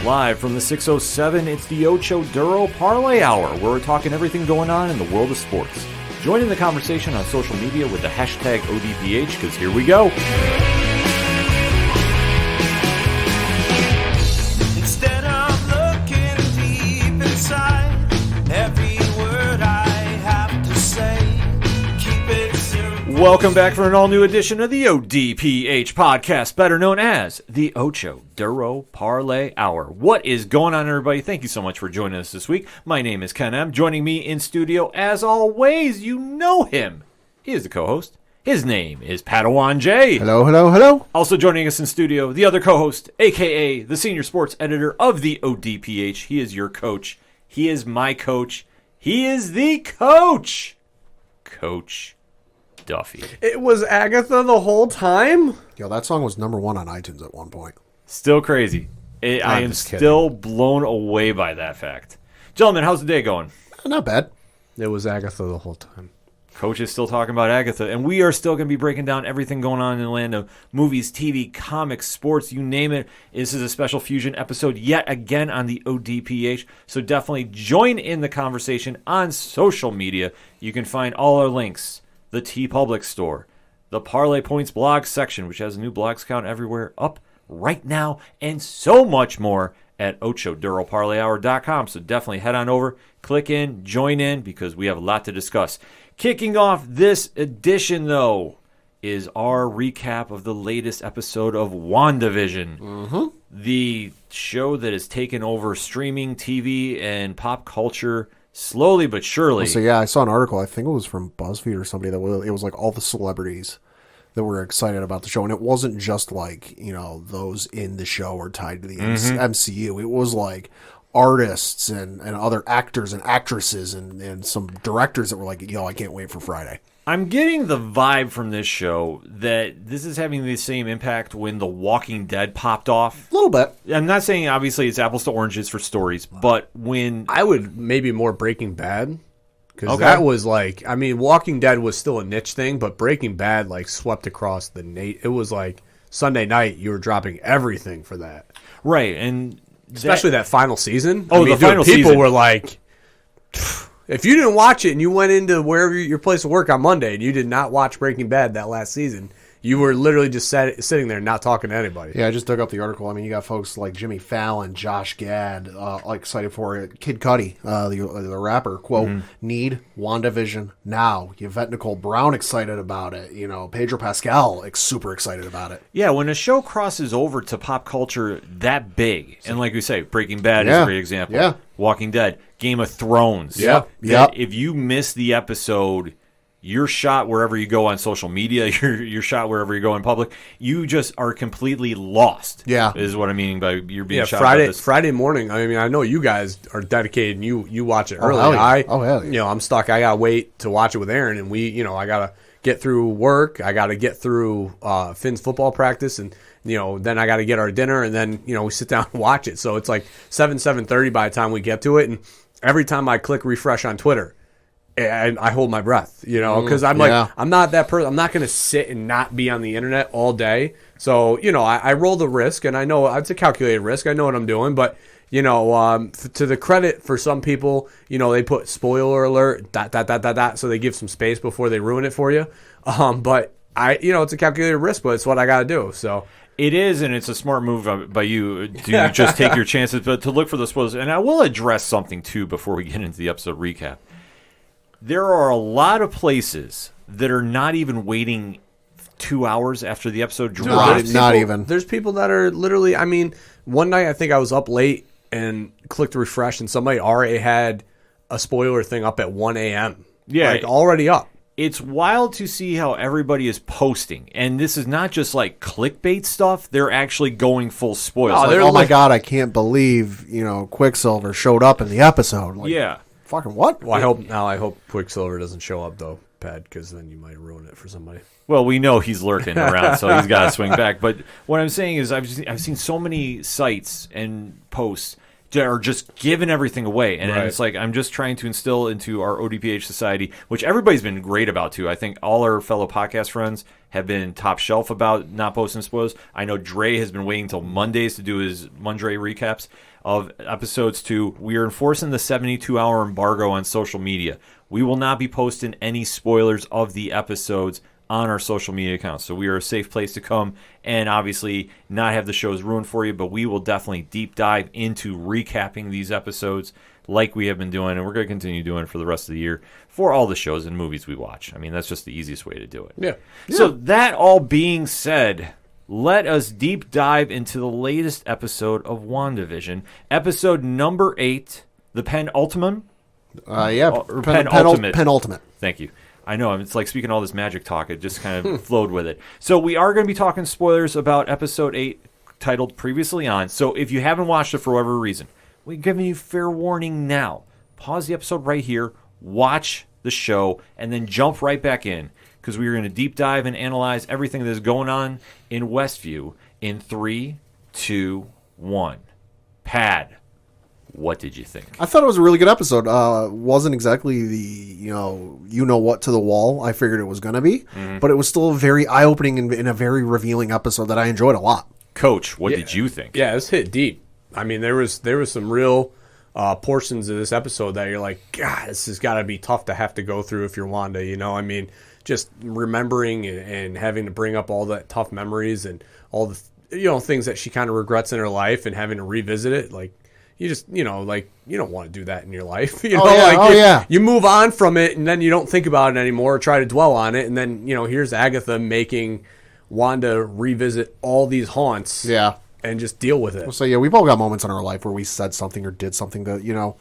Live from the 607, it's the Ocho Duro Parlay Hour, where we're talking everything going on in the world of sports. Join in the conversation on social media with the hashtag ODPH, because here we go. Instead of looking deep inside, every word I have to say, keep it simple. Welcome back for an all-new edition of the ODPH podcast, better known as the Ocho Duro Parlay Hour. What is going on, everybody? Thank you so much for joining us this week. My name is Ken M. Joining me in studio, as always, you know him. He is the co-host. His name is Padawan J. Hello, hello, hello. Also joining us in studio, the other co-host, a.k.a. the senior sports editor of the ODPH. He is your coach. He is my coach. He is the coach. Coach Duffy. It was Agatha the whole time? Yo, that song was number one on iTunes at one point. Still crazy. I am still blown away by that fact. Gentlemen, how's the day going? Not bad. It was Agatha the whole time. Coach is still talking about Agatha, and we are still going to be breaking down everything going on in the land of movies, TV, comics, sports, you name it. This is a special fusion episode yet again on the ODPH, so definitely join in the conversation on social media. You can find all our links, the TeePublic store, the Parlay Points blog section, which has a new blogs count everywhere, up right now, and so much more at OchoDuroParlayHour.com. So definitely head on over, click in, join in, because we have a lot to discuss. Kicking off this edition, though, is our recap of the latest episode of Wandavision, the show that has taken over streaming, TV, and pop culture slowly but surely. So yeah, I saw an article, I think it was from BuzzFeed or somebody, it was like all the celebrities that were excited about the show. And it wasn't just like, you know, those in the show or tied to the MCU. It was like artists and other actors and actresses and some directors that were like, yo, I can't wait for Friday. I'm getting the vibe from this show that this is having the same impact when The Walking Dead popped off. A little bit. I'm not saying, obviously, it's apples to oranges for stories, but when... I would maybe more Breaking Bad. Because that was like, I mean, Walking Dead was still a niche thing, but Breaking Bad like swept across the it was like Sunday night, you were dropping everything for that. Right, and... Especially that final season. Oh, the final season. People were like... If you didn't watch it and you went into wherever your place of work on Monday and you did not watch Breaking Bad that last season, you were literally just sitting there not talking to anybody. Yeah, I just dug up the article. I mean, you got folks like Jimmy Fallon, Josh Gad, like excited for it. Kid Cudi, the rapper, quote, need WandaVision now. Yvette Nicole Brown excited about it. You know, Pedro Pascal super excited about it. Yeah, when a show crosses over to pop culture that big, and like we say, Breaking Bad is a great example. Yeah. Walking Dead, Game of Thrones. Yep. If you miss the episode, you're shot wherever you go on social media. You're shot wherever you go in public. You just are completely lost. Yeah, is what I mean by you're being shot. Friday morning. I mean, I know you guys are dedicated and you watch it early. Hell yeah. You know, I'm stuck. I gotta wait to watch it with Aaron, and I gotta get through work. I gotta get through Finn's football practice, and then I gotta get our dinner, and then we sit down and watch it. So it's like 7:30 by the time we get to it, and every time I click refresh on Twitter, and I hold my breath, because I'm like, I'm not that person. I'm not going to sit and not be on the internet all day. So, I roll the risk, and I know it's a calculated risk. I know what I'm doing, but, to the credit for some people, they put spoiler alert, ... so they give some space before they ruin it for you. But it's a calculated risk, but it's what I got to do. So. It is, and it's a smart move by you to just take your chances, but to look for the spoilers. And I will address something, too, before we get into the episode recap. There are a lot of places that are not even waiting 2 hours after the episode drops. Not even. There's people that are literally, I mean, one night I think I was up late and clicked refresh, and somebody already had a spoiler thing up at 1 a.m. Yeah. Like, already up. It's wild to see how everybody is posting. And this is not just like clickbait stuff. They're actually going full spoilers. Oh my God, I can't believe, Quicksilver showed up in the episode. Like, yeah. Fucking what? Well, I hope Quicksilver doesn't show up, though, Pat, because then you might ruin it for somebody. Well, we know he's lurking around, so he's got to swing back. But what I'm saying is I've seen so many sites and posts that are just giving everything away. And it's like I'm just trying to instill into our ODPH society, which everybody's been great about, too. I think all our fellow podcast friends have been top shelf about not posting spoilers. I know Dre has been waiting until Mondays to do his Monday recaps. of episodes 2. We are enforcing the 72-hour embargo on social media. We will not be posting any spoilers of the episodes on our social media accounts. So we are a safe place to come and obviously not have the shows ruined for you, but we will definitely deep dive into recapping these episodes like we have been doing, and we're going to continue doing it for the rest of the year for all the shows and movies we watch. I mean, that's just the easiest way to do it. Yeah. So that all being said, let us deep dive into the latest episode of WandaVision, episode number 8, the penultimate. Penultimate. Thank you. I know, it's like speaking all this magic talk. It just kind of flowed with it. So we are going to be talking spoilers about episode 8, titled Previously On. So if you haven't watched it for whatever reason, we're giving you fair warning now. Pause the episode right here, watch the show, and then jump right back in, because we are going to deep dive and analyze everything that is going on in Westview in 3, 2, 1. Pad, what did you think? I thought it was a really good episode. Wasn't exactly the you know what to the wall I figured it was going to be, but it was still a very eye-opening and a very revealing episode that I enjoyed a lot. Coach, what did you think? Yeah, this hit deep. I mean, there was some real portions of this episode that you're like, God, this has got to be tough to have to go through if you're Wanda. I mean, just remembering and having to bring up all that tough memories and all the things that she kind of regrets in her life and having to revisit it, like. You just, you don't want to do that in your life. You move on from it, and then you don't think about it anymore or try to dwell on it. And then, here's Agatha making Wanda revisit all these haunts and just deal with it. So, we've all got moments in our life where we said something or did something that,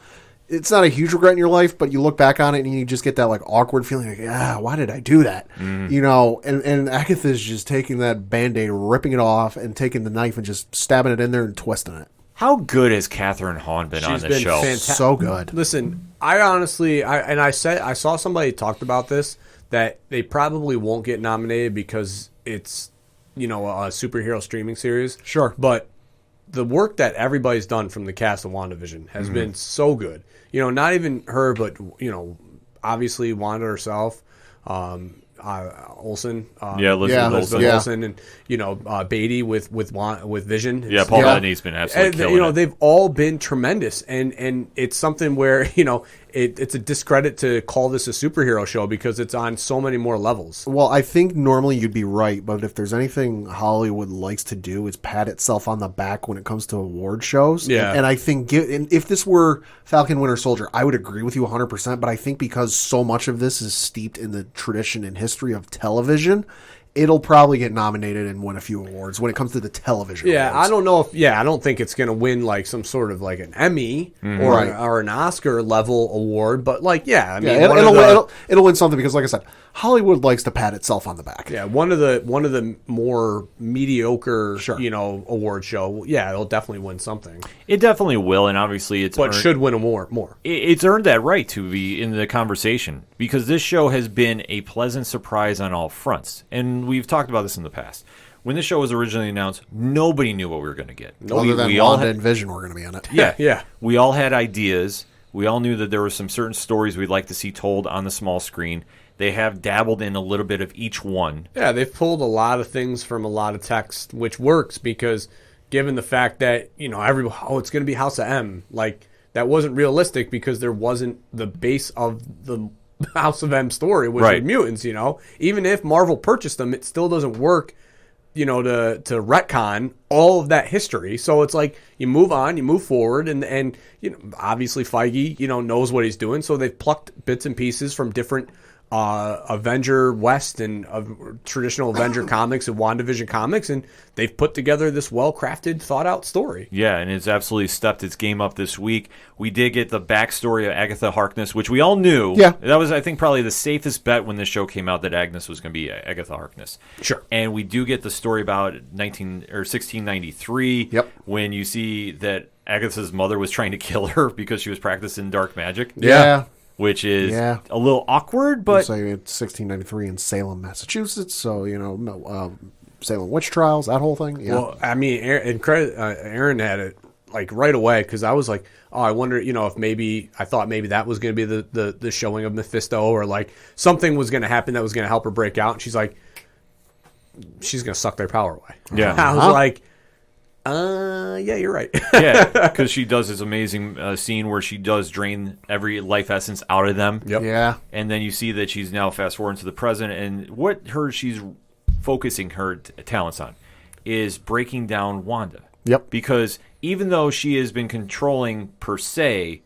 it's not a huge regret in your life, but you look back on it and you just get that, like, awkward feeling like, why did I do that? And Agatha's just taking that Band-Aid, ripping it off, and taking the knife and just stabbing it in there and twisting it. How good has Catherine Hahn been on this show? So good. Listen, I honestly, I saw somebody talked about this, that they probably won't get nominated because it's, a superhero streaming series. Sure. But the work that everybody's done from the cast of WandaVision has been so good. Not even her, but, obviously Wanda herself, Olsen, Elizabeth Olsen, and Beatty with Vision. Paul Bettany's been absolutely killing it. They've all been tremendous, and it's something where it's a discredit to call this a superhero show because it's on so many more levels. Well, I think normally you'd be right, but if there's anything Hollywood likes to do, is pat itself on the back when it comes to award shows. Yeah. And I think if this were Falcon Winter Soldier, I would agree with you 100%, but I think because so much of this is steeped in the tradition and history of television, it'll probably get nominated and win a few awards when it comes to the television awards. I don't know I don't think it's going to win like some sort of like an Emmy or an Oscar level award, but it'll win something because, like I said, Hollywood likes to pat itself on the back. Yeah, one of the more mediocre, award show. Yeah, it'll definitely win something. It definitely will, and obviously should win more. It's earned that right to be in the conversation because this show has been a pleasant surprise on all fronts, and we've talked about this in the past. When this show was originally announced, nobody knew what we were going to get. Other than Wanda and Vision were going to be on it. Yeah. We all had ideas. We all knew that there were some certain stories we'd like to see told on the small screen. They have dabbled in a little bit of each one. Yeah, they've pulled a lot of things from a lot of text, which works because given the fact that, it's going to be House of M, like, that wasn't realistic because there wasn't the base of the House of M story, which was mutants, Even if Marvel purchased them, it still doesn't work, to retcon all of that history. So it's like you move on, you move forward, and obviously Feige, knows what he's doing. So they've plucked bits and pieces from different Avenger West and traditional Avenger comics and WandaVision comics, and they've put together this well-crafted, thought-out story. Yeah, and it's absolutely stepped its game up this week. We did get the backstory of Agatha Harkness, which we all knew. Yeah. That was, I think, probably the safest bet when this show came out that Agnes was going to be Agatha Harkness. Sure. And we do get the story about 1693 when you see that Agatha's mother was trying to kill her because she was practicing dark magic. Yeah. Which is a little awkward, but... So it's 1693 in Salem, Massachusetts, so, Salem witch trials, that whole thing. Yeah. Well, I mean, Aaron had it, like, right away, because I was like, I wonder, if maybe... I thought maybe that was going to be the showing of Mephisto, or, like, something was going to happen that was going to help her break out, and she's like, she's going to suck their power away. Yeah. I was like... Yeah, you're right. Yeah, because she does this amazing scene where she does drain every life essence out of them. Yep. Yeah. And then you see that she's now fast forward to the present, and what she's focusing her talents on is breaking down Wanda. Yep. Because even though she has been controlling, per se,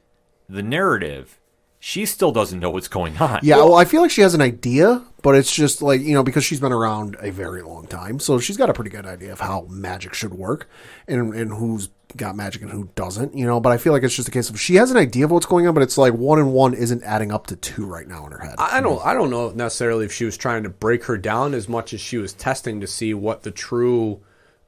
the narrative, she still doesn't know what's going on. Yeah, well, I feel like she has an idea, but it's just like, because she's been around a very long time, so she's got a pretty good idea of how magic should work and who's got magic and who doesn't, but I feel like it's just a case of she has an idea of what's going on, but it's like 1 and 1 isn't adding up to 2 right now in her head. I don't know necessarily if she was trying to break her down as much as she was testing to see what the true,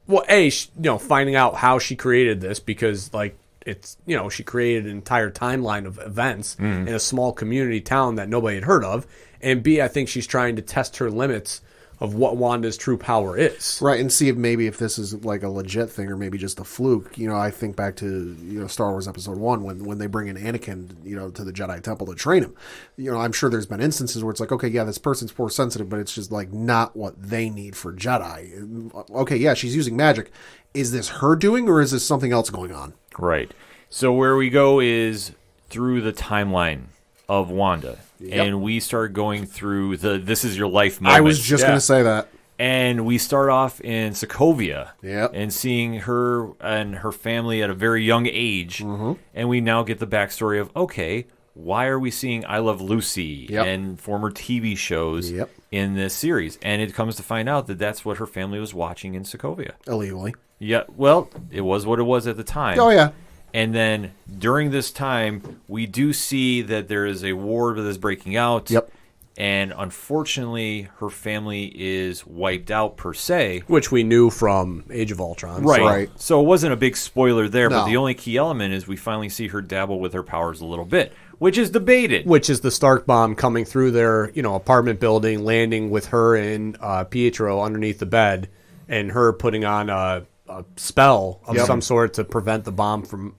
finding out how she created this, because like it's, she created an entire timeline of events in a small community town that nobody had heard of, and B, I think she's trying to test her limits of what Wanda's true power is. Right, and see if this is like a legit thing or maybe just a fluke. I think back to Star Wars Episode 1 when they bring in Anakin, to the Jedi Temple to train him. I'm sure there's been instances where it's like, okay, yeah, this person's force sensitive, but it's just like not what they need for Jedi. Okay, yeah, she's using magic. Is this her doing, or is this something else going on? Right. So where we go is through the timeline of Wanda. Yep. And we start going through the this is your life moment. I was just going to say that. And we start off in Sokovia. Yep. And seeing her and her family at a very young age. Mm-hmm. And we now get the backstory of, okay, why are we seeing I Love Lucy and former TV shows in this series? And it comes to find out that that's what her family was watching in Sokovia. Illegally. Yeah, well, it was what it was at the time. Oh, yeah. And then during this time, we do see that there is a war that is breaking out. Yep. And unfortunately, her family is wiped out, per se. Which we knew from Age of Ultron. Right. So it wasn't a big spoiler there, No. but the only key element is we finally see her dabble with her powers a little bit, which is debated. Which is the Stark bomb coming through their, apartment building, landing with her and Pietro underneath the bed, and her putting on a spell of some sort to prevent the bomb from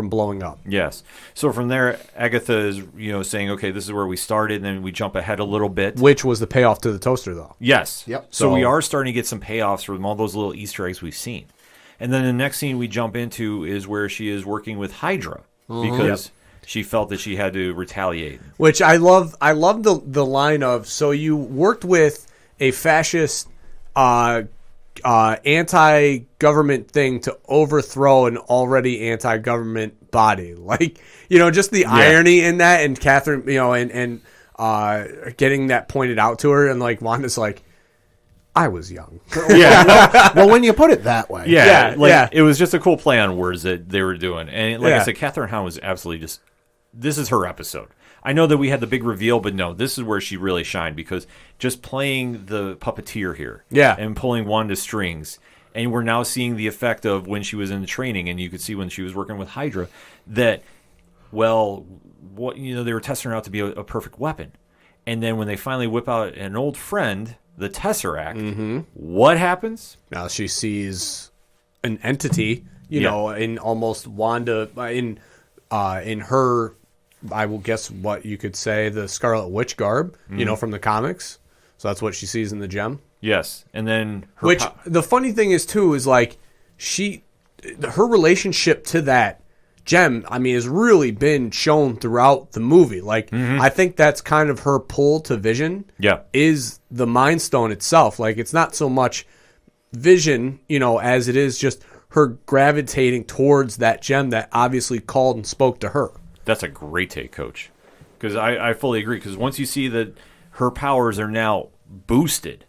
blowing up. Yes. So from there, Agatha is, saying, okay, this is where we started, and then we jump ahead a little bit. Which was the payoff to the toaster, though. Yes. Yep. So we are starting to get some payoffs from all those little Easter eggs we've seen. And then the next scene we jump into is where she is working with Hydra because she felt that she had to retaliate. Which I love the line of, so you worked with a fascist anti-government thing to overthrow an already anti-government body. Like, just the irony in that, and Catherine, and getting that pointed out to her, and like Wanda's like, I was young. Yeah. Well, when you put it that way. It was just a cool play on words that they were doing. And like I said, Catherine Hahn was absolutely this is her episode. I know that we had the big reveal, but no, this is where she really shined, because just playing the puppeteer here and pulling Wanda's strings, and we're now seeing the effect of when she was in the training, and you could see when she was working with Hydra that, they were testing her out to be a perfect weapon. And then when they finally whip out an old friend, the Tesseract, what happens? Now she sees an entity, in almost Wanda, in her, I will guess what you could say, the Scarlet Witch garb, from the comics. So that's what she sees in the gem. Yes. And then the funny thing is, too, is like her relationship to that gem, has really been shown throughout the movie. Like, I think that's kind of her pull to Vision. Yeah. Is the Mind Stone itself. Like, it's not so much Vision, as it is just her gravitating towards that gem that obviously called and spoke to her. That's a great take, Coach. Because I fully agree. Because once you see that her powers are now boosted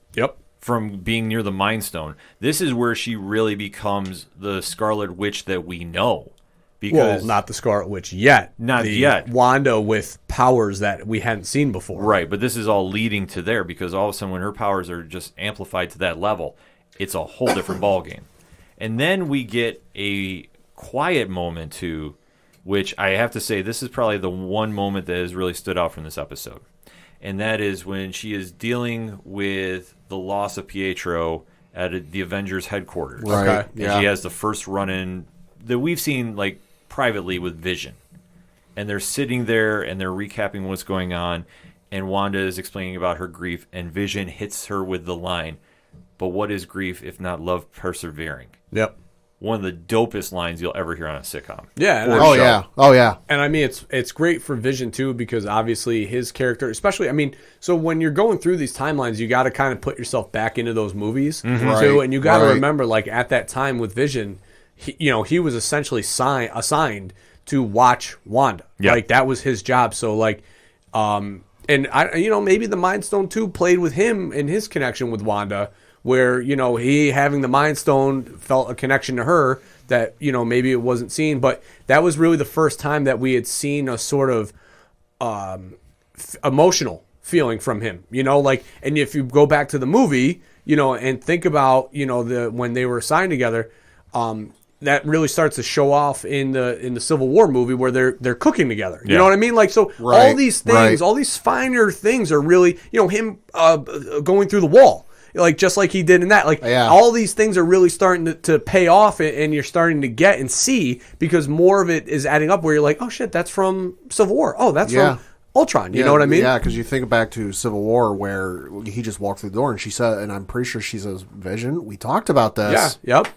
from being near the Mind Stone, this is where she really becomes the Scarlet Witch that we know. Because not the Scarlet Witch yet. Not yet. Wanda with powers that we hadn't seen before. Right, but this is all leading to there, because all of a sudden when her powers are just amplified to that level, it's a whole different ballgame. And then we get a quiet moment, too, which I have to say, this is probably the one moment that has really stood out from this episode. And that is when she is dealing with the loss of Pietro at the Avengers headquarters. Right. Okay. And she has the first run-in that we've seen, like, privately with Vision. And they're sitting there and they're recapping what's going on. And Wanda is explaining about her grief. And Vision hits her with the line, but what is grief if not love persevering? Yep. one of the dopest lines you'll ever hear on a sitcom. Yeah. And Oh yeah. And I mean, it's great for Vision too, because obviously his character, especially, I mean, so when you're going through these timelines, you got to kind of put yourself back into those movies too, Right, and you got to right. remember, like at that time with Vision, he was essentially assigned to watch Wanda. Yeah. Like that was his job. So like, and maybe the Mind Stone too played with him in his connection with Wanda, where he having the Mind Stone felt a connection to her that maybe it wasn't seen, but that was really the first time that we had seen a sort of emotional feeling from him. And if you go back to the movie, and think about when they were assigned together, that really starts to show off in the Civil War movie where they're cooking together. You know what I mean? Like, so Right, all these things, all these finer things are really, him going through the wall. Like just like he did in that, all these things are really starting to pay off, and you're starting to get and see, because more of it is adding up. Where you're like, oh shit, that's from Civil War. Oh, that's from Ultron. You know what I mean? Yeah, because you think back to Civil War where he just walked through the door and she said, and I'm pretty sure she says, "Vision, we talked about this." Yeah. Yep.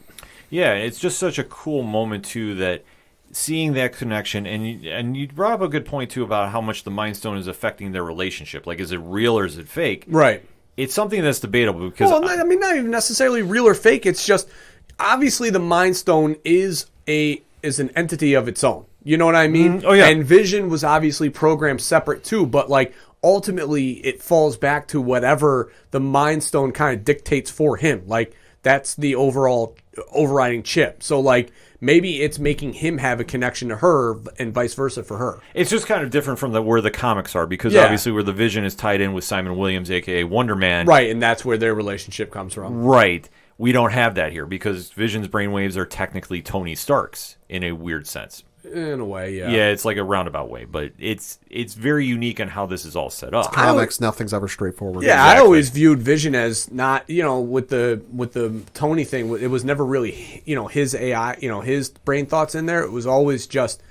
Yeah, it's just such a cool moment too, that seeing that connection, and you brought up a good point too about how much the Mind Stone is affecting their relationship. Like, is it real or is it fake? Right. It's something that's debatable because I mean, not even necessarily real or fake. It's just obviously the Mind Stone is an entity of its own. You know what I mean? Oh yeah. And Vision was obviously programmed separate too, but like ultimately it falls back to whatever the Mind Stone kind of dictates for him. Like that's the overall overriding chip. So like maybe it's making him have a connection to her and vice versa for her. It's just kind of different from where the comics are, because Yeah. obviously where the Vision is tied in with Simon Williams, a.k.a. Wonder Man. Right, and that's where their relationship comes from. Right. We don't have that here because Vision's brainwaves are technically Tony Stark's in a weird sense. In a way, yeah. Yeah, it's like a roundabout way, but it's very unique on how this is all set up. Comics, nothing's ever straightforward. Yeah, I always viewed Vision as not, with the Tony thing, it was never really, his AI, his brain thoughts in there. It was always just,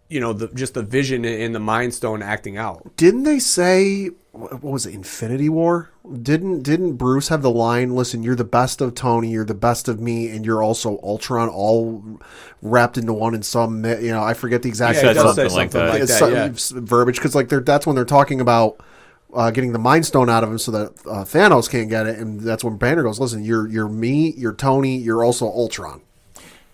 the Vision and the Mind Stone acting out. Didn't they say, what was it, Infinity War? Didn't Bruce have the line, "Listen, you're the best of Tony, you're the best of me, and you're also Ultron, all wrapped into one in some, I forget the exact He said something something like that. It's verbiage, because like that's when they're talking about getting the Mind Stone out of him so that Thanos can't get it, and that's when Banner goes, "Listen, you're me, you're Tony, you're also Ultron."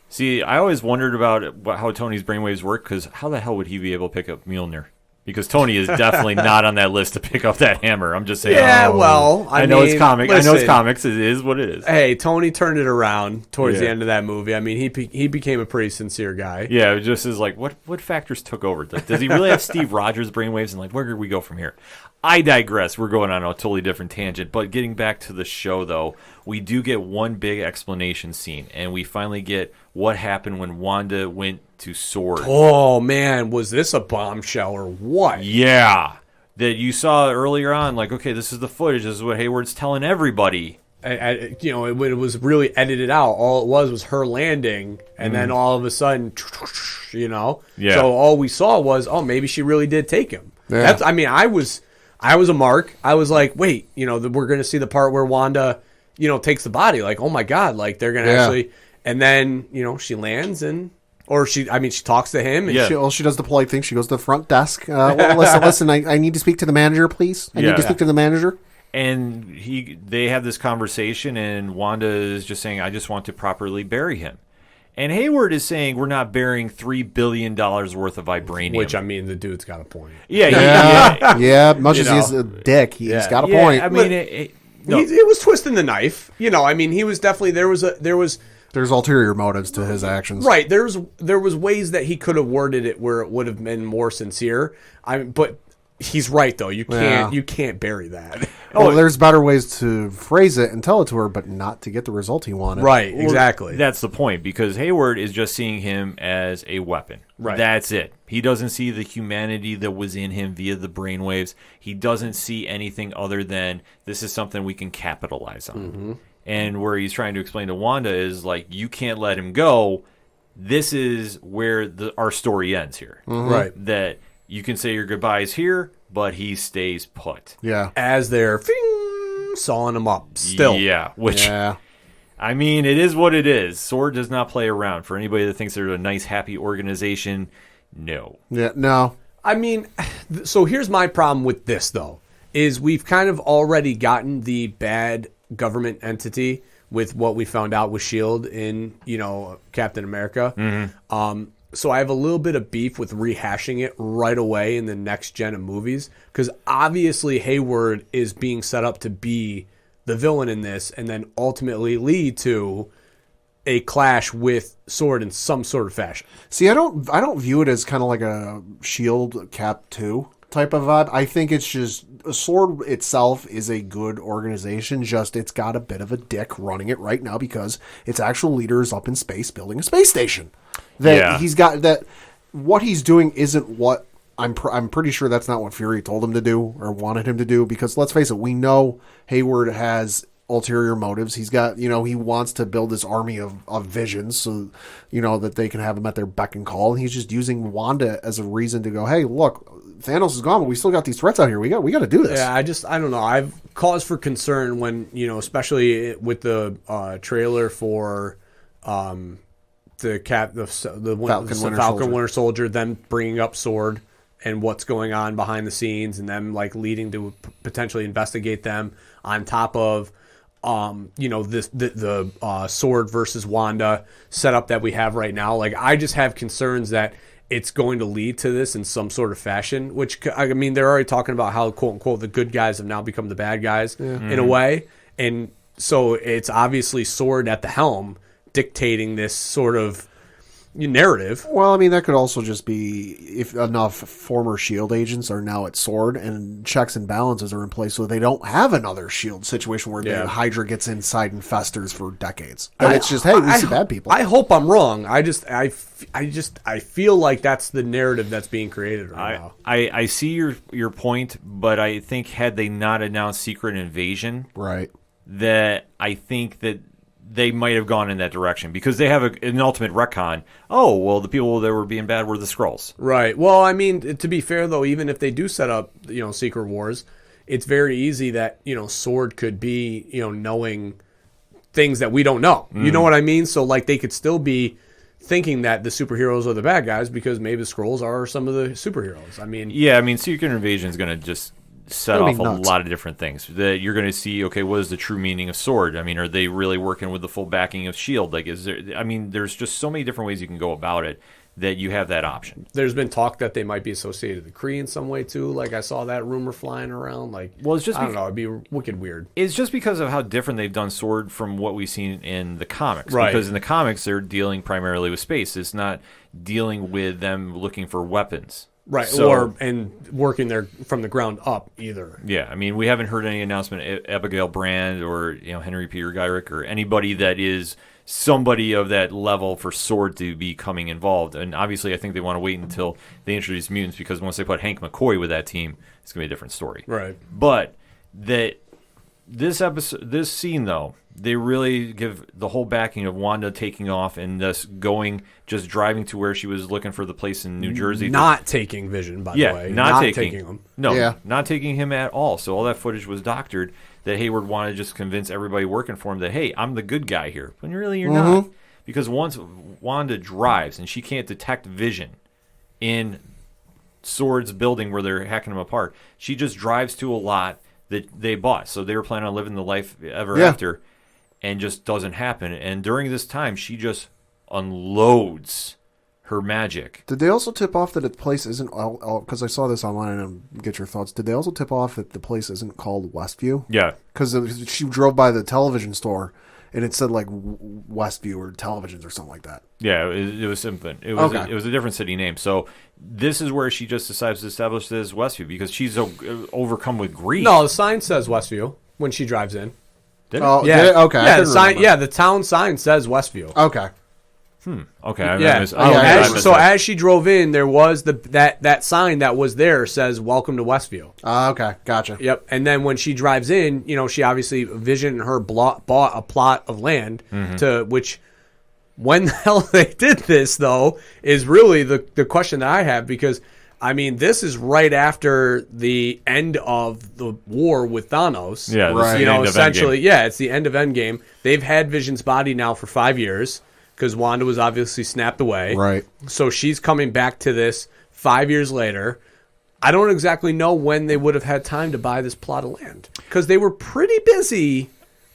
See, I always wondered about how Tony's brainwaves work, because how the hell would he be able to pick up Mjolnir? Because Tony is definitely not on that list to pick up that hammer. I'm just saying. Yeah, well, I know mean, it's comic. I know it's listen. comics. It is what it is. Hey, Tony turned it around towards the Yeah. end of that movie. I mean, he became a pretty sincere guy. Yeah, it just is like, what factors took over? Does he really have Steve Rogers' brainwaves? And like, where do we go from here? I digress. We're going on a totally different tangent. But getting back to the show, though, we do get one big explanation scene. And we finally get what happened when Wanda went to S.W.O.R.D. Oh, man, was this a bombshell or what? Yeah. That you saw earlier on, like, okay, this is the footage. This is what Hayward's telling everybody. It was really edited out. All it was her landing, and then all of a sudden, Yeah. So all we saw was, oh, maybe she really did take him. Yeah. I was a mark. I was like, wait, we're going to see the part where Wanda, takes the body. Like, oh my God, like they're going to actually, and then, she lands she talks to him. And Yeah. She does the polite thing. She goes to the front desk. Listen, I need to speak to the manager, please. I need to speak to the manager. And they have this conversation, and Wanda is just saying, I just want to properly bury him. And Hayward is saying, we're not burying $3 billion worth of vibranium. Which, I mean, the dude's got a point. Yeah, much as he's a dick, he's got a point. I mean, It was twisting the knife. I mean, he was definitely, There's ulterior motives to his actions. right. There was ways that he could have worded it where it would have been more sincere. But he's right though. You can't bury that. Well, there's better ways to phrase it and tell it to her, but not to get the result he wanted. Right, exactly. That's the point, because Hayward is just seeing him as a weapon. Right. That's it. He doesn't see the humanity that was in him via the brainwaves. He doesn't see anything other than this is something we can capitalize on. Mm-hmm. And where he's trying to explain to Wanda is like, you can't let him go. This is where our story ends here. Right. That you can say your goodbyes here, but he stays put. Yeah. As they're sawing him up still. Yeah. Which Yeah. I mean, it is what it is. SWORD does not play around. For anybody that thinks they're a nice, happy organization, no. Yeah, no. I mean, so here's my problem with this, though, is we've kind of already gotten the bad government entity with what we found out with S.H.I.E.L.D. in, Captain America. So I have a little bit of beef with rehashing it right away in the next gen of movies, because obviously Hayward is being set up to be the villain in this and then ultimately lead to a clash with SWORD in some sort of fashion. See, I don't view it as kind of like a S.H.I.E.L.D. Cap 2 type of vibe. I think it's just SWORD itself is a good organization, just it's got a bit of a dick running it right now because its actual leader is up in space building a space station. He's got that. What he's doing isn't what I'm pretty sure that's not what Fury told him to do or wanted him to do, because let's face it, we know Hayward has ulterior motives. He's got, he wants to build this army of visions so, that they can have him at their beck and call. And he's just using Wanda as a reason to go, hey, look, Thanos is gone, but we still got these threats out here. We got to do this. Yeah, I don't know. I've cause for concern when, especially with the trailer for the Falcon Winter Soldier, them bringing up SWORD and what's going on behind the scenes, and them like leading to potentially investigate them on top of the SWORD versus Wanda setup that we have right now. Like, I just have concerns that it's going to lead to this in some sort of fashion, which, I mean, they're already talking about how, quote unquote, the good guys have now become the bad guys in a way. And so it's obviously SWORD at the helm dictating this sort of narrative. Well, I mean, that could also just be if enough former S.H.I.E.L.D. agents are now at SWORD and checks and balances are in place so they don't have another S.H.I.E.L.D. situation where the Hydra gets inside and festers for decades. And it's just, hey, we see bad people. I hope I'm wrong. I feel like that's the narrative that's being created right now. I see your point, but I think had they not announced Secret Invasion, right, that I think that they might have gone in that direction because they have an ultimate retcon. Oh, well, the people that were being bad were the Skrulls. Right. Well, I mean, to be fair, though, even if they do set up, Secret Wars, it's very easy that, SWORD could be, knowing things that we don't know. You know what I mean? So, like, they could still be thinking that the superheroes are the bad guys because maybe the Skrulls are some of the superheroes. I mean... Yeah, I mean, Secret Invasion is going to just set off a lot of different things that you're going to see. Okay, what is the true meaning of SWORD? I mean, are they really working with the full backing of S.H.I.E.L.D.? Like, is there? I mean, there's just so many different ways you can go about it that you have that option. There's been talk that they might be associated with the Kree in some way too. Like, I saw that rumor flying around. Like, well, it's just I don't know. It'd be wicked weird. It's just because of how different they've done SWORD from what we've seen in the comics. Right. Because in the comics, they're dealing primarily with space. It's not dealing with them looking for weapons. Right, and working there from the ground up either. Yeah, I mean, we haven't heard any announcement of Abigail Brand or Henry Peter Gyrick or anybody that is somebody of that level for SWORD to be coming involved. And obviously, I think they want to wait until they introduce mutants because once they put Hank McCoy with that team, it's going to be a different story. Right. But this scene, though, they really give the whole backing of Wanda taking off and thus just driving to where she was looking for the place in New Jersey. Not taking Vision, by the way. Not taking him. No, not taking him at all. So all that footage was doctored that Hayward wanted to just convince everybody working for him that, hey, I'm the good guy here. When really you're not. Because once Wanda drives and she can't detect Vision in SWORD's building where they're hacking him apart, she just drives to a lot that they bought. So they were planning on living the life ever after. And just doesn't happen. And during this time, she just unloads her magic. Did they also tip off that the place isn't... Because I saw this online and get your thoughts. Did they also tip off that the place isn't called Westview? Yeah. Because she drove by the television store and it said like Westview or televisions or something like that. Yeah, it was something. It was a different city name. So this is where she just decides to establish this as Westview because she's overcome with grief. No, the sign says Westview when she drives in. Did it? Oh, yeah. Did it? Okay. Yeah, the sign. Yeah, the town sign says Westview. Okay. Okay. So as she drove in, there was that sign that was there says "Welcome to Westview." Okay, gotcha. Yep. And then when she drives in, she obviously Vision and her bought a plot of land to which. When the hell they did this, though, is really the question that I have because I mean, this is right after the end of the war with Thanos. Yeah, this is the end of essentially, Endgame. yeah, it's the end of Endgame. They've had Vision's body now for 5 years because Wanda was obviously snapped away. Right. So she's coming back to this 5 years later. I don't exactly know when they would have had time to buy this plot of land because they were pretty busy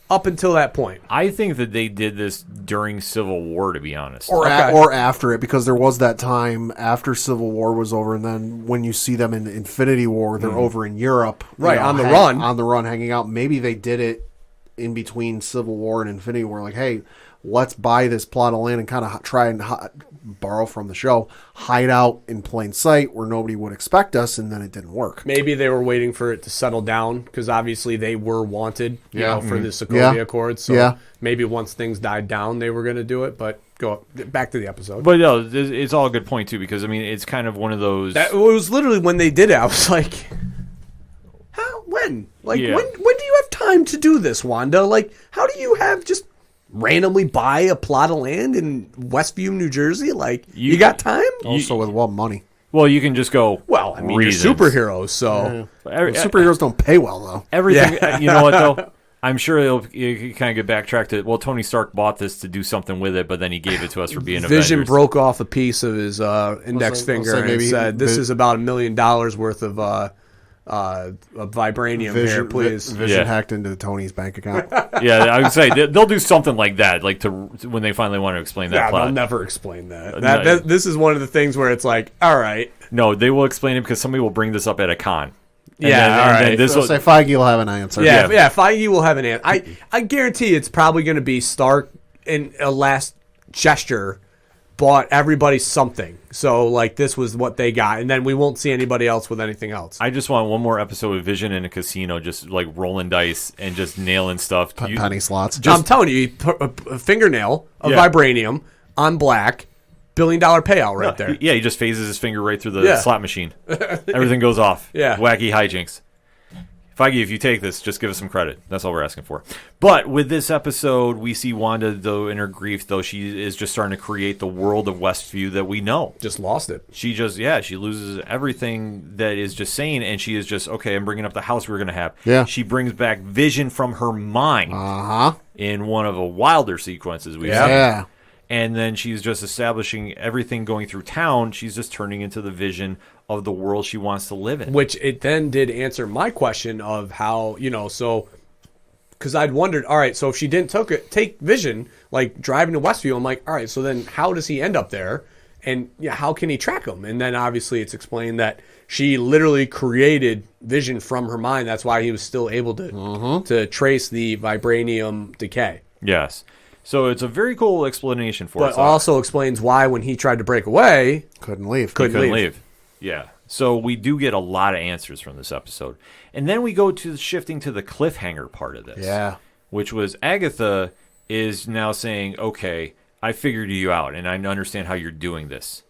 up until that point. I think that they did this during Civil War, to be honest. Or Okay. or after it, because there was that time after Civil War was over, and then when you see them in Infinity War, they're over in Europe, Right, on the run. on the run, hanging out. Maybe they did it in between Civil War and Infinity War, like, hey, let's buy this plot of land and kind of try and borrow from the show, hide out in plain sight where nobody would expect us, and then it didn't work. Maybe they were waiting for it to settle down because obviously they were wanted, you know, for the Sokovia Yeah. Accords. So Yeah. maybe once things died down, they were going to do it. But back to the episode. But no, it's all a good point, too, because, I mean, it's kind of one of those... That it was literally when they did it. I was like, how? When? Like, Yeah. when do you have time to do this, Wanda? Like, how do you have just randomly buy a plot of land in Westview, New Jersey? Like, you got time? Also, with what money? Well, you can just go... Well, I mean, reasons. you're superheroes, so... Superheroes don't pay well, though. Everything, Yeah. you know what, though? I'm sure you kind of get backtracked to, well, Tony Stark bought this to do something with it, but then he gave it to us for being Vision Avengers. broke off a piece of his index Let's finger say and maybe said, "This Vi- is about $1 million worth of vibranium here, please." Vision Yeah. hacked into Tony's bank account. Yeah, I would say they'll do something like that, like to when they finally want to explain that Yeah, plot. they'll never explain that. No. This is one of the things where it's like, all right, No, they will explain it because somebody will bring this up at a con. And Yeah, all right. this So will, say Feige will have an answer. yeah, Feige will have an answer. I guarantee it's probably going to be Stark in a last gesture bought everybody something. So like this was what they got, and then we won't see anybody else with anything else. I just want one more episode of Vision in a casino, just like rolling dice and just nailing stuff. Penny slots. I'm telling you, put a fingernail of Yeah. vibranium on black, $1 billion payout right there. Yeah, he just phases his finger right through the Yeah. slot machine. Everything goes off. Yeah. Wacky hijinks. Feige, if you take this, just give us some credit. That's all we're asking for. But with this episode, we see Wanda, though, in her grief, though, she is just starting to create the world of Westview that we know. Just lost it. She just, she loses everything that is just sane, and she is just, okay, I'm bringing up the house we're going to have. Yeah. She brings back Vision from her mind in one of the wilder sequences we've seen. Yeah. And then she's just establishing everything going through town. She's just turning into the vision of the world she wants to live in. Which it then did answer my question of how, so because I'd wondered, all right, so if she didn't take Vision, like driving to Westview, I'm like, all right, so then how does he end up there? And how can he track him? And then obviously it's explained that she literally created Vision from her mind. That's why he was still able to trace the vibranium decay. Yes. So it's a very cool explanation for But us. also explains why when he tried to break away, Couldn't leave. Couldn't leave. Yeah. So we do get a lot of answers from this episode. And then we go to shifting to the cliffhanger part of this. Yeah. Which was Agatha is now saying, okay, I figured you out, and I understand how you're doing this.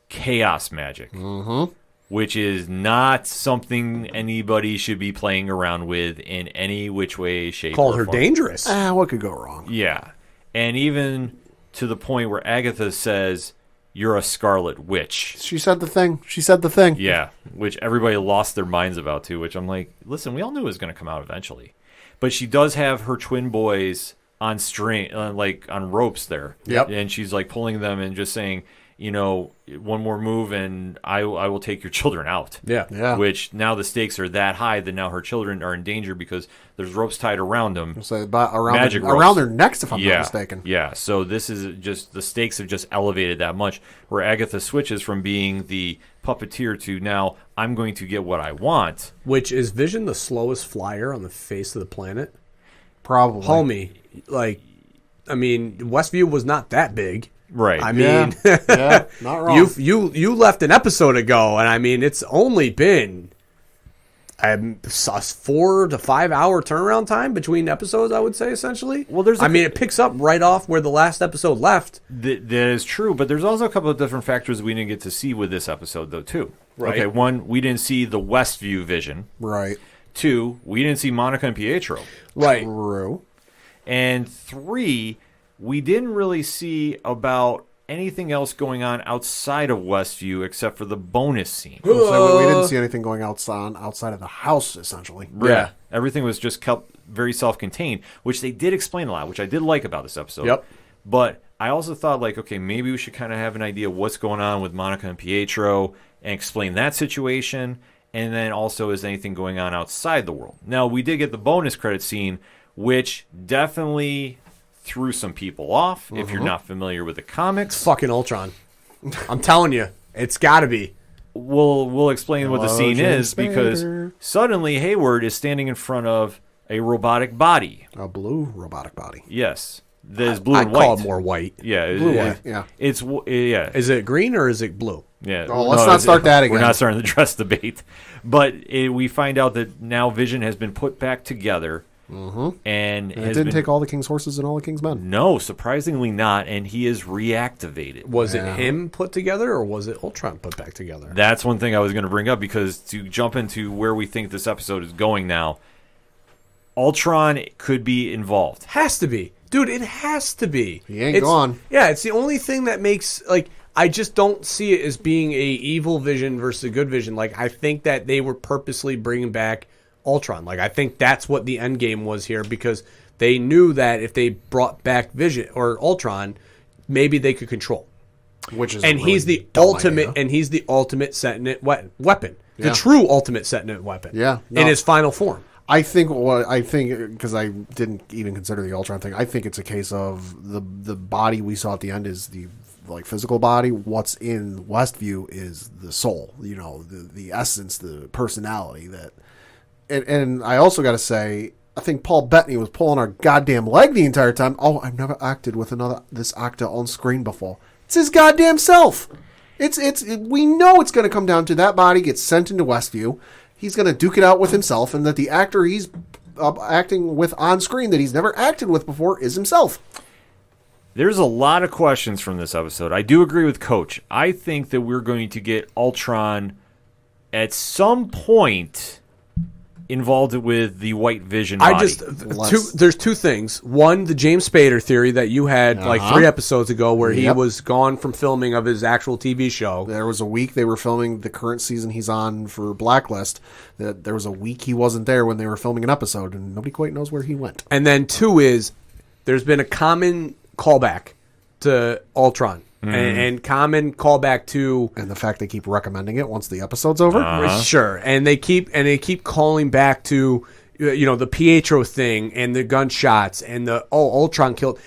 Chaos magic. Mm-hmm. Which is not something anybody should be playing around with in any which way, shape, called or her form. dangerous. What could go wrong? Yeah. And even to the point where Agatha says, you're a Scarlet Witch. She said the thing. She said the thing. Yeah, which everybody lost their minds about too, which I'm like, listen, we all knew it was going to come out eventually. But she does have her twin boys on string, like on ropes there. Yep. And she's like pulling them and just saying, one more move and I will take your children out. Yeah. Yeah. Which now the stakes are that high that now her children are in danger because there's ropes tied around them. So about around Magic ropes. around their necks, if I'm not mistaken. Yeah, so this is just, the stakes have just elevated that much, where Agatha switches from being the puppeteer to now, I'm going to get what I want. Which is Vision the slowest flyer on the face of the planet? Probably. Homie, Westview was not that big. Right. I mean, Yeah, not wrong. you left an episode ago, and it's only been a 4 to 5 hour turnaround time between episodes, I would say, essentially. Well, there's it picks up right off where the last episode left. That is true, but there's also a couple of different factors we didn't get to see with this episode, though, too. Right. Okay, one, we didn't see the Westview Vision. Right. 2, we didn't see Monica and Pietro. Right. True. And 3, we didn't really see about anything else going on outside of Westview except for the bonus scene. So we didn't see anything going outside of the house, essentially. Yeah. Everything was just kept very self-contained, which they did explain a lot, which I did like about this episode. Yep. But I also thought, like, okay, maybe we should kind of have an idea of what's going on with Monica and Pietro and explain that situation. And then also, is anything going on outside the world? Now, we did get the bonus credit scene, which definitely threw some people off if you're not familiar with the comics. Fucking Ultron. I'm telling you, it's got to be. We'll explain what the scene James is because Spader. suddenly Hayward is standing in front of a robotic body. A blue robotic body. Yes. That is blue I and white. call it more white. Yeah. Blue, yeah. white, yeah. It's, yeah. Is it green or is it blue? Yeah. Oh, let's not start that again. We're not starting the dress debate. But we find out that now Vision has been put back together. Mm-hmm. And it didn't take all the king's horses and all the king's men. No, surprisingly not. And he is reactivated. Was it him put together or was it Ultron put back together? That's one thing I was going to bring up because to jump into where we think this episode is going now, Ultron could be involved. Has to be. Dude, it has to be. He ain't gone. Yeah, it's the only thing that makes, like, I just don't see it as being a evil Vision versus a good Vision. Like, I think that they were purposely bringing back Ultron. Like, I think that's what the end game was here because they knew that if they brought back Vision or Ultron, maybe they could control. Which is And a really he's the dumb ultimate, idea. and he's the ultimate sentient weapon. Yeah. The true ultimate sentient weapon. Yeah, no. In his final form. I think because I didn't even consider the Ultron thing. I think it's a case of the body we saw at the end is the like physical body. What's in Westview is the soul. You know, the essence, the personality that. And I also got to say, I think Paul Bettany was pulling our goddamn leg the entire time. Oh, I've never acted with this actor on screen before. It's his goddamn self. We know it's going to come down to that body gets sent into Westview. He's going to duke it out with himself, and that the actor he's acting with on screen that he's never acted with before is himself. There's a lot of questions from this episode. I do agree with Coach. I think that we're going to get Ultron at some point involved with the White Vision body. There's two things. One, the James Spader theory that you had like 3 episodes ago where he was gone from filming of his actual TV show. There was a week they were filming the current season he's on for Blacklist. There was a week he wasn't there when they were filming an episode, and nobody quite knows where he went. And then 2 is there's been a common callback to Ultron. And common callback to And the fact they keep recommending it once the episode's over. sure, and they keep calling back to the Pietro thing and the gunshots and the Ultron killed.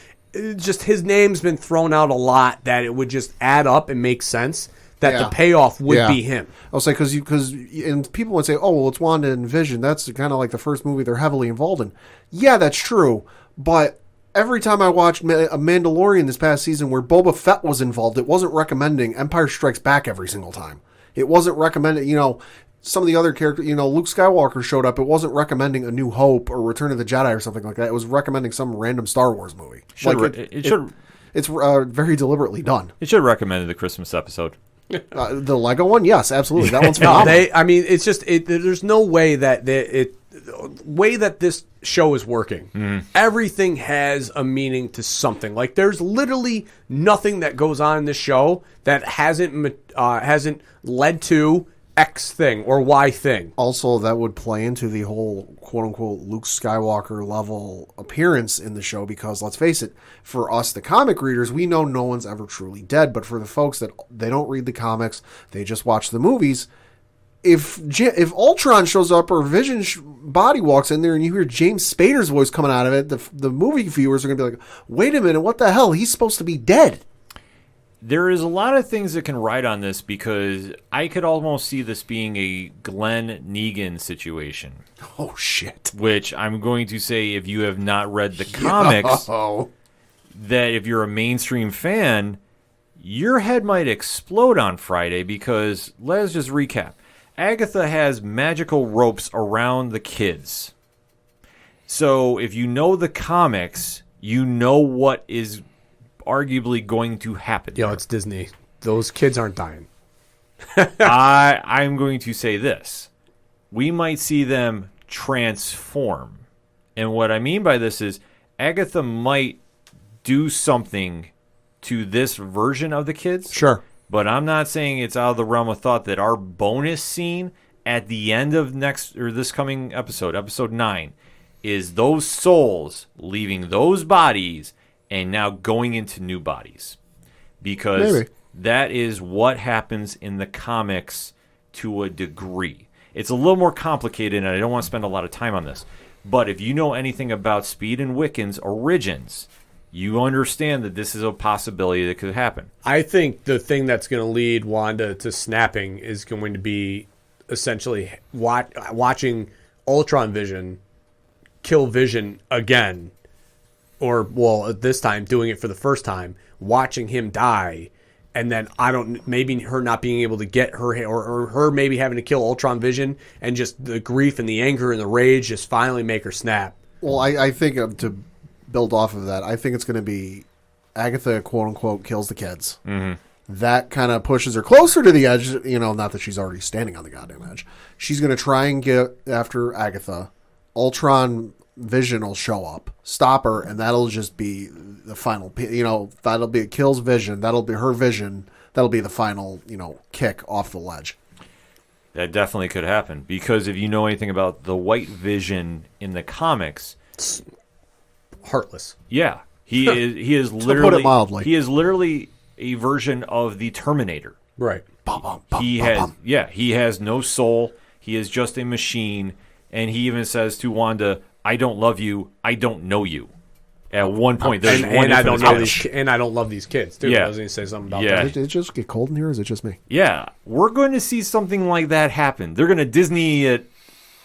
Just his name's been thrown out a lot that it would just add up and make sense that the payoff would be him. I'll say because people would say, oh well, it's Wanda and Vision. That's kind of like the first movie they're heavily involved in. Yeah, that's true, but. Every time I watched a Mandalorian this past season where Boba Fett was involved, it wasn't recommending Empire Strikes Back every single time. It wasn't recommending, some of the other characters, Luke Skywalker showed up. It wasn't recommending A New Hope or Return of the Jedi or something like that. It was recommending some random Star Wars movie. It's very deliberately done. It should have recommended the Christmas episode. The Lego one? Yes, absolutely. That one's phenomenal. It's just, there's no way that this show is working. Everything has a meaning to something. Like there's literally nothing that goes on in this show that hasn't led to X thing or Y thing. Also, that would play into the whole quote-unquote Luke Skywalker level appearance in the show because, let's face it, for us, the comic readers, we know no one's ever truly dead. But for the folks that they don't read the comics, they just watch the movies, if Ultron shows up or Vision's body walks in there and you hear James Spader's voice coming out of it, the movie viewers are going to be like, wait a minute, what the hell? He's supposed to be dead. There is a lot of things that can ride on this because I could almost see this being a Glenn Negan situation. Oh, shit. Which I'm going to say, if you have not read the comics, that if you're a mainstream fan, your head might explode on Friday because, let's just recap. Agatha has magical ropes around the kids. So if you know the comics, you know what is arguably going to happen. It's Disney. Those kids aren't dying. I'm going to say this. We might see them transform. And what I mean by this is Agatha might do something to this version of the kids. Sure. But I'm not saying it's out of the realm of thought that our bonus scene at the end of this coming episode 9, is those souls leaving those bodies and now going into new bodies. Because Maybe. that is what happens in the comics to a degree. It's a little more complicated, and I don't want to spend a lot of time on this. But if you know anything about Speed and Wiccan's origins, you understand that this is a possibility that could happen. I think the thing that's going to lead Wanda to snapping is going to be essentially watching Ultron Vision kill Vision again. Or, well, at this time, doing it for the first time, watching him die, and then maybe her not being able to get her, or her maybe having to kill Ultron Vision, and just the grief and the anger and the rage just finally make her snap. Well, I think to build off of that, I think it's going to be Agatha, quote unquote, kills the kids. Mm-hmm. That kind of pushes her closer to the edge. You know, not that she's already standing on the goddamn edge. She's going to try and get after Agatha. Ultron Vision will show up, stop her, and that'll just be the final. You know, that'll be it kills Vision. That'll be her vision. That'll be the final, kick off the ledge. That definitely could happen, because if you know anything about the White Vision in the comics, Heartless. yeah, he is literally, to put it mildly, he is literally a version of the Terminator. Right. He has no soul. He is just a machine, and he even says to Wanda, "I don't love you. I don't know you." At one point, there's one and I don't know these, and I don't love these kids too. Yeah. I was going to say something about Yeah. that. Did it just get cold in here, or is it just me? Yeah, we're going to see something like that happen. They're going to Disney it,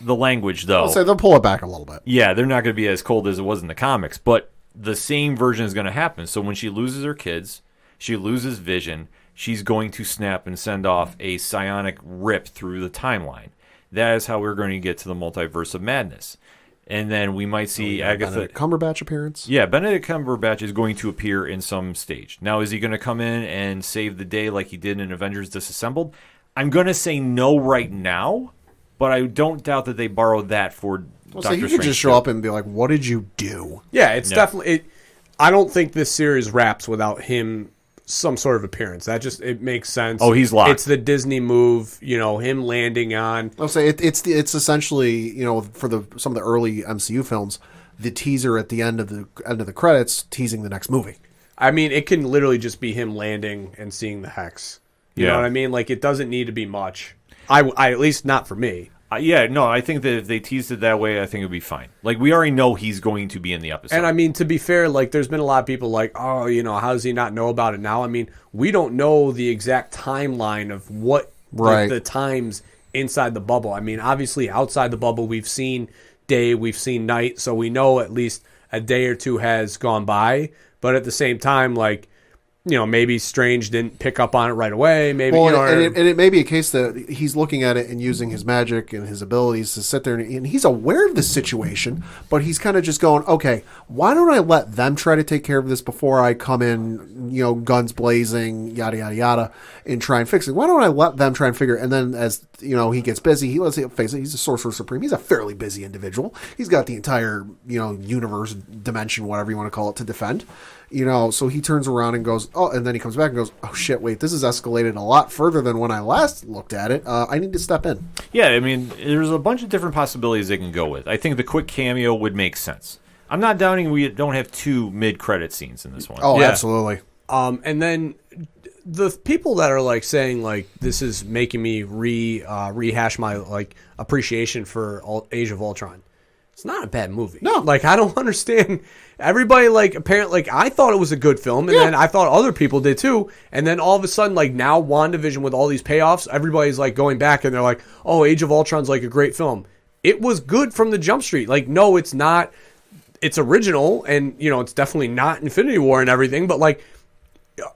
the language, though. I'll say they'll pull it back a little bit. Yeah, they're not going to be as cold as it was in the comics, but the same version is going to happen. So when she loses her kids, she loses Vision, she's going to snap and send off a psionic rip through the timeline. That is how we're going to get to the multiverse of madness. And then we might see Agatha... Benedict Cumberbatch appearance. Yeah, Benedict Cumberbatch is going to appear in some stage. Now, is he going to come in and save the day like he did in Avengers Disassembled? I'm going to say no right now, but I don't doubt that they borrowed that for So Doctor he could Strange just show 2. up and be like, "What did you do?" Yeah, it's definitely... I don't think this series wraps without him some sort of appearance. It makes sense. Oh, he's locked. It's the Disney move, him landing on... I'll say it's essentially, for some of the early MCU films, the teaser at the end of the credits teasing the next movie. I mean, it can literally just be him landing and seeing the hex. You know what I mean? Like, it doesn't need to be much. I at least not for me. I think that if they teased it that way, I think it would be fine. Like, we already know he's going to be in the episode. And I mean, to be fair, like, there's been a lot of people like, oh, how does he not know about it now? I mean, we don't know the exact timeline of what the times inside the bubble. I mean, obviously, outside the bubble, we've seen day, we've seen night, so we know at least a day or two has gone by. But at the same time, like, maybe Strange didn't pick up on it right away. Maybe, and it may be a case that he's looking at it and using his magic and his abilities to sit there, and he's aware of the situation, but he's kind of just going, okay, why don't I let them try to take care of this before I come in, guns blazing, yada, yada, yada, and try and fix it? Why don't I let them try and figure it? And then as, he gets busy, let's face it, he's a Sorcerer Supreme. He's a fairly busy individual. He's got the entire, universe, dimension, whatever you want to call it, to defend. So he turns around and goes, oh, and then he comes back and goes, oh shit, wait, this has escalated a lot further than when I last looked at it. I need to step in. Yeah, I mean, there's a bunch of different possibilities they can go with. I think the quick cameo would make sense. I'm not doubting we don't have 2 mid-credit scenes in this one. Oh, yeah. Absolutely. And then the people that are like saying like this is making me rehash my like appreciation for Age of Ultron. It's not a bad movie. No. Like, I don't understand. Everybody, like, apparently, like, I thought it was a good film, and then I thought other people did too. And then all of a sudden, like, now WandaVision with all these payoffs, everybody's, like, going back, and they're like, oh, Age of Ultron's, like, a great film. It was good from the jump street. Like, no, it's not. It's original, and, it's definitely not Infinity War and everything, but, like,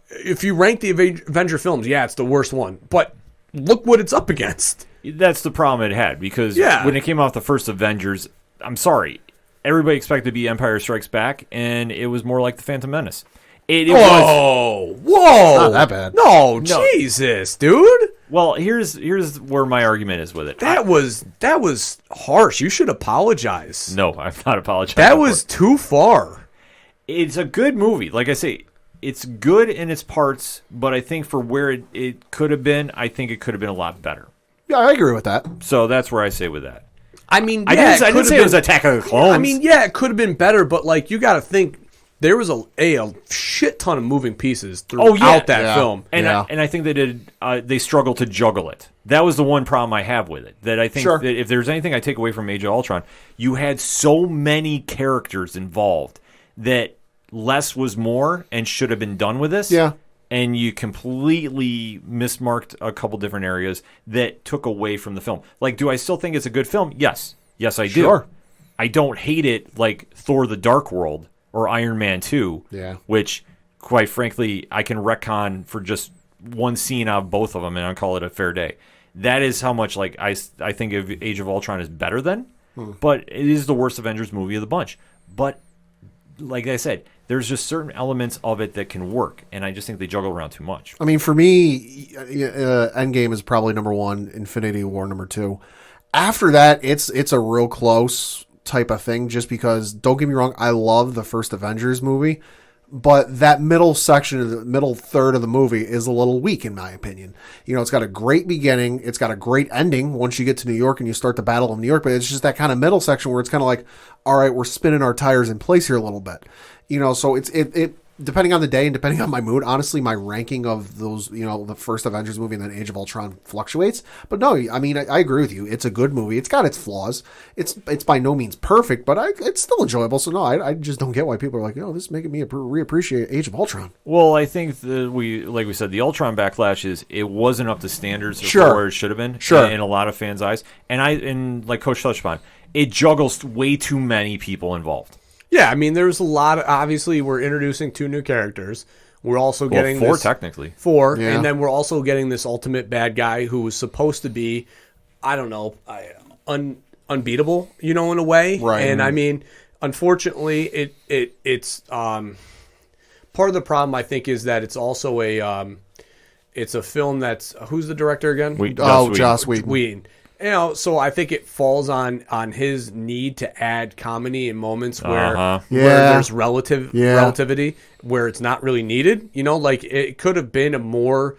if you rank the Avenger films, yeah, it's the worst one. But look what it's up against. That's the problem it had, because when it came off the first Avengers, I'm sorry, everybody expected to be Empire Strikes Back, and it was more like the Phantom Menace. Whoa! Not that bad. No, Jesus, dude. Well, here's where my argument is with it. That was harsh. You should apologize. No, I'm not apologizing. That was too far. It's a good movie. Like I say, it's good in its parts, but I think for where it could have been, I think it could have been a lot better. Yeah, I agree with that. So that's where I say with that. I mean, I didn't say it was Attack of the Clones. I mean, yeah, it could have been better, but like you got to think there was a shit ton of moving pieces throughout that film. And I think they struggled to juggle it. That was the one problem I have with it. That I think that if there's anything I take away from Age of Ultron, you had so many characters involved that less was more and should have been done with this. Yeah. And you completely mismarked a couple different areas that took away from the film. Like, do I still think it's a good film? Yes. Yes, I do. Sure. I don't hate it like Thor the Dark World or Iron Man 2, which, quite frankly, I can retcon for just one scene out of both of them, and I'll call it a fair day. That is how much like I think of Age of Ultron is better than, but it is the worst Avengers movie of the bunch. But, like I said, there's just certain elements of it that can work, and I just think they juggle around too much. I mean, for me, Endgame is probably number 1, Infinity War number 2. After that, it's a real close type of thing, just because, don't get me wrong, I love the first Avengers movie, but that middle section, the middle third of the movie is a little weak in my opinion. You know, it's got a great beginning, it's got a great ending once you get to New York and you start the Battle of New York, but it's just that kind of middle section where it's kind of like, all right, we're spinning our tires in place here a little bit. You know, so it depending on the day and depending on my mood, honestly, my ranking of those, you know, the first Avengers movie and then Age of Ultron fluctuates. But no, I mean, I agree with you. It's a good movie. It's got its flaws. It's by no means perfect, but it's still enjoyable. So no, I just don't get why people are like, this is making me reappreciate Age of Ultron. Well, I think that like we said, the Ultron backlash is it wasn't up to standards of where it should have been in a lot of fans' eyes. And like Coach touched upon, it juggles way too many people involved. Yeah, I mean, there's a lot of, obviously, we're introducing 2 new characters. We're also getting 4 technically. 4, and then we're also getting this ultimate bad guy who was supposed to be, I don't know, unbeatable, you know, in a way. Right. And I mean, unfortunately, it's part of the problem, I think, is that it's also it's a film that's, who's the director again? Joss Whedon. You know, so I think it falls on his need to add comedy in moments where there's relativity, where it's not really needed. You know, like it could have been a more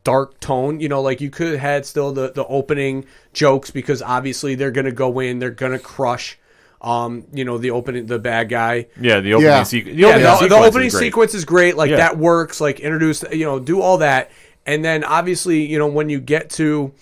dark tone. You know, like you could have had still the opening jokes, because obviously they're going to go in, they're going to crush. You know, the bad guy. Yeah, the opening sequence. The opening sequence is great. Like that works. Like introduce, you know, do all that, and then obviously, you know, when you get to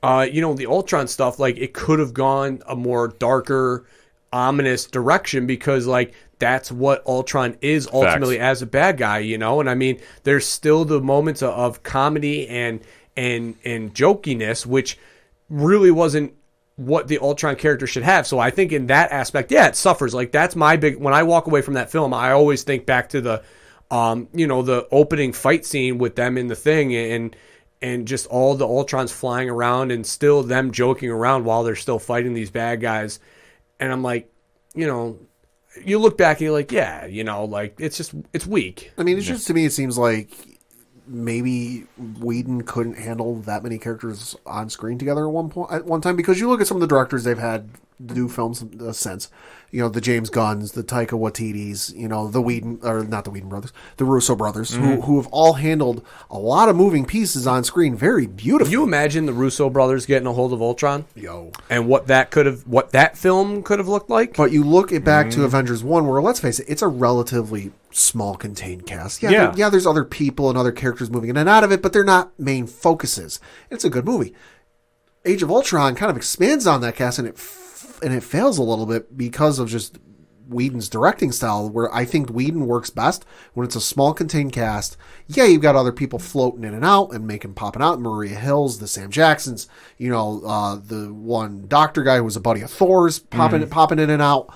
you know, the Ultron stuff, like it could have gone a more darker, ominous direction, because like that's what Ultron is ultimately as a bad guy, you know. And I mean, there's still the moments of comedy and jokiness, which really wasn't what the Ultron character should have. So I think in that aspect, it suffers. Like that's my big, when I walk away from that film, I always think back to the you know, the opening fight scene with them in the thing, and just all the Ultrons flying around and still them joking around while they're still fighting these bad guys. And I'm like, you know, you look back and you're like, yeah, you know, like it's weak. I mean, it's just, to me, it seems like maybe Whedon couldn't handle that many characters on screen together at one time, because you look at some of the directors they've had do films since, you know, the James Gunns, the Taika Waititis, you know, the Whedon, or not the Whedon brothers, the Russo brothers, who have all handled a lot of moving pieces on screen very beautifully. Can you imagine the Russo brothers getting a hold of Ultron? Yo. And what that film could have looked like? But you look it back to Avengers 1, where, let's face it, it's a relatively small contained cast. Yeah, there's other people and other characters moving in and out of it, but they're not main focuses. It's a good movie. Age of Ultron kind of expands on that cast, and it fails a little bit because of just Whedon's directing style, where I think Whedon works best when it's a small contained cast. Yeah, you've got other people floating in and out and making popping out. Maria Hills, the Sam Jacksons, you know, the one doctor guy who was a buddy of Thor's popping in and out.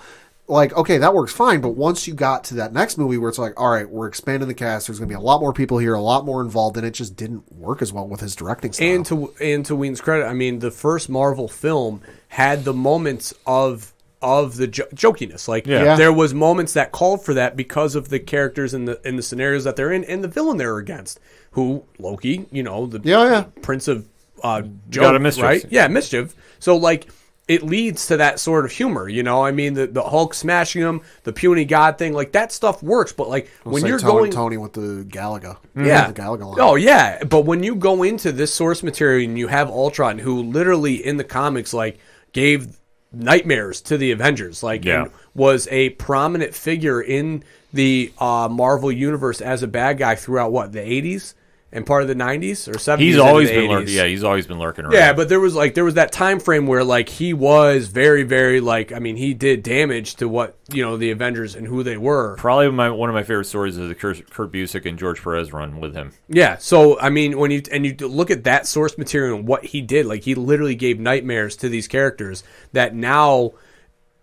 Like, okay, that works fine, but once you got to that next movie where it's like, all right, we're expanding the cast, there's going to be a lot more people here, a lot more involved, and it just didn't work as well with his directing style. And to Whedon's credit, I mean, the first Marvel film had the moments of the jokiness. Like, there was moments that called for that because of the characters and the scenarios that they're in, and the villain they're against, who, Loki, you know, the Prince of Joke, God of Mischief. right? Yeah, Mischief. So, like, it leads to that sort of humor, you know. I mean, the Hulk smashing him, the puny god thing, like that stuff works. But like when you're going Tony with the Galaga, yeah, the Galaga line. Oh yeah, but when you go into this source material and you have Ultron, who literally in the comics like gave nightmares to the Avengers, like and was a prominent figure in the Marvel universe as a bad guy throughout the 80s. And part of the 90s or 70s. He's always been lurking. Yeah, he's always been lurking around. Yeah, but there was that time frame where like he was very, very like, I mean, he did damage to what, you know, the Avengers and who they were. Probably one of my favorite stories is the Kurt Busiek and George Perez run with him. Yeah, so I mean, when you look at that source material and what he did, like he literally gave nightmares to these characters that now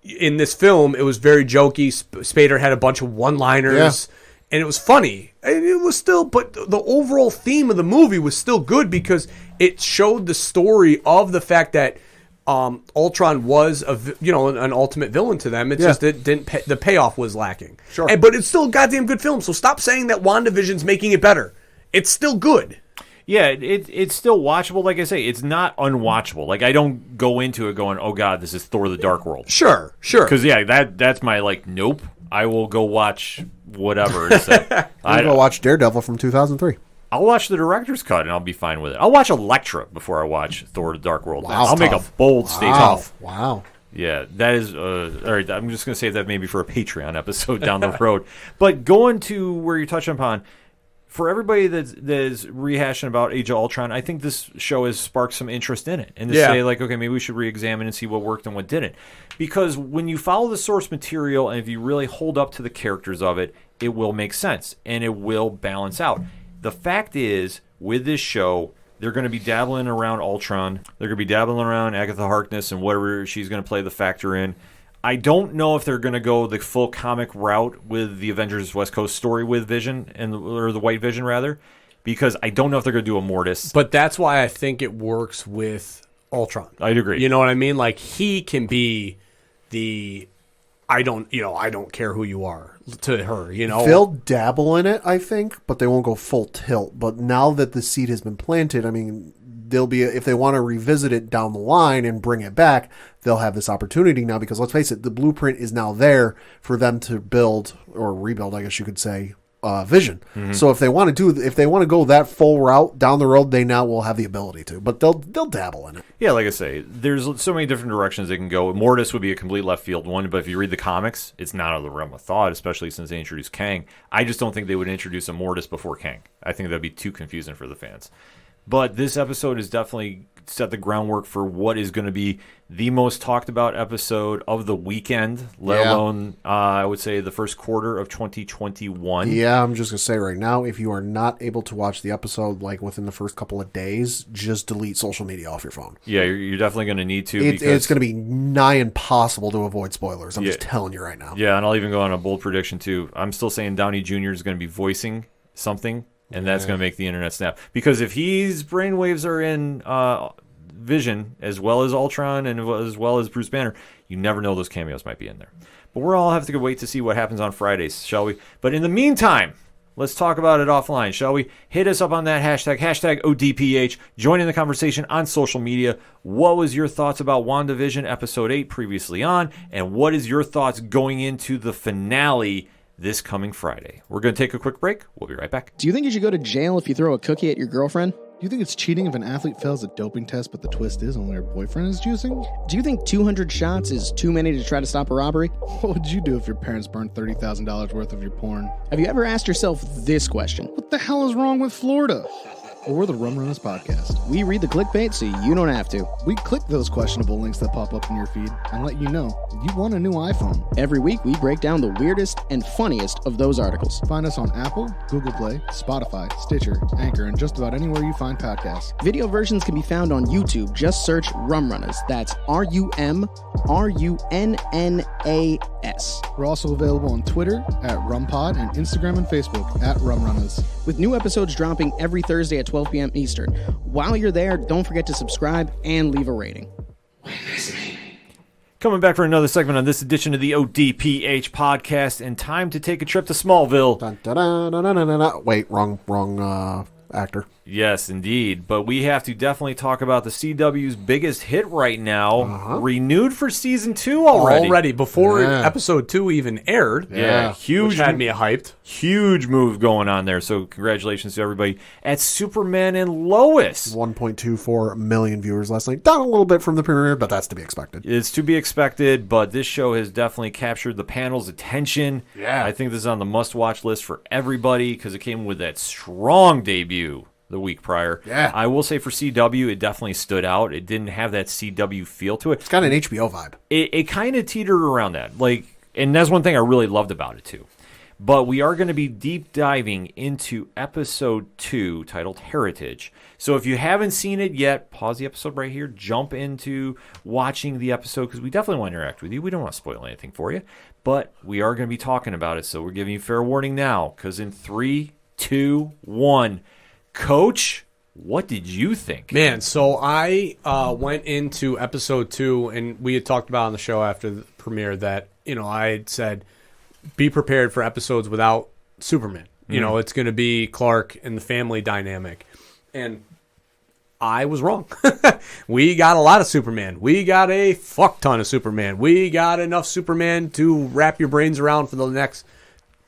in this film it was very jokey. Spader had a bunch of one-liners. Yeah. And it was funny. And it was still, but the overall theme of the movie was still good because it showed the story of the fact that Ultron was an ultimate villain to them. It just the payoff was lacking. Sure. But it's still a goddamn good film. So stop saying that WandaVision's making it better. It's still good. Yeah, it's still watchable. Like I say, it's not unwatchable. Like I don't go into it going, "Oh God, this is Thor: The Dark World." Sure. Because that's my like, nope. I will go watch whatever. I'll go watch Daredevil from 2003. I'll watch the director's cut and I'll be fine with it. I'll watch Elektra before I watch Thor: The Dark World. Wow, I'll make a bold statement. Wow. Yeah, that is all right. I'm just going to save that maybe for a Patreon episode down the road. But going to where you're touching upon, for everybody that is rehashing about Age of Ultron, I think this show has sparked some interest in it. And to say, like, okay, maybe we should re-examine and see what worked and what didn't. Because when you follow the source material and if you really hold up to the characters of it, it will make sense and it will balance out. The fact is, with this show, they're going to be dabbling around Ultron. They're going to be dabbling around Agatha Harkness and whatever she's going to play the factor in. I don't know if they're going to go the full comic route with the Avengers West Coast story with Vision, or the White Vision, rather, because I don't know if they're going to do a Mortis. But that's why I think it works with Ultron. I'd agree. You know what I mean? Like, he can be the I don't care who you are to her, you know. They'll dabble in it, I think, but they won't go full tilt. But now that the seed has been planted, I mean, they'll be, if they want to revisit it down the line and bring it back, they'll have this opportunity now, because let's face it, the blueprint is now there for them to build or rebuild, I guess you could say, Vision. Mm-hmm. So if they want to go that full route down the road, they now will have the ability to, but they'll dabble in it. Yeah, like I say, there's so many different directions they can go. Mortis would be a complete left field one, but if you read the comics, it's not out of the realm of thought, especially since they introduced Kang. I just don't think they would introduce a Mortis before Kang. I think that'd be too confusing for the fans. But this episode has definitely set the groundwork for what is going to be the most talked about episode of the weekend, let alone, I would say, the first quarter of 2021. Yeah, I'm just going to say right now, if you are not able to watch the episode like within the first couple of days, just delete social media off your phone. Yeah, you're definitely going to need to. It's going to be nigh impossible to avoid spoilers. I'm just telling you right now. Yeah, and I'll even go on a bold prediction, too. I'm still saying Downey Jr. is going to be voicing something. And that's going to make the internet snap. Because if his brainwaves are in Vision, as well as Ultron, and as well as Bruce Banner, you never know those cameos might be in there. But we'll all have to wait to see what happens on Fridays, shall we? But in the meantime, let's talk about it offline, shall we? Hit us up on that hashtag ODPH. Join in the conversation on social media. What was your thoughts about WandaVision Episode 8 previously on? And what is your thoughts going into the finale this coming Friday? We're going to take a quick break. We'll be right back. Do you think you should go to jail if you throw a cookie at your girlfriend? Do you think it's cheating if an athlete fails a doping test, but the twist is only her boyfriend is juicing? Do you think 200 shots is too many to try to stop a robbery? What would you do if your parents burned $30,000 worth of your porn? Have you ever asked yourself this question? What the hell is wrong with Florida? Well, we're the Rum Runners Podcast. We read the clickbait so you don't have to. We click those questionable links that pop up in your feed and let you know you want a new iPhone. Every week, we break down the weirdest and funniest of those articles. Find us on Apple, Google Play, Spotify, Stitcher, Anchor, and just about anywhere you find podcasts. Video versions can be found on YouTube. Just search Rum Runners. That's RUMRUNNAS. We're also available on Twitter at RumPod and Instagram and Facebook at Rum Runners. With new episodes dropping every Thursday at 12 p.m. Eastern. While you're there, don't forget to subscribe and leave a rating. Coming back for another segment on this edition of the ODPH podcast, and time to take a trip to Smallville. Dun, dun, dun, dun, dun, dun, dun. Wait, wrong actor. Yes, indeed. But we have to definitely talk about the CW's biggest hit right now, renewed for season 2 already. Before episode 2 even aired. Yeah, huge. Which had me hyped. Huge move going on there. So congratulations to everybody at Superman and Lois. 1.24 million viewers last night. Down a little bit from the premiere, but that's to be expected. It's to be expected, but this show has definitely captured the panel's attention. Yeah. I think this is on the must-watch list for everybody because it came with that strong debut the week prior. Yeah. I will say for CW, it definitely stood out. It didn't have that CW feel to it. It's got an HBO vibe. It kind of teetered around that. And that's one thing I really loved about it, too. But we are going to be deep diving into episode 2 titled Heritage. So if you haven't seen it yet, pause the episode right here, jump into watching the episode because we definitely want to interact with you. We don't want to spoil anything for you, but we are going to be talking about it. So we're giving you fair warning now because in 3, 2, 1, Coach, what did you think? Man, so I went into episode 2, and we had talked about on the show after the premiere that, I had said, be prepared for episodes without Superman. It's going to be Clark and the family dynamic. And I was wrong. We got a lot of Superman. We got a fuck ton of Superman. We got enough Superman to wrap your brains around for the next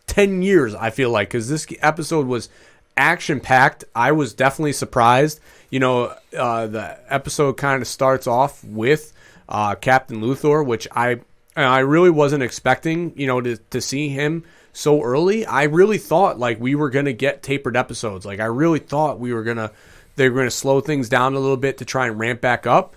10 years, I feel like, because this episode was action-packed. I was definitely surprised. The episode kind of starts off with Captain Luthor, which I really wasn't expecting, to see him so early. I really thought we were going to get tapered episodes. I really thought they were going to slow things down a little bit to try and ramp back up.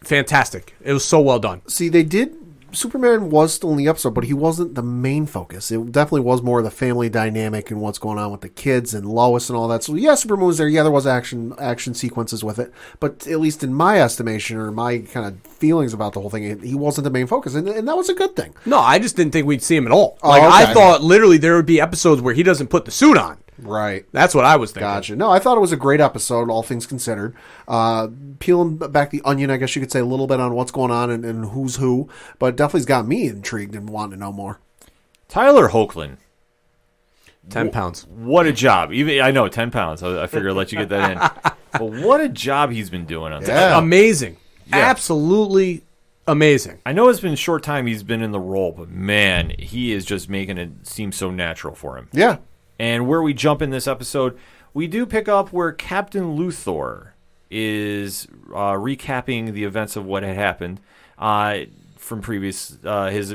Fantastic. It was so well done. See, they did. Superman was still in the episode, but he wasn't the main focus. It definitely was more of the family dynamic and what's going on with the kids and Lois and all that. So yeah, Superman was there. Yeah, there was action sequences with it, but at least in my estimation or my kind of feelings about the whole thing, he wasn't the main focus, and that was a good thing. No, I just didn't think we'd see him at all. Okay. I thought literally there would be episodes where he doesn't put the suit on. Right. That's what I was thinking. Gotcha. No, I thought it was a great episode, all things considered. Peeling back the onion, I guess you could say, a little bit on what's going on and who's who, but definitely got me intrigued and wanting to know more. Tyler Hoechlin. 10 pounds. What a job. I know, 10 pounds. I figure I'll let you get that in. But what a job he's been doing on that. Amazing. Yeah. Absolutely amazing. I know it's been a short time he's been in the role, but man, he is just making it seem so natural for him. Yeah. And where we jump in this episode, we do pick up where Captain Luthor is recapping the events of what had happened from his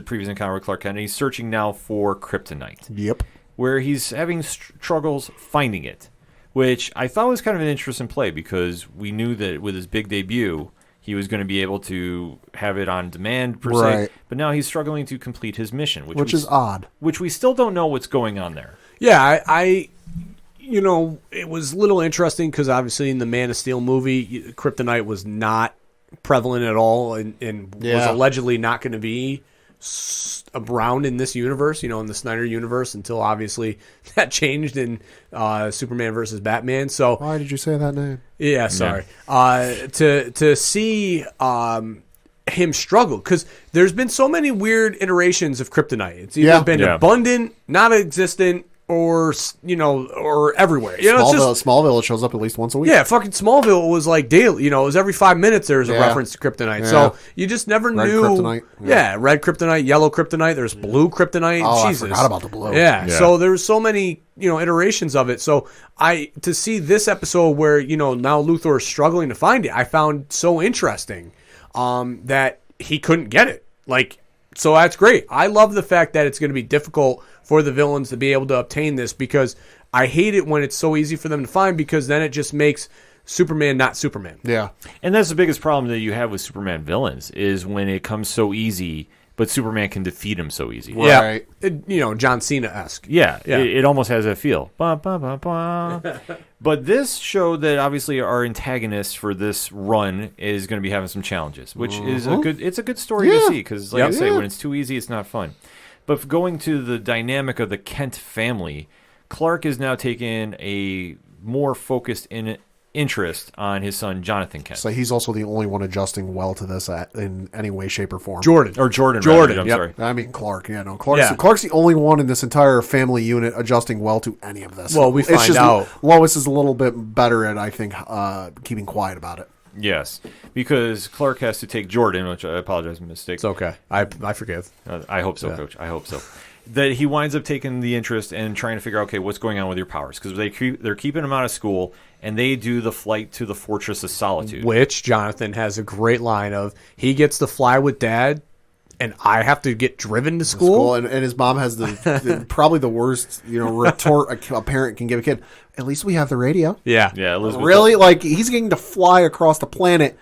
previous encounter with Clark Kent. And he's searching now for kryptonite. Yep. Where he's having struggles finding it, which I thought was kind of an interesting play because we knew that with his big debut, he was going to be able to have it on demand, per se. But now he's struggling to complete his mission. Which is odd. Which we still don't know what's going on there. Yeah, I it was a little interesting because obviously in the Man of Steel movie, kryptonite was not prevalent at all and was allegedly not going to be around in this universe, in the Snyder universe, until obviously that changed in Superman versus Batman. So why did you say that name? Yeah, sorry. To see him struggle, because there's been so many weird iterations of kryptonite. It's either been abundant, not existent, or everywhere. Smallville shows up at least once a week. Yeah, fucking Smallville was like daily. It was every 5 minutes there was a reference to kryptonite. Yeah. So you just never knew. Kryptonite. Yeah, red kryptonite, yellow kryptonite. There's blue kryptonite. Oh, Jesus. I forgot about the blue. Yeah. So there's so many iterations of it. So to see this episode where now Luthor is struggling to find it, I found so interesting that he couldn't get it. So that's great. I love the fact that it's going to be difficult for the villains to be able to obtain this, because I hate it when it's so easy for them to find, because then it just makes Superman not Superman. Yeah. And that's the biggest problem that you have with Superman villains, is when it comes so easy, but Superman can defeat him so easy. Right. Yeah. John Cena-esque. Yeah. It almost has that feel. Ba, ba, ba, ba. But this showed that obviously our antagonist for this run is going to be having some challenges, which is a good story to see, because I say, when it's too easy, it's not fun. But going to the dynamic of the Kent family, Clark is now taking a more focused interest on his son Jonathan Kent. So he's also the only one adjusting well to this in any way, shape, or form. Jordan. Rather, I'm yep. sorry. I mean Clark. Yeah, no, Clark's the only one in this entire family unit adjusting well to any of this. Well, we It's find just out. Lois is a little bit better at, I think, keeping quiet about it. Yes, because Clark has to take Jordan, which I apologize, mistake. It's okay. I forgive. I hope so, Coach. I hope so. That he winds up taking the interest and trying to figure out, okay, what's going on with your powers? Because they're keeping him out of school, and they do the flight to the Fortress of Solitude. Which Jonathan has a great line of, he gets to fly with Dad, and I have to get driven to school. And his mom has probably the worst, retort a parent can give a kid. At least we have the radio. Yeah. Yeah, Elizabeth. Really? Like, he's getting to fly across the planet.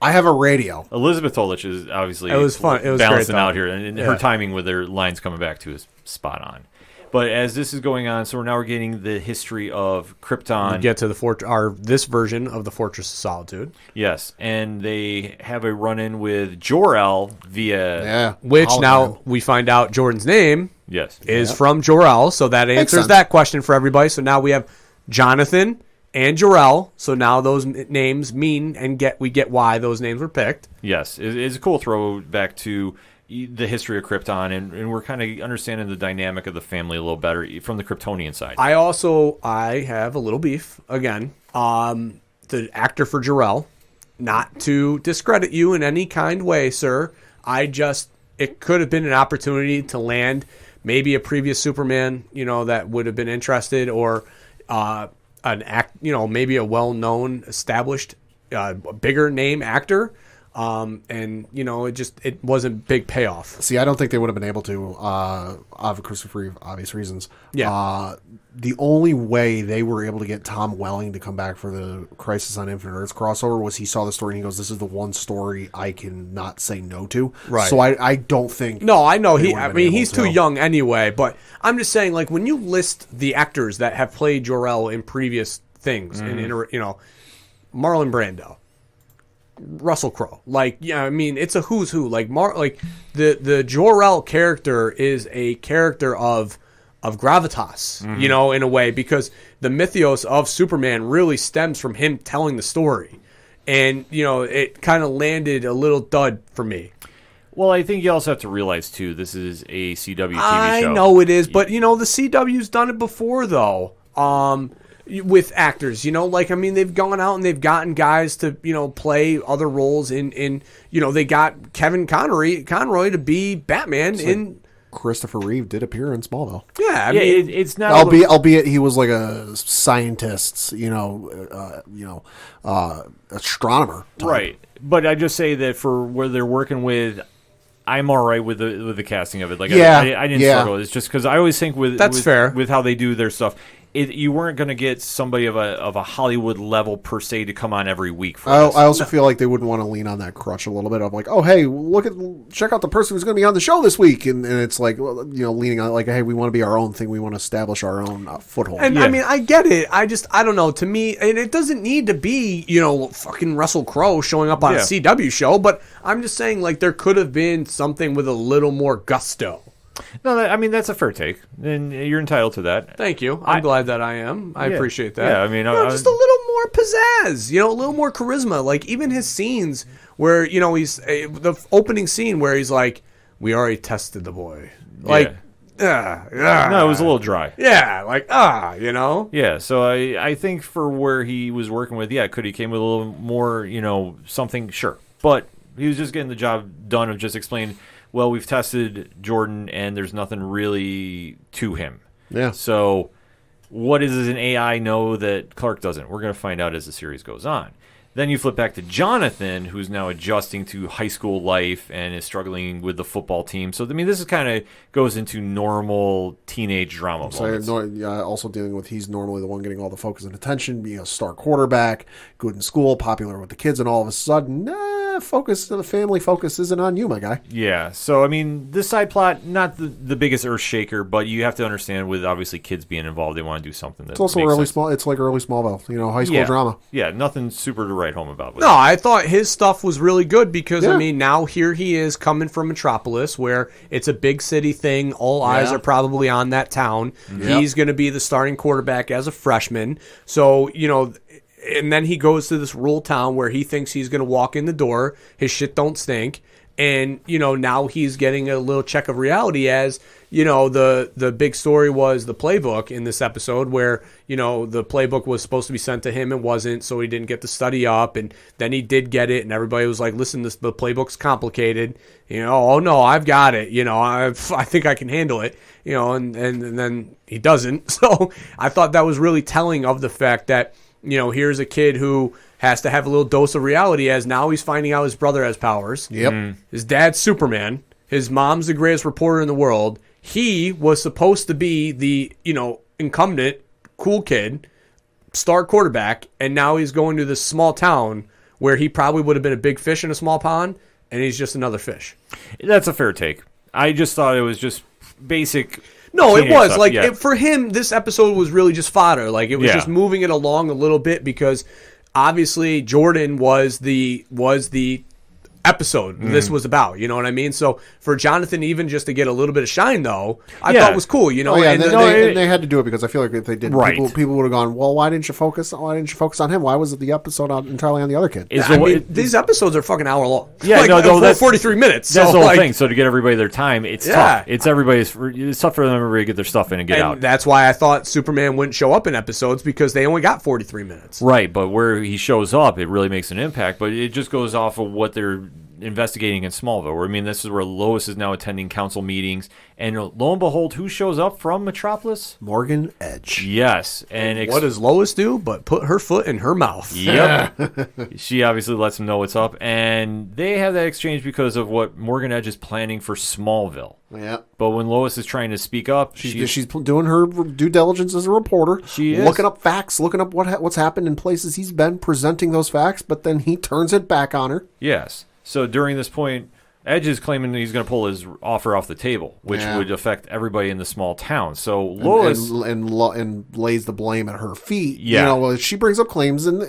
I have a radio. Elizabeth Tolich is obviously It was fun. It was balancing great, out here, and her timing with their lines coming back to is spot on. But as this is going on, so we're getting the history of Krypton. We get to this version of the Fortress of Solitude. Yes, and they have a run-in with Jor-El via... Yeah. Which Hologram. now we find out Jordan's name Yes. is from Jor-El, so that answers sense. that question for everybody. So now we have Jonathan and Jor-El, so now those names mean we get why those names were picked. Yes, it's a cool throwback to the history of Krypton, and we're kind of understanding the dynamic of the family a little better from the Kryptonian side. I have a little beef again. The actor for Jor-El, not to discredit you in any kind way, sir. It could have been an opportunity to land maybe a previous Superman, that would have been interested, or maybe a well-known, established, bigger name actor. It wasn't big payoff. See, I don't think they would have been able to, of Christopher Reeve, obvious reasons. Yeah. The only way they were able to get Tom Welling to come back for the Crisis on Infinite Earths crossover was he saw the story and he goes, "This is the one story I can not say no to." Right. So I don't think. No, I know they would have been he's able too to. young anyway. But I'm just saying, like, when you list the actors that have played Jor-El in previous things, Marlon Brando, Russell Crowe, it's a who's who. The Jor-El character is a character of gravitas, in a way, because the mythos of Superman really stems from him telling the story, and it kind of landed a little dud for me. Well, I think you also have to realize too, this is a CW TV show. I know it is, but the CW's done it before though. With actors, they've gone out and they've gotten guys to, play other roles in they got Kevin Conroy to be Batman in. Christopher Reeve did appear in Smallville. Yeah, it's not. Albeit he was like a scientist, astronomer type. Right. But I just say that for where they're working with, I'm all right with the casting of it. Like, Yeah, I didn't yeah. struggle. It's just because I always think That's fair. with how they do their stuff. You weren't going to get somebody of a Hollywood level per se to come on every week for this. I also feel like they wouldn't want to lean on that crutch a little bit of like, oh, hey, check out the person who's going to be on the show this week. And it's like, leaning on it like, hey, we want to be our own thing. We want to establish our own foothold. And I get it. I don't know. To me, and it doesn't need to be, fucking Russell Crowe showing up on a CW show, but I'm just saying, like, there could have been something with a little more gusto. No, that's a fair take, and you're entitled to that. Thank you. I'm glad that I am. I appreciate that. Yeah, just a little more pizzazz, a little more charisma. Like, even his scenes where, he's the opening scene where he's like, "We already tested the boy." Like, no, it was a little dry. Yeah, Yeah, so I think for where he was working with, could he came with a little more, something, sure. But he was just getting the job done of just explaining, well, we've tested Jordan, and there's nothing really to him. Yeah. So what does an AI know that Clark doesn't? We're going to find out as the series goes on. Then you flip back to Jonathan, who's now adjusting to high school life and is struggling with the football team. So, this is kind of goes into normal teenage drama moments. Also dealing with he's normally the one getting all the focus and attention, being a star quarterback, good in school, popular with the kids, and all of a sudden, the family focus isn't on you, my guy. Yeah, so this side plot, not the biggest earth shaker, but you have to understand with obviously kids being involved, they want to do something that It's also makes early sense. small. It's like early Smallville, high school drama. Yeah, nothing super to write home about. No, I thought his stuff was really good because, now here he is coming from Metropolis where it's a big city thing. All eyes are probably on that town. Yep. He's going to be the starting quarterback as a freshman. So, and then he goes to this rural town where he thinks he's going to walk in the door. His shit don't stink. And, now he's getting a little check of reality as, the big story was the playbook in this episode where, the playbook was supposed to be sent to him and wasn't, so he didn't get to study up. And then he did get it, and everybody was like, listen, the playbook's complicated. Oh, no, I've got it. I think I can handle it. And then he doesn't. So I thought that was really telling of the fact that, here's a kid who has to have a little dose of reality as now he's finding out his brother has powers. Yep. His dad's Superman. His mom's the greatest reporter in the world. He was supposed to be the, incumbent, cool kid, star quarterback, and now he's going to this small town where he probably would have been a big fish in a small pond, and he's just another fish. That's a fair take. I just thought it was just basic. No, it was. Stuff. For him, this episode was really just fodder. It was just moving it along a little bit because obviously Jordan was the episode this was about. You know what I mean? So for Jonathan even just to get a little bit of shine, though, I thought was cool. And they had to do it because I feel like if they did, people would have gone, well, why didn't you focus on him? Why was it the episode entirely on the other kid? These episodes are fucking hour long. Yeah, that's 43 minutes. That's the whole thing. So to get everybody their time, it's tough. It's tough for them everybody to get their stuff in and get out. That's why I thought Superman wouldn't show up in episodes because they only got 43 minutes. Right, but where he shows up, it really makes an impact. But it just goes off of what they're investigating in Smallville. I mean, this is where Lois is now attending council meetings, and lo and behold, who shows up from Metropolis? Morgan Edge. Yes, and what does Lois do but put her foot in her mouth? Yep. She obviously lets him know what's up, and they have that exchange because of what Morgan Edge is planning for Smallville. Yeah. But when Lois is trying to speak up, she's doing her due diligence as a reporter. She is looking up facts, looking up what's happened in places he's been, presenting those facts, but then he turns it back on her. Yes. So during this point, Edge is claiming that he's going to pull his offer off the table, which would affect everybody in the small town. So Lois and lays the blame at her feet. Yeah, she brings up claims and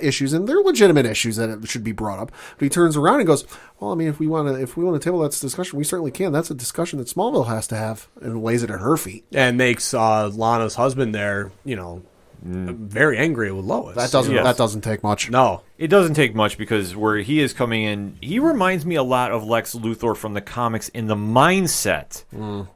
issues, and they're legitimate issues that should be brought up. But he turns around and goes, "Well, I mean, if we want to table that discussion, we certainly can. That's a discussion that Smallville has to have," and lays it at her feet, and makes Lana's husband there, very angry with Lois. That doesn't take much. No, it doesn't take much because where he is coming in, he reminds me a lot of Lex Luthor from the comics in the mindset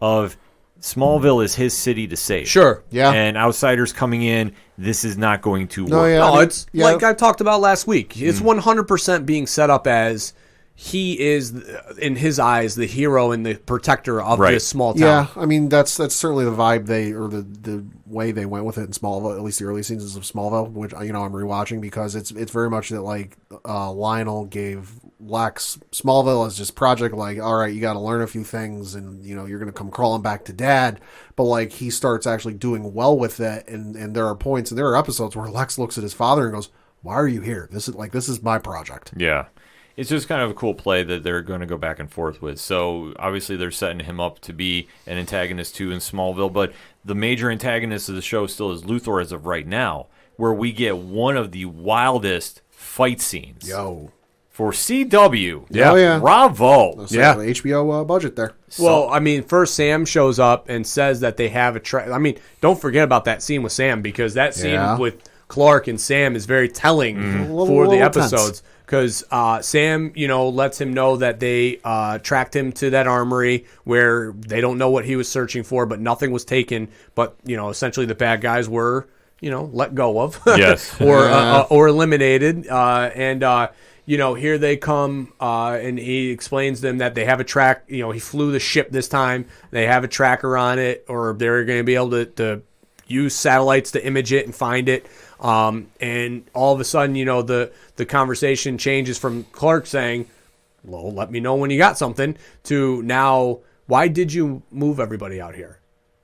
of Smallville is his city to save. Sure, yeah, and outsiders coming in, this is not going to work. It's like I talked about last week. It's 100% being set up as he is, in his eyes, the hero and the protector of this small town. Yeah, I mean that's certainly the vibe the way they went with it in Smallville, at least the early seasons of Smallville, which I'm rewatching because it's very much that Lionel gave Lex Smallville as just project all right, you got to learn a few things and you're going to come crawling back to Dad, but he starts actually doing well with it, and there are points and there are episodes where Lex looks at his father and goes, "Why are you here? This is my project." Yeah. It's just kind of a cool play that they're going to go back and forth with. So obviously they're setting him up to be an antagonist too in Smallville, but the major antagonist of the show still is Luthor as of right now, where we get one of the wildest fight scenes. For CW. Yeah. Oh, yeah. Bravo. The HBO budget there. Well, I mean, first Sam shows up and says that they have don't forget about that scene with Sam because that scene with Clark and Sam is very telling for the episodes. Because Sam, lets him know that they tracked him to that armory where they don't know what he was searching for, but nothing was taken. But, essentially the bad guys were, let go of. Yes. or eliminated. Here they come, and he explains to them that they have a track. He flew the ship this time. They have a tracker on it, or they're going to be able to use satellites to image it and find it. And all of a sudden, the conversation changes from Clark saying, "Well, let me know when you got something," to now, "Why did you move everybody out here?"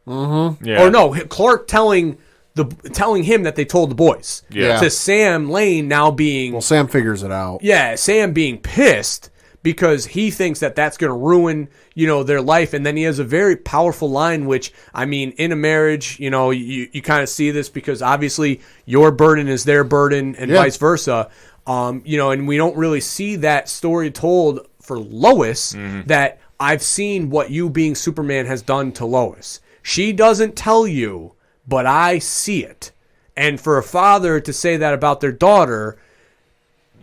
Mm-hmm. Yeah. Or no, Clark telling him that they told the boys. Yeah. To Sam Lane now being... Well, Sam figures it out. Yeah, Sam being pissed because he thinks that that's going to ruin, their life. And then he has a very powerful line, which, in a marriage, you kind of see this because obviously your burden is their burden and vice versa. And we don't really see that story told for Lois that I've seen what you being Superman has done to Lois. She doesn't tell you, but I see it. And for a father to say that about their daughter,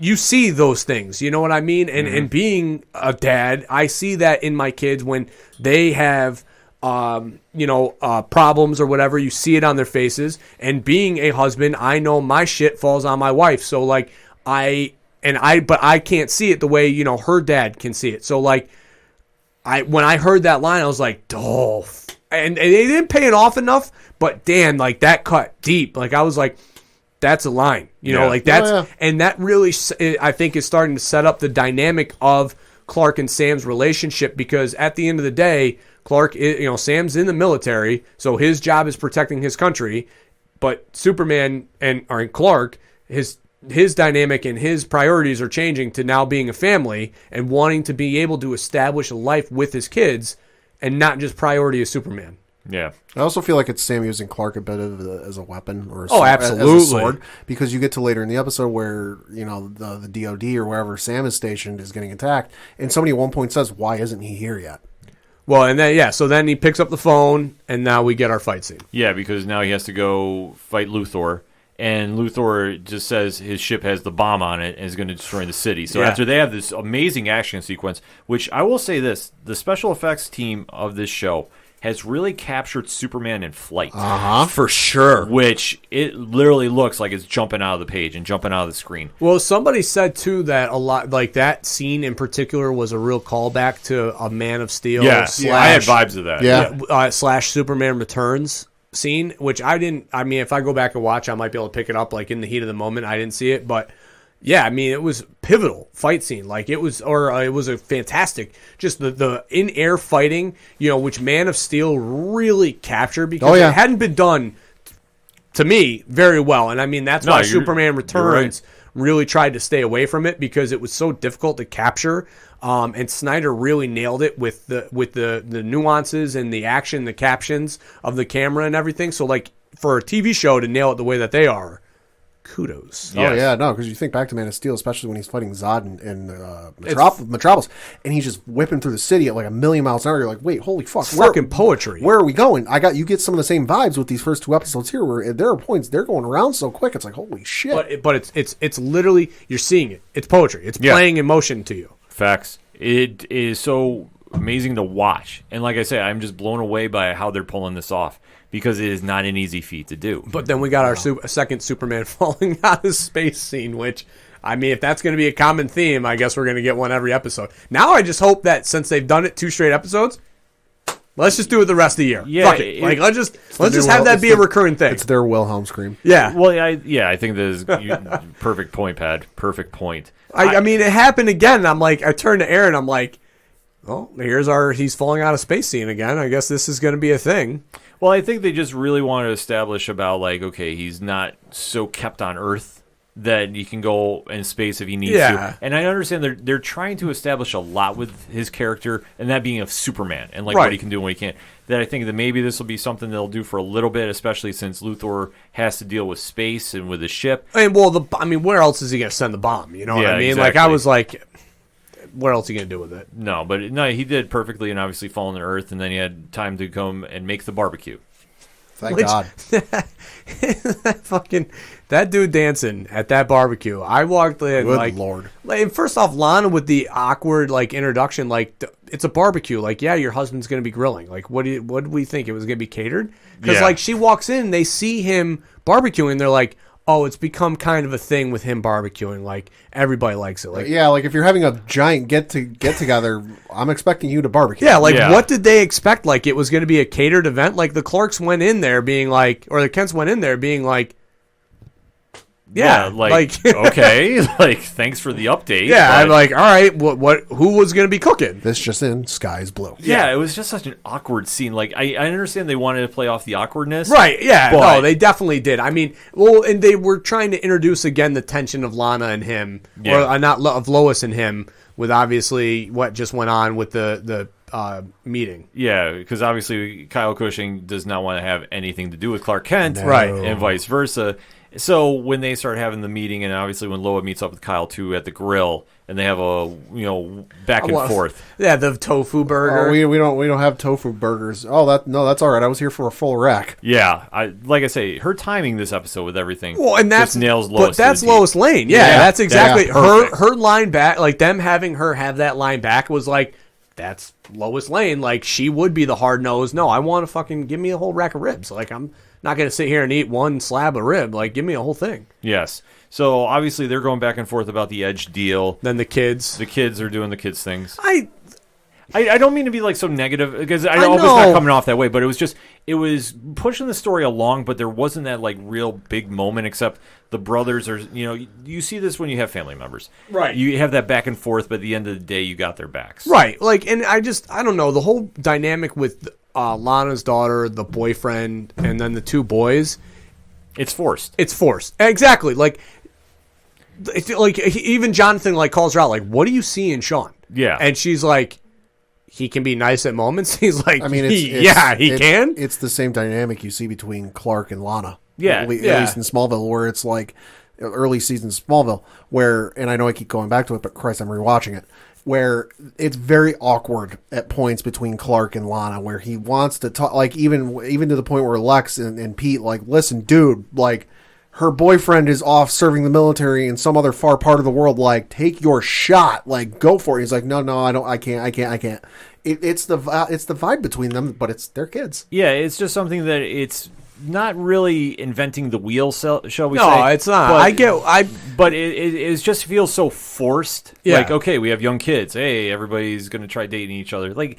you see those things, you know what I mean? And being a dad, I see that in my kids when they have, problems or whatever. You see it on their faces. And being a husband, I know my shit falls on my wife. So like but I can't see it the way her dad can see it. So like when I heard that line, I was like, oh, and they didn't pay it off enough. But damn, like that cut deep. Like I was like, that's a line, like that's, and that really, I think, is starting to set up the dynamic of Clark and Sam's relationship, because at the end of the day, Clark is, Sam's in the military, so his job is protecting his country, but Superman and Clark, his dynamic and his priorities are changing to now being a family and wanting to be able to establish a life with his kids and not just priority as Superman. Yeah. I also feel like it's Sam using Clark a bit as a weapon or absolutely. as a sword, because you get to later in the episode where the DOD or wherever Sam is stationed is getting attacked, and somebody at one point says, "Why isn't he here yet?" Well, and then so then he picks up the phone, and now we get our fight scene. Yeah, because now he has to go fight Luthor, and Luthor just says his ship has the bomb on it and is going to destroy the city. So after they have this amazing action sequence, which I will say this, the special effects team of this show has really captured Superman in flight. For sure. Which it literally looks like it's jumping out of the page and jumping out of the screen. Well, somebody said, too, that a lot, like that scene in particular was a real callback to a Man of Steel. Yes, I had vibes of that. Yeah. Slash Superman Returns scene, which if I go back and watch, I might be able to pick it up, like in the heat of the moment. I didn't see it, but yeah, it was pivotal fight scene. Like it was a fantastic, just the in-air fighting, which Man of Steel really captured, because it hadn't been done, to me, very well. And that's why Superman Returns really tried to stay away from it, because it was so difficult to capture. And Snyder really nailed it with the nuances and the action, the captions of the camera and everything. So like for a TV show to nail it the way that they are, kudos. Yes. Oh, yeah, no, because you think back to Man of Steel, especially when he's fighting Zod in Metropolis, and he's just whipping through the city at like 1,000,000 miles an hour. You're like, wait, holy fuck. Fucking poetry. Where are we going? You get some of the same vibes with these first two episodes here, where there are points they're going around so quick, it's like, holy shit. But it's literally, you're seeing it. It's poetry. It's playing emotion to you. Facts. It is so amazing to watch. And like I say, I'm just blown away by how they're pulling this off, because it is not an easy feat to do. But then we got our second Superman falling out of space scene, which, if that's going to be a common theme, I guess we're going to get one every episode. Now I just hope that since they've done it 2 straight episodes, let's just do it the rest of the year. Yeah, fuck it. Let's just have that be a recurring thing. It's their Wilhelm scream. Yeah. Well, I think that is perfect point, Pad. Perfect point. It happened again. I'm like, I turned to Aaron. I'm like, well, he's falling out of space scene again. I guess this is going to be a thing. Well, I think they just really want to establish about, like, okay, he's not so kept on Earth that he can go in space if he needs to. And I understand they're trying to establish a lot with his character, and that being of Superman, and like what he can do and what he can't. That I think that maybe this will be something they'll do for a little bit, especially since Luthor has to deal with space and with his ship. Where else is he going to send the bomb? You know what I mean? Exactly. Like, I was like, what else are you going to do with it? No, he did perfectly, and obviously falling to Earth, and then he had time to come and make the barbecue. Thank God. That dude dancing at that barbecue. I walked in. Good Lord. First off, Lana with the awkward introduction. It's a barbecue. Your husband's going to be grilling. What do we think? It was going to be catered? Because she walks in, they see him barbecuing. They're like, oh, it's become kind of a thing with him barbecuing. Everybody likes it. If you're having a giant get together, I'm expecting you to barbecue. What did they expect? It was going to be a catered event? The Clarks went in there being or the Kents went in there being okay, thanks for the update. Yeah, I'm like, all right, who was going to be cooking? This just in, sky's blue. Yeah, it was just such an awkward scene. I understand they wanted to play off the awkwardness. Right, yeah, no, they definitely did. And they were trying to introduce again the tension of Lana and him, of Lois and him, with obviously what just went on with the meeting. Yeah, because obviously Kyle Cushing does not want to have anything to do with Clark Kent, Right. and vice versa. So when they start having the meeting, and obviously when Lois meets up with Kyle too at the grill, and they have a back and forth. Yeah, the tofu burger. Oh, we don't have tofu burgers. Oh, that's all right. I was here for a full rack. Yeah, like I say, her timing this episode with everything. Well, and that's just nails Lois. But that's to the T. Lois Lane. Yeah, Yeah, that's exactly perfect. her line back. Like them having her have that line back was like, that's Lois Lane. Like she would be the hard nose. No, I want to fucking give me a whole rack of ribs. Like I'm not gonna sit here and eat one slab of rib. Like give me a whole thing. Yes. So obviously they're going back and forth about the Edge deal. Then the kids. The kids are doing the kids things. I don't mean to be like so negative because I I hope it's know. not coming off that way, but it was pushing the story along, but there wasn't that like real big moment except the brothers are, you see this when you have family members. Right. You have that back and forth, but at the end of the day you got their backs. Right. Like, and I don't know, the whole dynamic with Lana's daughter, the boyfriend, and then the two boys. It's forced. It's forced. Exactly. Like even Jonathan like calls her out like, what do you see in Sean? Yeah. And she's like, he can be nice at moments. He's like, I mean, he can. It's the same dynamic you see between Clark and Lana. Yeah, At least in Smallville, where it's like early season Smallville, where, and I know I keep going back to it, but Christ, I'm rewatching it, where it's very awkward at points between Clark and Lana, where he wants to talk, like even to the point where Lex and Pete, like, listen, dude, like, her boyfriend is off serving the military in some other far part of the world. Like, take your shot. Like, go for it. He's like, no, I can't. It's the vibe between them, but it's their kids. Yeah, it's just something that it's not really inventing the wheel, shall we say? No, it's not. But it just feels so forced. Yeah. Like, okay, we have young kids. Hey, everybody's going to try dating each other. Like,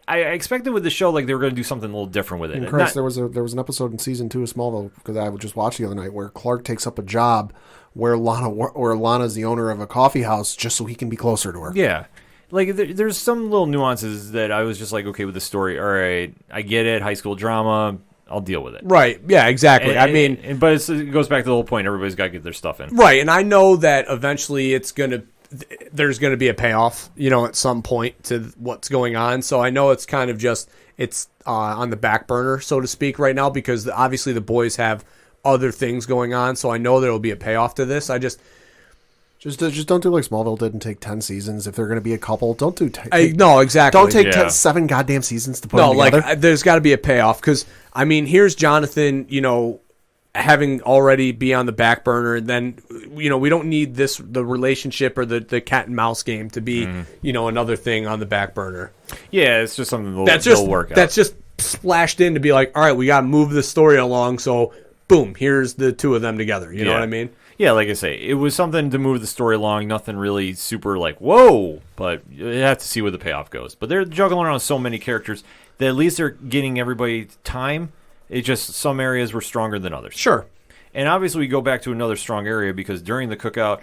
I expected with the show, like, they were going to do something a little different with it. And Chris, there was an episode in season 2 of Smallville, because I just watched the other night, where Clark takes up a job where Lana's the owner of a coffee house just so he can be closer to her. Yeah. Like, there's some little nuances that I was just like, okay, with the story, all right, I get it, high school drama, I'll deal with it. Right. Yeah, exactly. But it goes back to the whole point, everybody's got to get their stuff in. Right, and I know that eventually there's going to be a payoff, at some point to what's going on. So I know it's kind of it's on the back burner, so to speak, right now, because obviously the boys have other things going on. So I know there will be a payoff to this. I just don't do like Smallville did and take 10 seasons. If they're going to be a couple, don't do no, exactly. Don't take Yeah. 7 goddamn seasons to put them together. Like there's got to be a payoff because I mean, here's Jonathan, having already be on the back burner, then we don't need the relationship or the cat and mouse game to be another thing on the back burner. Yeah, it's just something they'll work out. That's just splashed in to be like, all right, we got to move the story along. So boom, here's the two of them together. You know what I mean? Yeah, like I say, it was something to move the story along. Nothing really super like, whoa, but you have to see where the payoff goes. But they're juggling around so many characters that at least they're getting everybody time. It's just some areas were stronger than others. Sure. And obviously we go back to another strong area because during the cookout,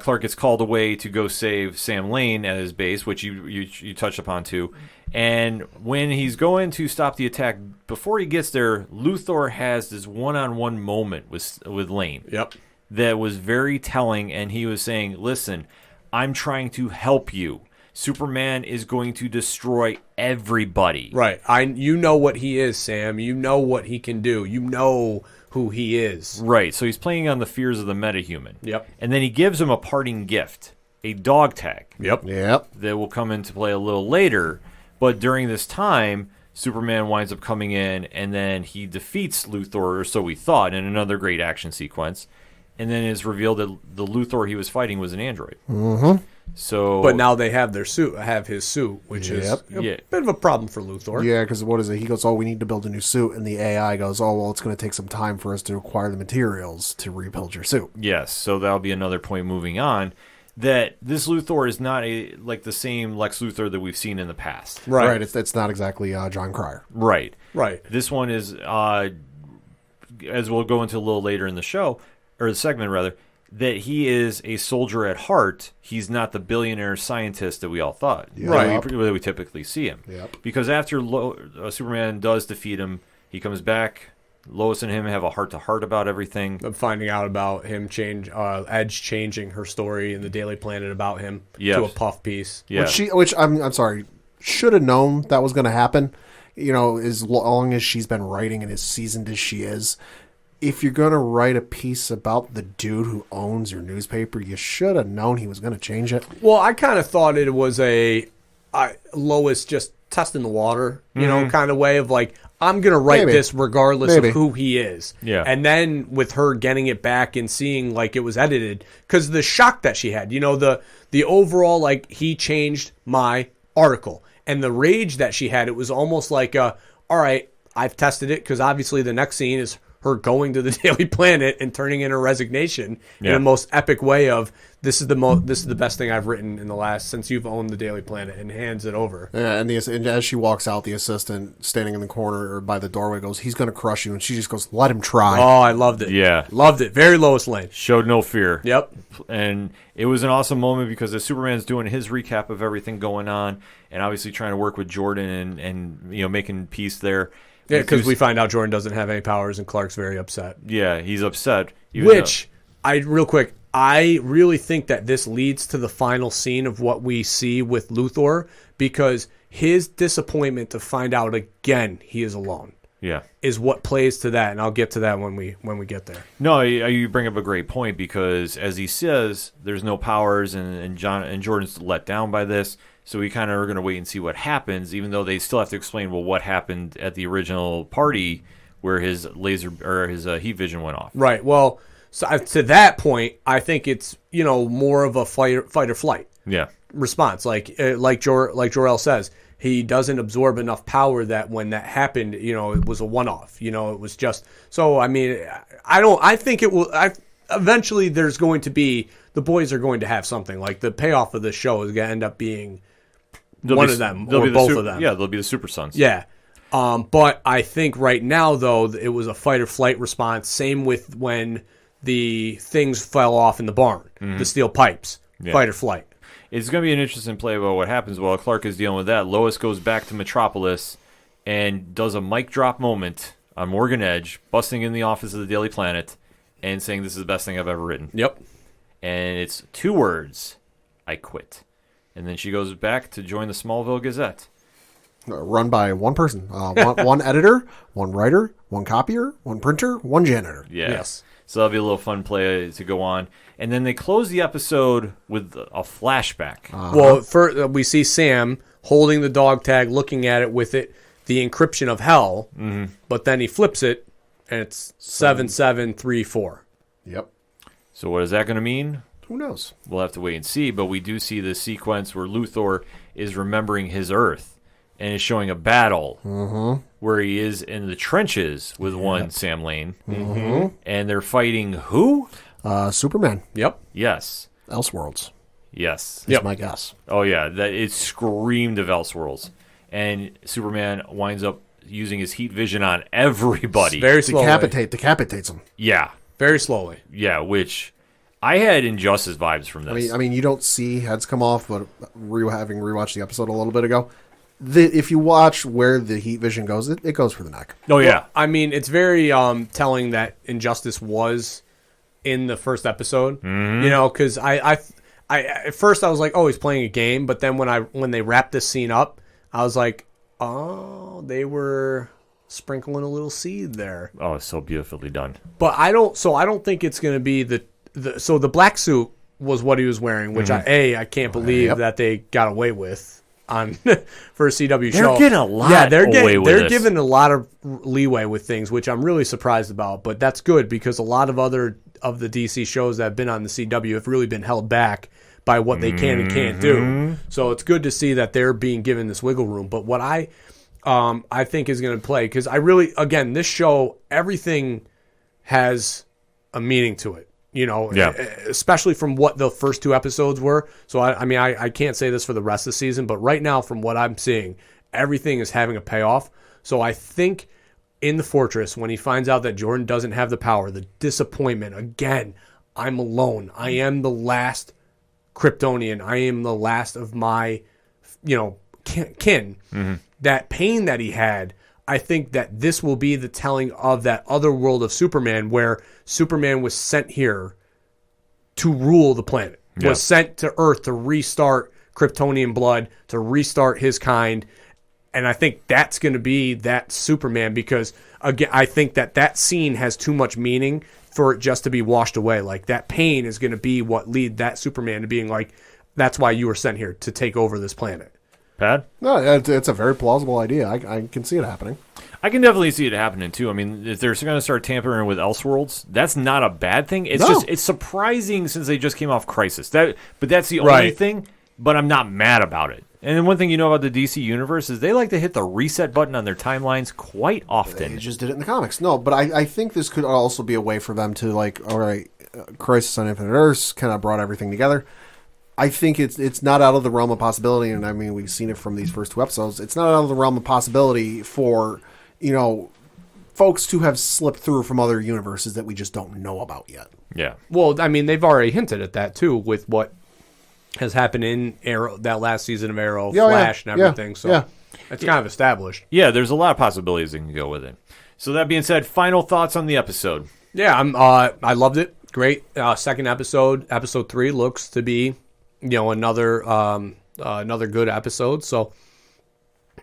Clark gets called away to go save Sam Lane at his base, which you touched upon too. And when he's going to stop the attack, before he gets there, Luthor has this one-on-one moment with Lane. Yep. That was very telling, and he was saying, listen, I'm trying to help you. Superman is going to destroy everybody. Right. You know what he is, Sam. You know what he can do. You know who he is. Right. So he's playing on the fears of the metahuman. Yep. And then he gives him a parting gift, a dog tag. Yep. That will come into play a little later. But during this time, Superman winds up coming in, and then he defeats Luthor, or so we thought, in another great action sequence. And then it's revealed that the Luthor he was fighting was an android. Mm-hmm. So, but now they have his suit, which is a bit of a problem for Luthor. Yeah, because what is it? He goes, we need to build a new suit. And the AI goes, it's going to take some time for us to acquire the materials to rebuild your suit. Yes, so that'll be another point moving on. That this Luthor is not like the same Lex Luthor that we've seen in the past. Right. It's not exactly John Cryer. Right. This one is, as we'll go into a little later in the show, or the segment rather, that he is a soldier at heart. He's not the billionaire scientist that we all thought. Yep. That we typically see him. Yep. Because after Superman does defeat him, he comes back Lois and him have a heart-to-heart about everything. I'm finding out about him Edge changing her story in the Daily Planet about him to a puff piece. Yeah. Which I'm sorry, should have known that was going to happen. You know, as long as she's been writing and as seasoned as she is, if you're going to write a piece about the dude who owns your newspaper, you should have known he was going to change it. Well, I kind of thought it was Lois just testing the water, you know, kind of way of like, I'm going to write this regardless of who he is. Yeah. And then with her getting it back and seeing like it was edited, because the shock that she had, you know, the overall, like, he changed my article. And the rage that she had, it was almost like, all right, I've tested it, because obviously the next scene is her going to the Daily Planet and turning in her resignation in the most epic way of, this is the best thing I've written in the last, since you've owned the Daily Planet, and hands it over. Yeah, and as she walks out, the assistant standing in the corner or by the doorway goes, he's going to crush you. And she just goes, let him try. Oh, I loved it. Yeah. Loved it. Very Lois Lane. Showed no fear. Yep. And it was an awesome moment because as Superman's doing his recap of everything going on and obviously trying to work with Jordan and you know, making peace there. Yeah, because we find out Jordan doesn't have any powers and Clark's very upset. Yeah, he's upset. Real quick, I really think that this leads to the final scene of what we see with Luthor, because his disappointment to find out again he is alone is what plays to that, and I'll get to that when we get there. No, you bring up a great point because as he says, there's no powers and Jordan's let down by this. So we kind of are going to wait and see what happens, even though they still have to explain, well, what happened at the original party where his laser or his heat vision went off. Right. Well, so to that point, I think it's, you know, more of a fight or flight response. Like Jor-El says, he doesn't absorb enough power that when that happened, you know, it was a one-off. You know, it was just so. I mean, I think it will. Eventually, there's going to be, the boys are going to have something. Like the payoff of this show is going to end up being one of them or both of them. Yeah, they'll be the Super Sons. Yeah. But I think right now, though, it was a fight or flight response. Same with when the things fell off in the barn, the steel pipes, fight or flight. It's going to be an interesting play about what happens while Clark is dealing with that. Lois goes back to Metropolis and does a mic drop moment on Morgan Edge, busting in the office of the Daily Planet and saying, this is the best thing I've ever written. Yep. And it's 2 words, I quit. And then she goes back to join the Smallville Gazette. Run by one person. One editor, one writer, one copier, one printer, one janitor. Yeah. Yes. So that'll be a little fun play to go on. And then they close the episode with a flashback. Well, first, we see Sam holding the dog tag, looking at it with it, the encryption of hell, but then he flips it, and it's 7734. Yep. So what is that going to mean? Who knows? We'll have to wait and see, but we do see the sequence where Luthor is remembering his Earth and is showing a battle where he is in the trenches with one Sam Lane. And they're fighting who? Superman. Yep. Yes. Elseworlds. Yes. Is my guess. Oh, yeah. That it screamed of Elseworlds. And Superman winds up using his heat vision on everybody. Very slowly. Decapitates them. Yeah. Very slowly. Yeah, which I had Injustice vibes from this. I mean, you don't see heads come off, but having rewatched the episode a little bit ago, if you watch where the heat vision goes, it goes for the neck. Oh, yeah. Well, I mean, it's very telling that Injustice was in the first episode. You know, because I at first I was like, oh, he's playing a game, but then when they wrapped this scene up, I was like, oh, they were sprinkling a little seed there. Oh, it's so beautifully done. But I don't think it's going to be the black suit was what he was wearing, which I can't believe that they got away with on for a CW show. They're getting a lot. Yeah, they're giving a lot of leeway with things, which I'm really surprised about. But that's good because a lot of other of the DC shows that have been on the CW have really been held back by what they can and can't do. So it's good to see that they're being given this wiggle room. But what I think is going to play, because again, this show, everything has a meaning to it. You know, especially from what the first 2 episodes were. So, I can't say this for the rest of the season, but right now, from what I'm seeing, everything is having a payoff. So I think in the Fortress, when he finds out that Jordan doesn't have the power, the disappointment, again, I'm alone. I am the last Kryptonian. I am the last of my, kin. That pain that he had, I think that this will be the telling of that other world of Superman where Superman was sent here to rule the planet, was sent to Earth to restart Kryptonian blood, to restart his kind. And I think that's going to be that Superman because, again, I think that scene has too much meaning for it just to be washed away. Like, that pain is going to be what lead that Superman to being like, that's why you were sent here, to take over this planet. Pat? No, it's a very plausible idea. I can see it happening. I can definitely see it happening, too. I mean, if they're going to start tampering with Elseworlds, that's not a bad thing. It's just it's surprising since they just came off Crisis. But that's the only thing, but I'm not mad about it. And then one thing you know about the DC Universe is they like to hit the reset button on their timelines quite often. They just did it in the comics. No, but I think this could also be a way for them to, like, all right, Crisis on Infinite Earths kind of brought everything together. I think it's not out of the realm of possibility, and I mean, we've seen it from these first 2 episodes. It's not out of the realm of possibility for, folks to have slipped through from other universes that we just don't know about yet. Yeah. Well, I mean, they've already hinted at that, too, with what has happened in Arrow, that last season of Arrow, Flash, and everything. So it's kind of established. Yeah, there's a lot of possibilities that can go with it. So that being said, final thoughts on the episode. Yeah, I loved it. Great. Second episode, episode 3, looks to be, another good episode. So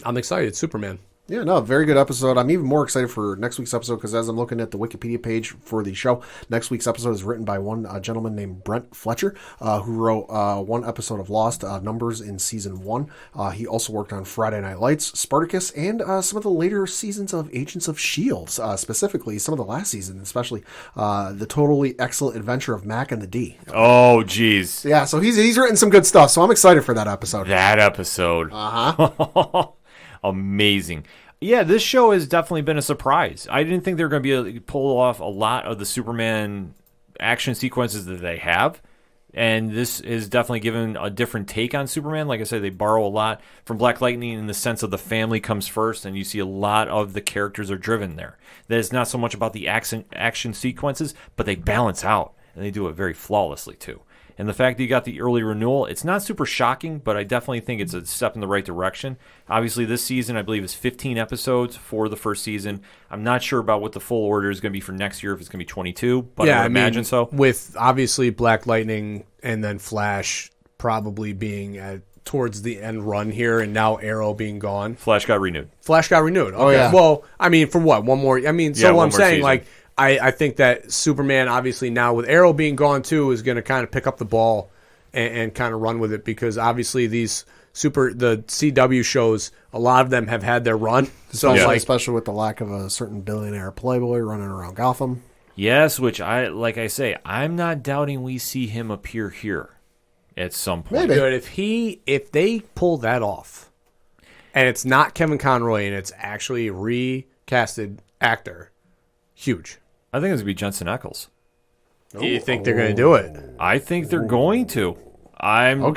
I'm excited. Superman. Yeah, no, very good episode. I'm even more excited for next week's episode because as I'm looking at the Wikipedia page for the show, next week's episode is written by one gentleman named Brent Fletcher, who wrote 1 episode of Lost, Numbers in Season 1. He also worked on Friday Night Lights, Spartacus, and some of the later seasons of Agents of S.H.I.E.L.D., specifically some of the last season, especially the totally excellent adventure of Mac and the D. Oh, jeez. Yeah, so he's written some good stuff, so I'm excited for that episode. That episode. Uh-huh. Amazing. Yeah, this show has definitely been a surprise. I didn't think they were going to be able to pull off a lot of the Superman action sequences that they have. And this is definitely given a different take on Superman. Like I said, they borrow a lot from Black Lightning in the sense of the family comes first, and you see a lot of the characters are driven there. That it's not so much about the action sequences, but they balance out, and they do it very flawlessly, too. And the fact that you got the early renewal, it's not super shocking, but I definitely think it's a step in the right direction. Obviously, this season, I believe, is 15 episodes for the first season. I'm not sure about what the full order is going to be for next year, if it's going to be 22, but I imagine so. With, obviously, Black Lightning and then Flash probably being towards the end run here, and now Arrow being gone. Flash got renewed. Okay. Oh, yeah. Well, I mean, for what? One more? I mean, so what I'm saying, season. like, I think that Superman, obviously now with Arrow being gone too, is going to kind of pick up the ball and kind of run with it because obviously the CW shows, a lot of them have had their run. So especially with the lack of a certain billionaire playboy running around Gotham. Yes, which I'm not doubting we see him appear here at some point. Maybe. Good. If they pull that off, and it's not Kevin Conroy and it's actually a recasted actor, huge. I think it's going to be Jensen Ackles. Do you think they're going to do it? I think they're going to. I'm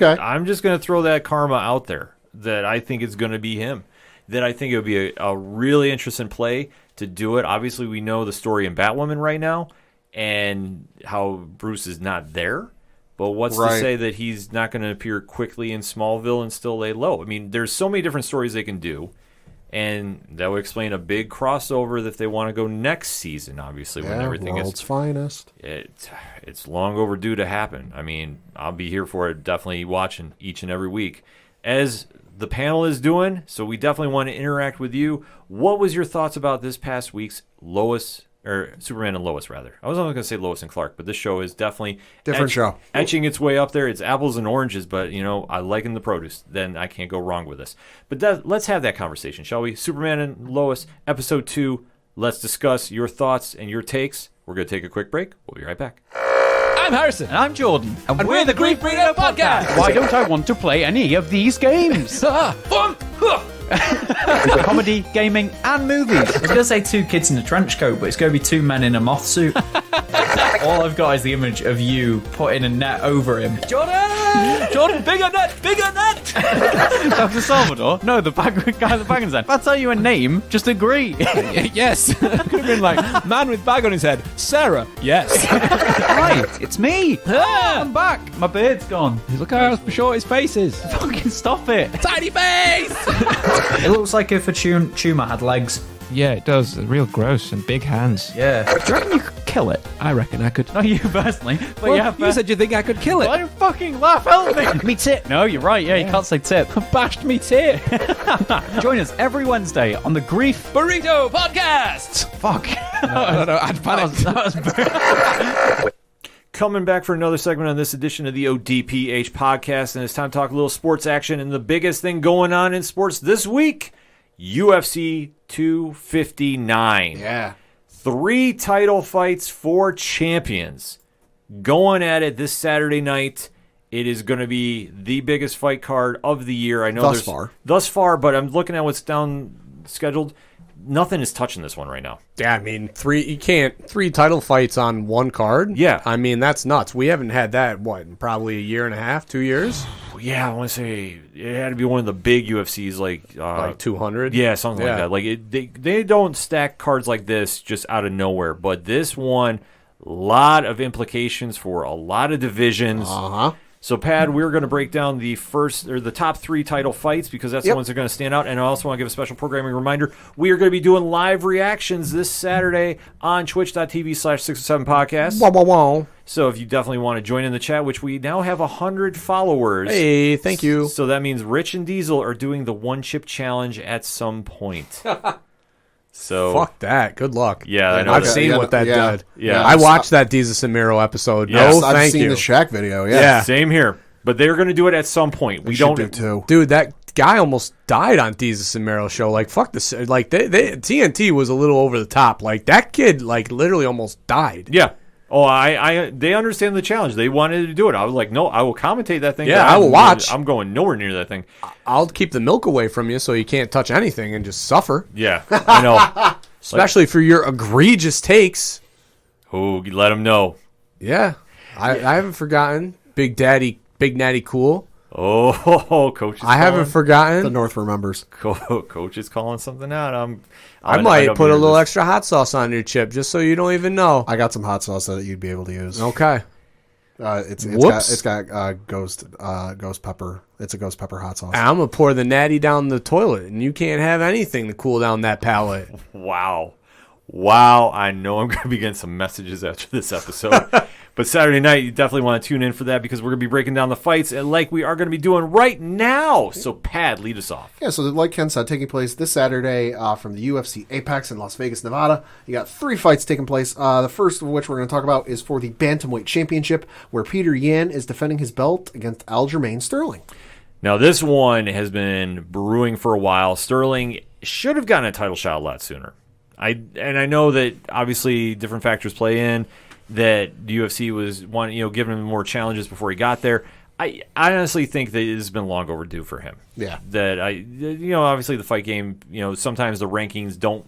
just going to throw that karma out there that I think it's going to be him. That I think it would be a really interesting play to do it. Obviously, we know the story in Batwoman right now and how Bruce is not there. But what's to say that he's not going to appear quickly in Smallville and still lay low? I mean, there's so many different stories they can do. And that would explain a big crossover if they want to go next season, obviously, when everything world's finest. It's long overdue to happen. I mean, I'll be here for it, definitely watching each and every week. As the panel is doing, so we definitely want to interact with you. What was your thoughts about this past week's Superman and Lois, rather? I was only going to say Lois and Clark, but this show is definitely different show. Etching its way up there. It's apples and oranges, but, I liken the produce. Then I can't go wrong with this. But let's have that conversation, shall we? Superman and Lois, Episode 2. Let's discuss your thoughts and your takes. We're going to take a quick break. We'll be right back. I'm Harrison. And I'm Jordan. And we're the Grief Breeder Podcast. Why don't I want to play any of these games? Comedy, gaming, and movies. I was going to say 2 kids in a trench coat, but it's going to be 2 men in a moth suit. All I've got is the image of you putting a net over him. Jordan, bigger net! Dr. Salvador? No, the guy with the bag on his head. If I tell you a name, just agree. Yes. Could have been like, man with bag on his head. Sarah. Yes. Right, it's me. I'm back. My beard's gone. Look how short his face is. Fucking stop it. Tiny face! It looks like if a tumour had legs, Yeah, it does. Real gross and big hands. Yeah. Do you reckon you could kill it? I reckon I could. Not you personally, but Well, yeah. you said you think I could kill it. Don't fucking laugh, help me. Me tip. No, you're right. Yeah, you can't say tip. Bashed me tip. Join us every Wednesday on the Grief Burrito Podcast. Fuck. No, I'd panicked. That was Coming back for another segment on this edition of the ODPH podcast, and it's time to talk a little sports action. And the biggest thing going on in sports this week, UFC 259. Yeah. 3 title fights for champions going at it this Saturday night. It is going to be the biggest fight card of the year. I know thus far, but I'm looking at what's down scheduled. Nothing is touching this one right now. Yeah, I mean, 3 title fights on one card? Yeah. I mean, that's nuts. We haven't had that, in probably a year and a half, 2 years? Yeah, I want to say it had to be one of the big UFCs, like 200? Yeah, something like that. Like they don't stack cards like this just out of nowhere, but this one, a lot of implications for a lot of divisions. Uh-huh. So, Pad, we're going to break down the top 3 title fights because that's the ones that are going to stand out. And I also want to give a special programming reminder. We are going to be doing live reactions this Saturday on twitch.tv/607podcast. Wow, wow, wow. So if you definitely want to join in the chat, which we now have 100 followers. Hey, thank you. So that means Rich and Diesel are doing the one chip challenge at some point. So fuck that. Good luck. Yeah, I know. I've seen what that did. Yeah, I watched that Jesus and Miro episode. Yes, no, thank I've seen you. the Shaq video. Yeah. Same here. But they're going to do it at some point. We don't do too. Dude, that guy almost died on Jesus and Miro show. Like, fuck this. Like, TNT was a little over the top. Like, that kid, like, literally almost died. Yeah. Oh, they understand the challenge. They wanted to do it. I was like, no, I will commentate that thing. Yeah, but I will watch. I'm going nowhere near that thing. I'll keep the milk away from you so you can't touch anything and just suffer. Yeah, I know. Especially for your egregious takes. Oh, let them know. Yeah. I haven't forgotten. Big Natty Cool. Oh, Coach is I haven't forgotten. The North remembers. Coach is calling something out. I might put a little extra hot sauce on your chip just so you don't even know. I got some hot sauce that you'd be able to use. Okay. It's got ghost pepper. It's a ghost pepper hot sauce. I'm going to pour the natty down the toilet, and you can't have anything to cool down that palate. Wow. I know I'm going to be getting some messages after this episode. But Saturday night, you definitely want to tune in for that because we're going to be breaking down the fights like we are going to be doing right now. So, Pad, lead us off. Yeah, so like Ken said, taking place this Saturday from the UFC Apex in Las Vegas, Nevada. You got 3 fights taking place. The first of which we're going to talk about is for the Bantamweight Championship, where Peter Yan is defending his belt against Aljamain Sterling. Now, this one has been brewing for a while. Sterling should have gotten a title shot a lot sooner. I know that obviously different factors play in, that the UFC was giving him more challenges before he got there. I honestly think that it has been long overdue for him. Yeah. That obviously the fight game, sometimes the rankings don't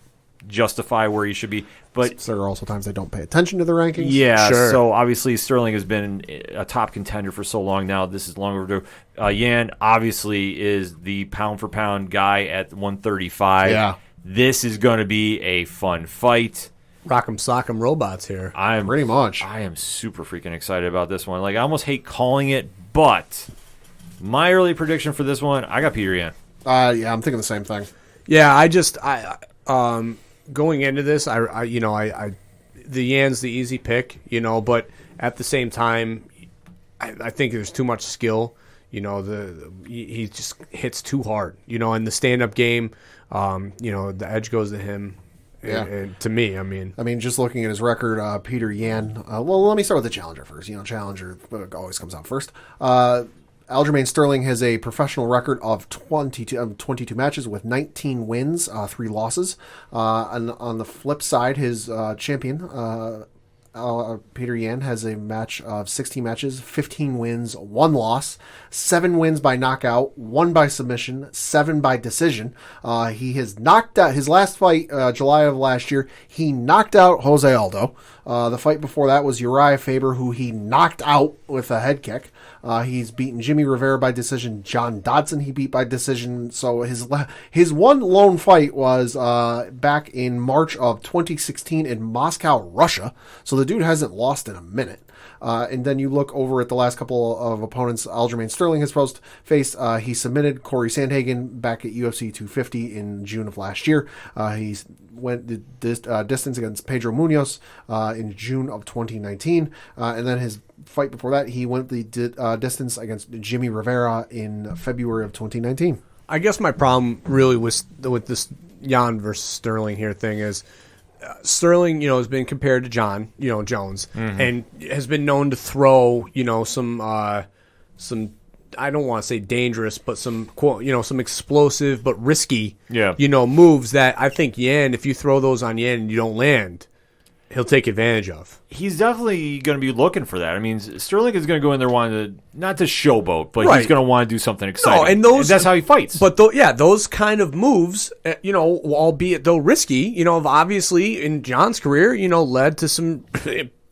justify where he should be, but there are also times they don't pay attention to the rankings. Yeah, sure. So obviously Sterling has been a top contender for so long now. This is long overdue. Yan obviously is the pound for pound guy at 135. Yeah. This is going to be a fun fight. Rock'em sock'em robots here. Pretty much. I am super freaking excited about this one. Like, I almost hate calling it, but my early prediction for this one, I got Peter Yan. Yeah, I'm thinking the same thing. Yeah, I going into this, the Yan's the easy pick, but at the same time, I think there's too much skill. He just hits too hard. In the stand-up game, the edge goes to him. Yeah. And to me, I mean, just looking at his record, Peter Yan. Well, let me start with the challenger first. Challenger always comes out first. Aljamain Sterling has a professional record of 22 matches with 19 wins, 3 losses. And on the flip side, his champion, Peter Yan, has a match of 16 matches, 15 wins, 1 loss, 7 wins by knockout, 1 by submission, 7 by decision. He has knocked out his last fight, July of last year. He knocked out Jose Aldo. The fight before that was Uriah Faber, who he knocked out with a head kick. He's beaten Jimmy Rivera by decision. John Dodson he beat by decision. So his one lone fight was back in March of 2016 in Moscow, Russia. So the dude hasn't lost in a minute. And then you look over at the last couple of opponents Aljamain Sterling has faced. He submitted Corey Sandhagen back at UFC 250 in June of last year. He went the distance against Pedro Munoz in June of 2019. And then his fight before that, he went the distance against Jimmy Rivera in February of 2019. I guess my problem really with this Jan versus Sterling here thing is Sterling, has been compared to John, Jones, and has been known to throw, some I don't want to say dangerous, but some some explosive but risky, moves that I think Yan, if you throw those on Yan and you don't land, he'll take advantage of. He's definitely going to be looking for that. I mean, Sterling is going to go in there wanting to, not to showboat, but he's going to want to do something exciting. No, and that's how he fights. But those kind of moves, albeit though risky, have obviously in John's career, led to some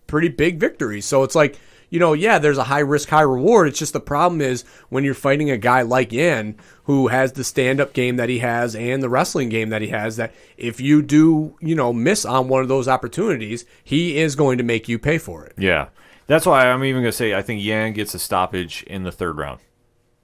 pretty big victories. So it's like, there's a high risk, high reward. It's just the problem is when you're fighting a guy like Yan who has the stand-up game that he has and the wrestling game that he has, that if you do, miss on one of those opportunities, he is going to make you pay for it. Yeah. That's why I'm even going to say I think Yan gets a stoppage in the third round.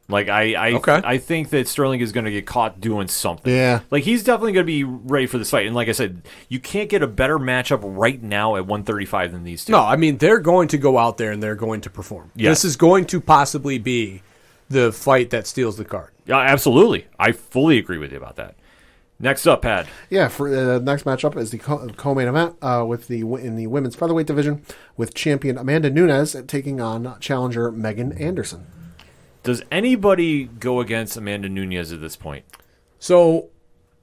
Like, I think that Sterling is going to get caught doing something. Yeah. Like, he's definitely going to be ready for this fight. And like I said, you can't get a better matchup right now at 135 than these two. No, I mean, they're going to go out there and they're going to perform. Yes. This is going to possibly be the fight that steals the card. Yeah, absolutely. I fully agree with you about that. Next up, Pat. Yeah, for the next matchup is the co-main event in the women's featherweight division with champion Amanda Nunes taking on challenger Megan Anderson. Does anybody go against Amanda Nunes at this point? So,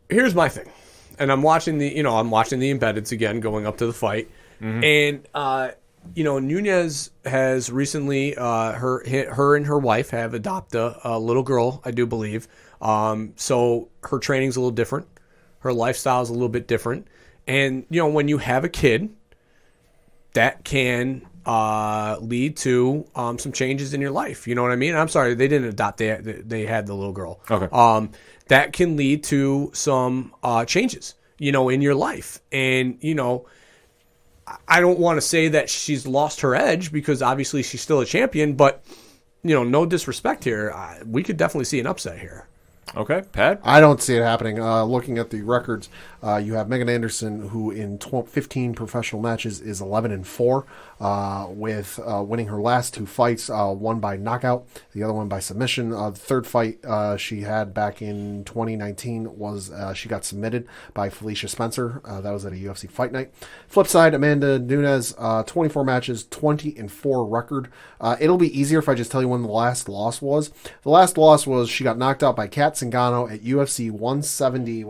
here's my thing, and I'm watching the embeddeds again going up to the fight, and Nunes has recently her and her wife have adopted a little girl, I do believe. So her training's a little different, her lifestyle's a little bit different, and when you have a kid, that can lead to some changes in your life. You know what I mean? I'm sorry, they didn't adopt. They had the little girl. Okay. That can lead to some changes, in your life. And, I don't want to say that she's lost her edge because obviously she's still a champion, but, no disrespect here. We could definitely see an upset here. Okay, Pat? I don't see it happening. Looking at the records, you have Megan Anderson, who in 15 professional matches is 11-4, with winning her last two fights, one by knockout, the other one by submission. The third fight she had back in 2019 was she got submitted by Felicia Spencer. That was at a UFC Fight Night. Flip side, Amanda Nunes, 24 matches, 20-4 record. It'll be easier if I just tell you when the last loss was. The last loss was she got knocked out by Kat Zingano at UFC 170,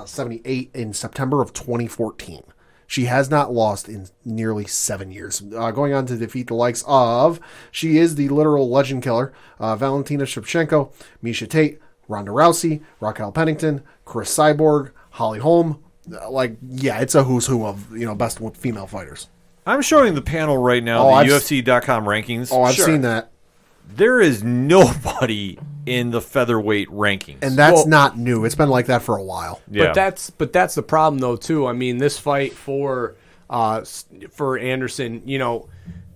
78 in September of 2014. She has not lost in nearly 7 years. Going on to defeat the likes of, she is the literal legend killer, Valentina Shevchenko, Miesha Tate, Ronda Rousey, Raquel Pennington, Chris Cyborg, Holly Holm. It's a who's who of best female fighters. I'm showing the panel right now, the UFC.com rankings. Oh, I've seen that. There is nobody in the featherweight rankings. And that's not new. It's been like that for a while. Yeah. But that's the problem though too. I mean, this fight for Anderson,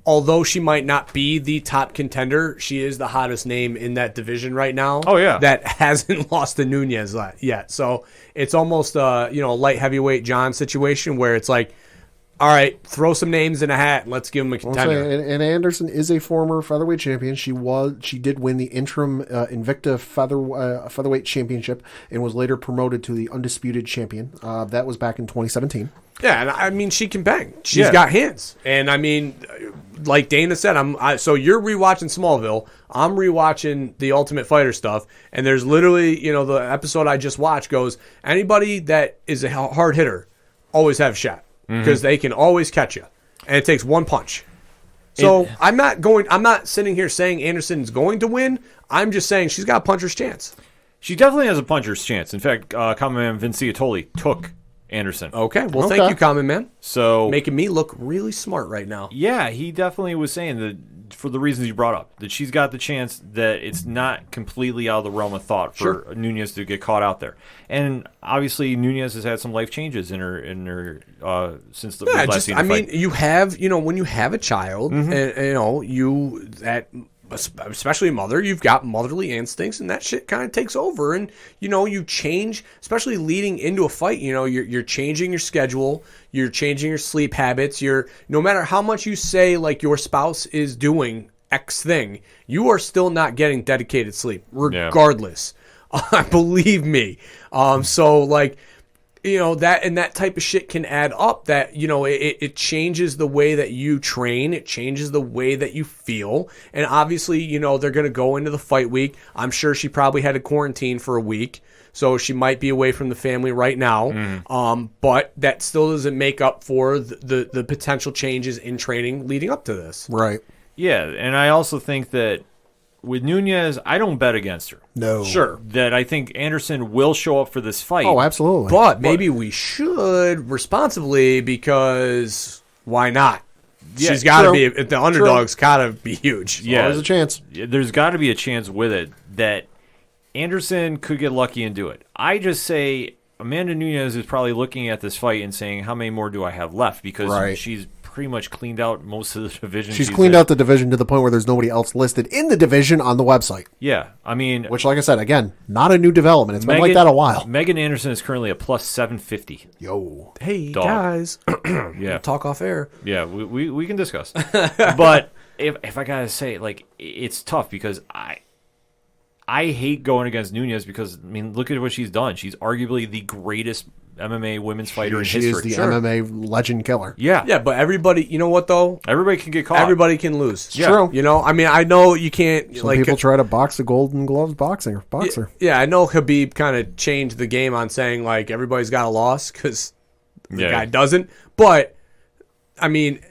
although she might not be the top contender, she is the hottest name in that division right now. Oh yeah. That hasn't lost to Nunes yet. So it's almost a light heavyweight John situation where it's like, all right, throw some names in a hat and let's give them a contender. And Anderson is a former featherweight champion. She did win the interim Invicta featherweight championship and was later promoted to the undisputed champion. That was back in 2017. Yeah, and I mean she can bang. She's got hands, and I mean, like Dana said, so you're rewatching Smallville. I'm rewatching the Ultimate Fighter stuff, and there's literally the episode I just watched goes anybody that is a hard hitter always have a shot. Because they can always catch you, and it takes one punch. So I'm not sitting here saying Anderson's going to win. I'm just saying she's got a puncher's chance. She definitely has a puncher's chance. In fact, Common Man Vince Iatoli took Anderson. Okay, well, thank you, Common Man. So making me look really smart right now. Yeah, he definitely was saying that for the reasons you brought up, that she's got the chance that it's not completely out of the realm of thought for Nunes to get caught out there. And obviously, Nunes has had some life changes in her since the last scene. I mean, you have, when you have a child, and, especially a mother, you've got motherly instincts, and that shit kind of takes over. And you change, especially leading into a fight. You're changing your schedule, you're changing your sleep habits. No matter how much you say like your spouse is doing X thing, you are still not getting dedicated sleep, regardless. Believe me. So like. That type of shit can add up, that, it changes the way that you train. It changes the way that you feel. And obviously, they're going to go into the fight week. I'm sure she probably had to quarantine for a week, so she might be away from the family right now. But that still doesn't make up for the potential changes in training leading up to this. Right. Yeah, and I also think that with Nunes, I don't bet against her. No. Sure. That I think Anderson will show up for this fight. Oh, absolutely. But maybe we should responsibly, because why not? Yeah, She's got to be, the underdog's got to be huge. Yeah, there's a chance. There's got to be a chance with it that Anderson could get lucky and do it. I just say Amanda Nunes is probably looking at this fight and saying, how many more do I have left? Because she's pretty much cleaned out most of the division. She's cleaned out the division to the point where there's nobody else listed in the division on the website. Yeah, I mean... Which, like I said, again, not a new development. It's been like that a while. Megan Anderson is currently a plus 750. Yo. Hey, Dog. Guys. Yeah. Talk off air. Yeah, we can discuss. But if I gotta say, like, it's tough because I hate going against Nunes because, I mean, look at what she's done. She's arguably the greatest MMA women's fighter in history. She is the MMA legend killer. Yeah. Yeah, but everybody, you know what, though? Everybody can get caught. Everybody can lose. It's true. I mean, I know you can't... Some people try to box a Golden Gloves boxer. Yeah, I know Khabib kind of changed the game on saying, like, everybody's got a loss because the guy doesn't. But, I mean,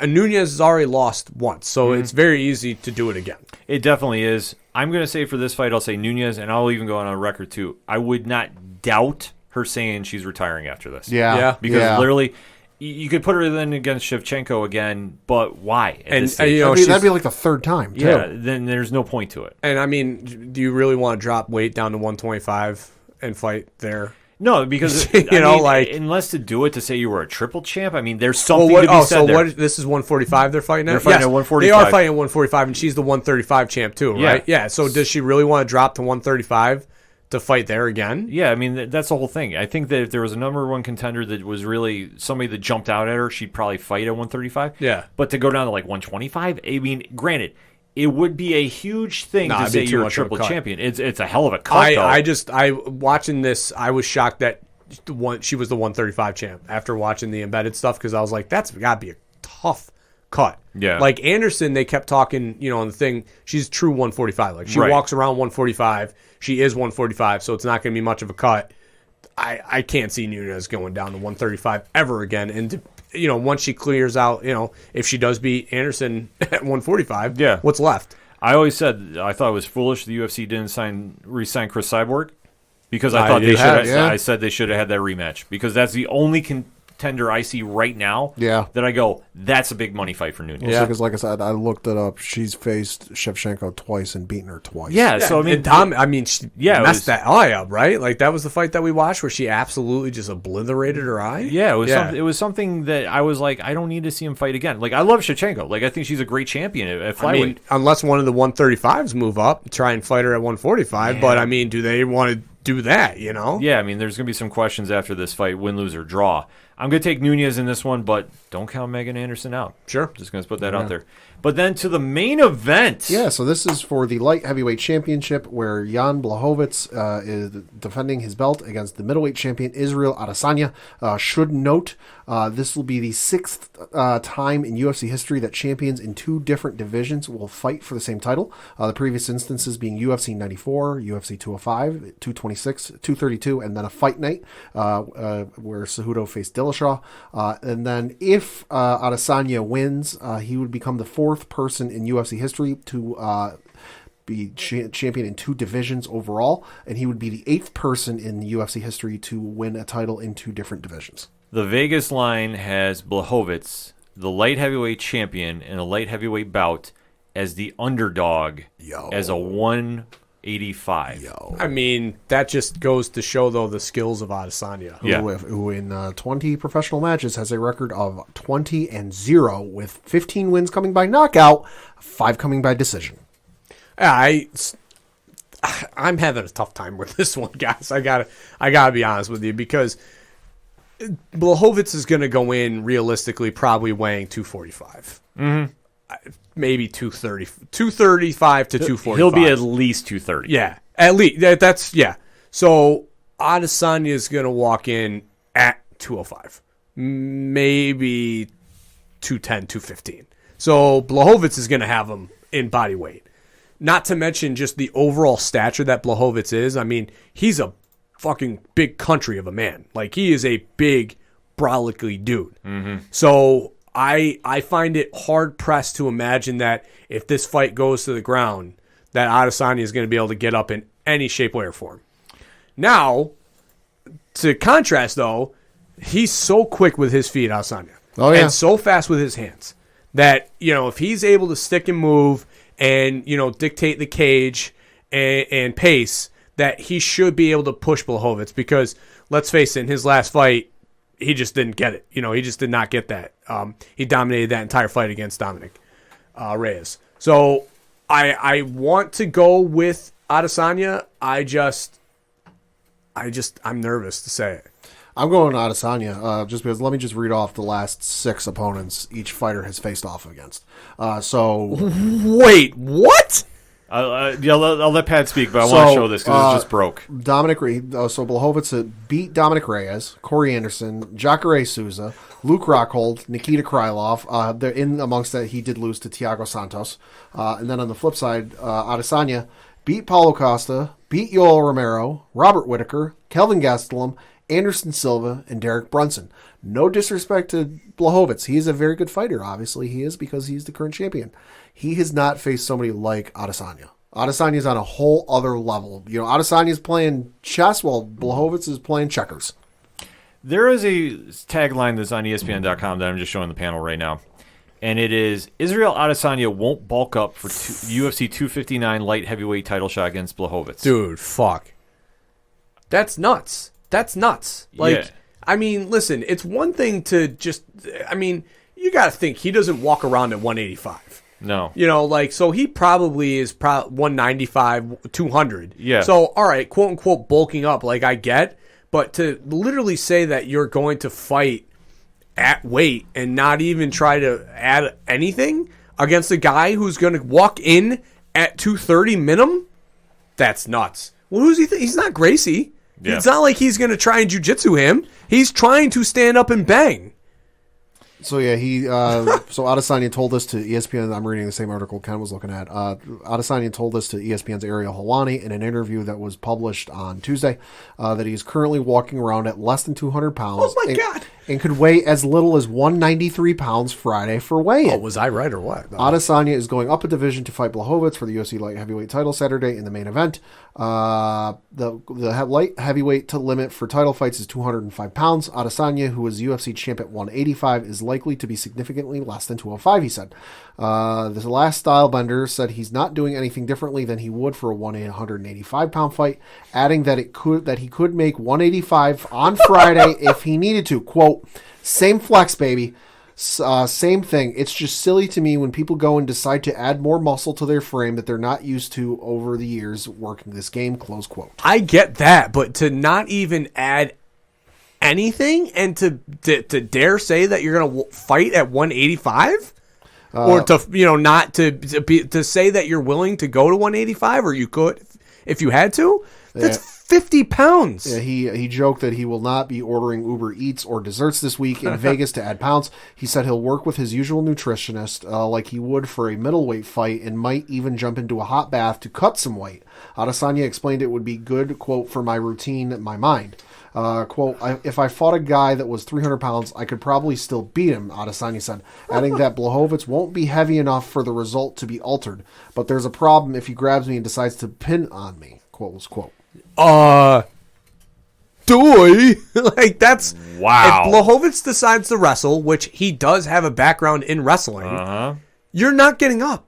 Nunes has already lost once, so it's very easy to do it again. It definitely is. I'm going to say for this fight, I'll say Nunes, and I'll even go on record, too. I would not doubt her saying she's retiring after this. Yeah. Because literally, you could put her then against Shevchenko again, but why? That'd be like the third time, too. Yeah, then there's no point to it. And, I mean, do you really want to drop weight down to 125 and fight there? No, because unless to do it to say you were a triple champ, I mean, there's something to be said there. This is 145 they're fighting at? They're fighting at 145. They are fighting at 145, and she's the 135 champ too, right? Yeah. So does she really want to drop to 135 to fight there again? Yeah, I mean, that's the whole thing. I think that if there was a number one contender that was really somebody that jumped out at her, she'd probably fight at 135. Yeah. But to go down to like 125, I mean, granted, it would be a huge thing to say you're a triple champion. It's a hell of a cut, though. Watching this, I was shocked that she was the 135 champ after watching the embedded stuff, because I was like, that's got to be a tough cut. Yeah. Like Anderson, they kept talking, on the thing, she's true 145. Like she walks around 145. She is 145, so it's not going to be much of a cut. I can't see Nunes going down to 135 ever again. And once she clears out, if she does beat Anderson at 145, what's left? I always said I thought it was foolish the UFC didn't re-sign Chris Cyborg, because I thought they should. I said they should have had that rematch, because that's the only contender I see right now. Yeah. That I go, that's a big money fight for Nunes. Yeah, because like I said, I looked it up. She's faced Shevchenko twice and beaten her twice. Yeah. So I mean, she messed that eye up, right? Like that was the fight that we watched where she absolutely just obliterated her eye. Yeah, it was something that I was like, I don't need to see him fight again. Like I love Shevchenko. Like I think she's a great champion at flyweight. I mean, unless one of the 135s move up, try and fight her at 145. Yeah. But I mean, do they want to do that? Yeah. I mean, there's gonna be some questions after this fight, win, lose, or draw. I'm going to take Nunes in this one, but don't count Megan Anderson out. Sure. Just going to put that out there. But then to the main event. Yeah, so this is for the light heavyweight championship, where Jan Blachowicz is defending his belt against the middleweight champion Israel Adesanya. Should note, this will be the sixth time in UFC history that champions in two different divisions will fight for the same title. The previous instances being UFC 94, UFC 205, 226, 232, and then a fight night where Cejudo faced Dillashaw. And then if Adesanya wins, he would become the fourth person in UFC history to be champion in two divisions overall, and he would be the eighth person in UFC history to win a title in two different divisions. The Vegas line has Blachowicz, the light heavyweight champion, in a light heavyweight bout as the underdog as a 185. I mean, that just goes to show, though, the skills of Adesanya. Yeah. Who in 20 professional matches has a record of 20-0 with 15 wins coming by knockout, 5 coming by decision. I'm having a tough time with this one, guys. I gotta be honest with you, because Blachowicz is going to go in realistically probably weighing 245. Maybe 230, 235 to 245. He'll be at least 230. Yeah, at least that's So Adesanya is going to walk in at 205, maybe 210, 215. So Blachowicz is going to have him in body weight. Not to mention just the overall stature that Blachowicz is. I mean, he's a fucking big country of a man. Like, he is a big, brolicky dude. So I find it hard-pressed to imagine that if this fight goes to the ground, that Adesanya is going to be able to get up in any shape, way, or form. Now, to contrast, though, he's so quick with his feet, Adesanya. Oh, yeah. And so fast with his hands that, if he's able to stick and move and, dictate the cage and pace, that he should be able to push Blachowicz, because, let's face it, in his last fight, he just didn't get it. He just did not get that. He dominated that entire fight against Dominic Reyes. So I want to go with Adesanya. I'm nervous to say it. I'm going Adesanya, just because. Let me just read off the last 6 opponents each fighter has faced off against. Wait, what? I'll let Pat speak, but I want to show this because it just broke. So Blachowicz beat Dominic Reyes, Corey Anderson, Jacare Souza, Luke Rockhold, Nikita Krylov. They're in amongst that. He did lose to Thiago Santos. And then on the flip side, Adesanya beat Paulo Costa, beat Yoel Romero, Robert Whittaker, Kelvin Gastelum, Anderson Silva, and Derek Brunson. No disrespect to Blachowicz. He is a very good fighter. Obviously, he is, because he's the current champion. He has not faced somebody like Adesanya. Adesanya is on a whole other level. Adesanya is playing chess while Blachowicz is playing checkers. There is a tagline that's on ESPN.com that I'm just showing the panel right now. And it is, Israel Adesanya won't bulk up for UFC 259 light heavyweight title shot against Blachowicz. Dude, fuck. That's nuts. Yeah. I mean, listen, it's one thing to just, you got to think he doesn't walk around at 185. No. So he probably is 195, 200. Yeah. So, all right, quote unquote, bulking up, I get, but to literally say that you're going to fight at weight and not even try to add anything against a guy who's going to walk in at 230 minimum, that's nuts. Well, who's he? He's not Gracie. Yeah. It's not like he's going to try and jiu-jitsu him. He's trying to stand up and bang. So yeah, so Adesanya told this to ESPN. I'm reading the same article Ken was looking at. Adesanya told this to ESPN's Ariel Helwani in an interview that was published on Tuesday, that he's currently walking around at less than 200 pounds. Oh my God! And could weigh as little as 193 pounds Friday for weigh-in. Oh, was I right or what? Adesanya is going up a division to fight Blachowicz for the UFC light heavyweight title Saturday in the main event. The light heavyweight limit for title fights is 205 pounds. Adesanya, who was UFC champ at 185, is likely to be significantly less than 205, he said. This last style bender said he's not doing anything differently than he would for a 185-pound fight, adding that he could make 185 on Friday if he needed to. Quote, same flex, baby. Same thing. It's just silly to me when people go and decide to add more muscle to their frame that they're not used to over the years working this game, close quote. I get that, but to not even add anything and to dare say that you're going to fight at 185? Or to not to say that you're willing to go to 185, or you could if you had to? That's 50 pounds. Yeah, he joked that he will not be ordering Uber Eats or desserts this week in Vegas to add pounds. He said he'll work with his usual nutritionist like he would for a middleweight fight, and might even jump into a hot bath to cut some weight. Adesanya explained it would be good, quote, for my routine, my mind. Quote, if I fought a guy that was 300 pounds, I could probably still beat him, Adesanya said, adding that Blachowicz won't be heavy enough for the result to be altered. But there's a problem if he grabs me and decides to pin on me, quote was quote. That's wow. If Blachowicz decides to wrestle, which he does have a background in wrestling, you're not getting up.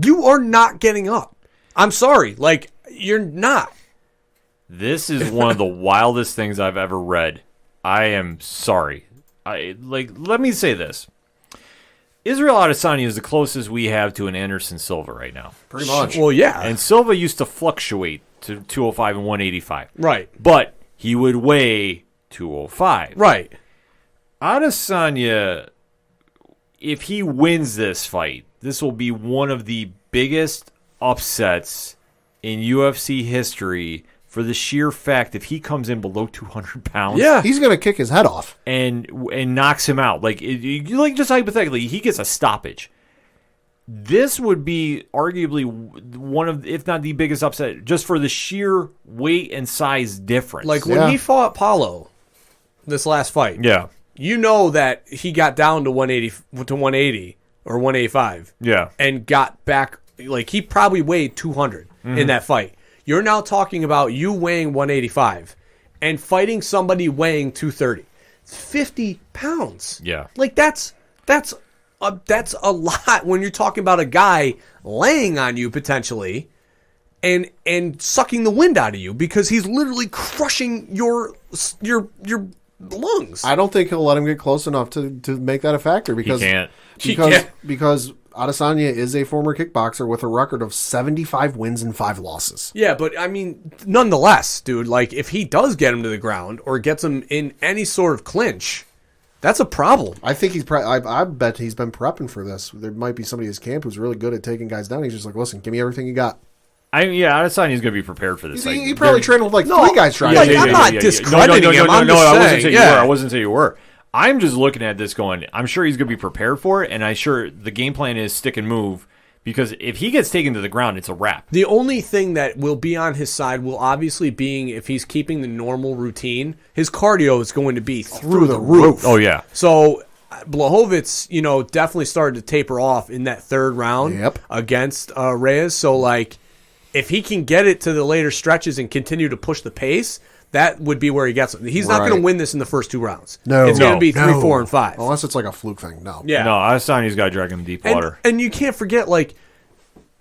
You are not getting up. I'm sorry. Like, you're not. This is one of the wildest things I've ever read. I am sorry. Let me say this. Israel Adesanya is the closest we have to an Anderson Silva right now. Pretty much. Well, yeah. And Silva used to fluctuate to 205 and 185. Right. But he would weigh 205. Right. Adesanya, if he wins this fight, this will be one of the biggest upsets in UFC history for the sheer fact if he comes in below 200 pounds. Yeah. He's going to kick his head off. And knocks him out. Like just hypothetically, he gets a stoppage. This would be arguably one of, if not the biggest upset, just for the sheer weight and size difference. Like when he fought Paulo this last fight. Yeah. You know that he got down to 180 or 185. Yeah. And got back, like he probably weighed 200 in that fight. You're now talking about you weighing 185 and fighting somebody weighing 230. It's 50 pounds. Yeah. Like that's a lot when you're talking about a guy laying on you potentially and sucking the wind out of you because he's literally crushing your lungs. I don't think he'll let him get close enough to make that a factor because he can't. Because Adesanya is a former kickboxer with a record of 75 wins and 5 losses. Yeah, but I mean, nonetheless, dude, like if he does get him to the ground or gets him in any sort of clinch, that's a problem. I think I bet he's been prepping for this. There might be somebody in his camp who's really good at taking guys down. He's just like, listen, give me everything you got. Adesanya's going to be prepared for this. He probably trained with like 3 guys trying. I'm not discrediting him. I wasn't saying you were. I wasn't saying you were. I'm just looking at this going, I'm sure he's going to be prepared for it, and I'm sure the game plan is stick and move, because if he gets taken to the ground, it's a wrap. The only thing that will be on his side will obviously be if he's keeping the normal routine, his cardio is going to be through the roof. Oh, yeah. So Blachowicz, definitely started to taper off in that third round against Reyes. So, like, if he can get it to the later stretches and continue to push the pace, that would be where he gets it. He's not going to win this in the first 2 rounds. No. It's going to be 3, 4, and 5. Unless it's like a fluke thing. No. Yeah. No, Adesanya's got to drag him deep water. And you can't forget, like,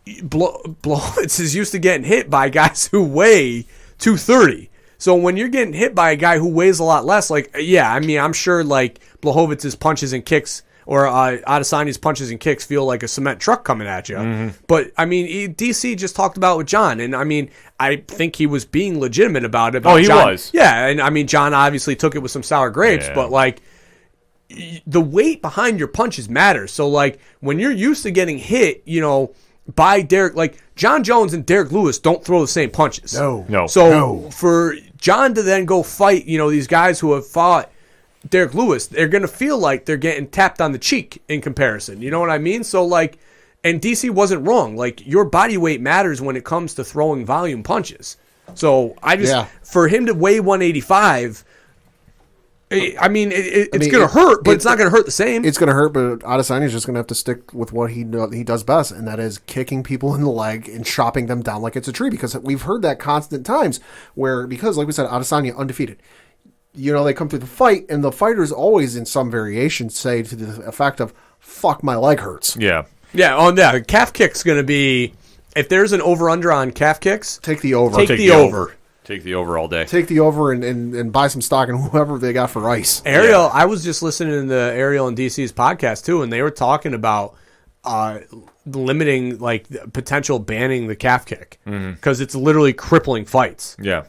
Blachowicz is used to getting hit by guys who weigh 230. So when you're getting hit by a guy who weighs a lot less, like, yeah, I mean, I'm sure, like, Blachowicz's punches and kicks or Adesanya's punches and kicks feel like a cement truck coming at you. Mm-hmm. But, I mean, DC just talked about it with John, and, I mean, I think he was being legitimate about it. He was. Yeah, and, I mean, John obviously took it with some sour grapes, but, like, the weight behind your punches matters. So, like, when you're used to getting hit, by Derek, like, John Jones and Derek Lewis don't throw the same punches. No. So, for John to then go fight, these guys who have fought Derek Lewis, they're going to feel like they're getting tapped on the cheek in comparison. You know what I mean? So, like, and DC wasn't wrong. Like, your body weight matters when it comes to throwing volume punches. So, for him to weigh 185, I mean, it's going to hurt, but it's not going to hurt the same. It's going to hurt, but Adesanya's just going to have to stick with what he does best, and that is kicking people in the leg and chopping them down like it's a tree, because we've heard that constant times because, like we said, Adesanya undefeated. They come through the fight, and the fighters always, in some variation, say to the effect of, fuck, my leg hurts. Yeah. Yeah, on that. Calf kick's going to be, if there's an over-under on calf kicks, take the over. Take the over. Take the over all day. Take the over and buy some stock in whoever they got for ice. Ariel, I was just listening to Ariel and DC's podcast, too, and they were talking about limiting, like, potential banning the calf kick, because it's literally crippling fights. Yeah.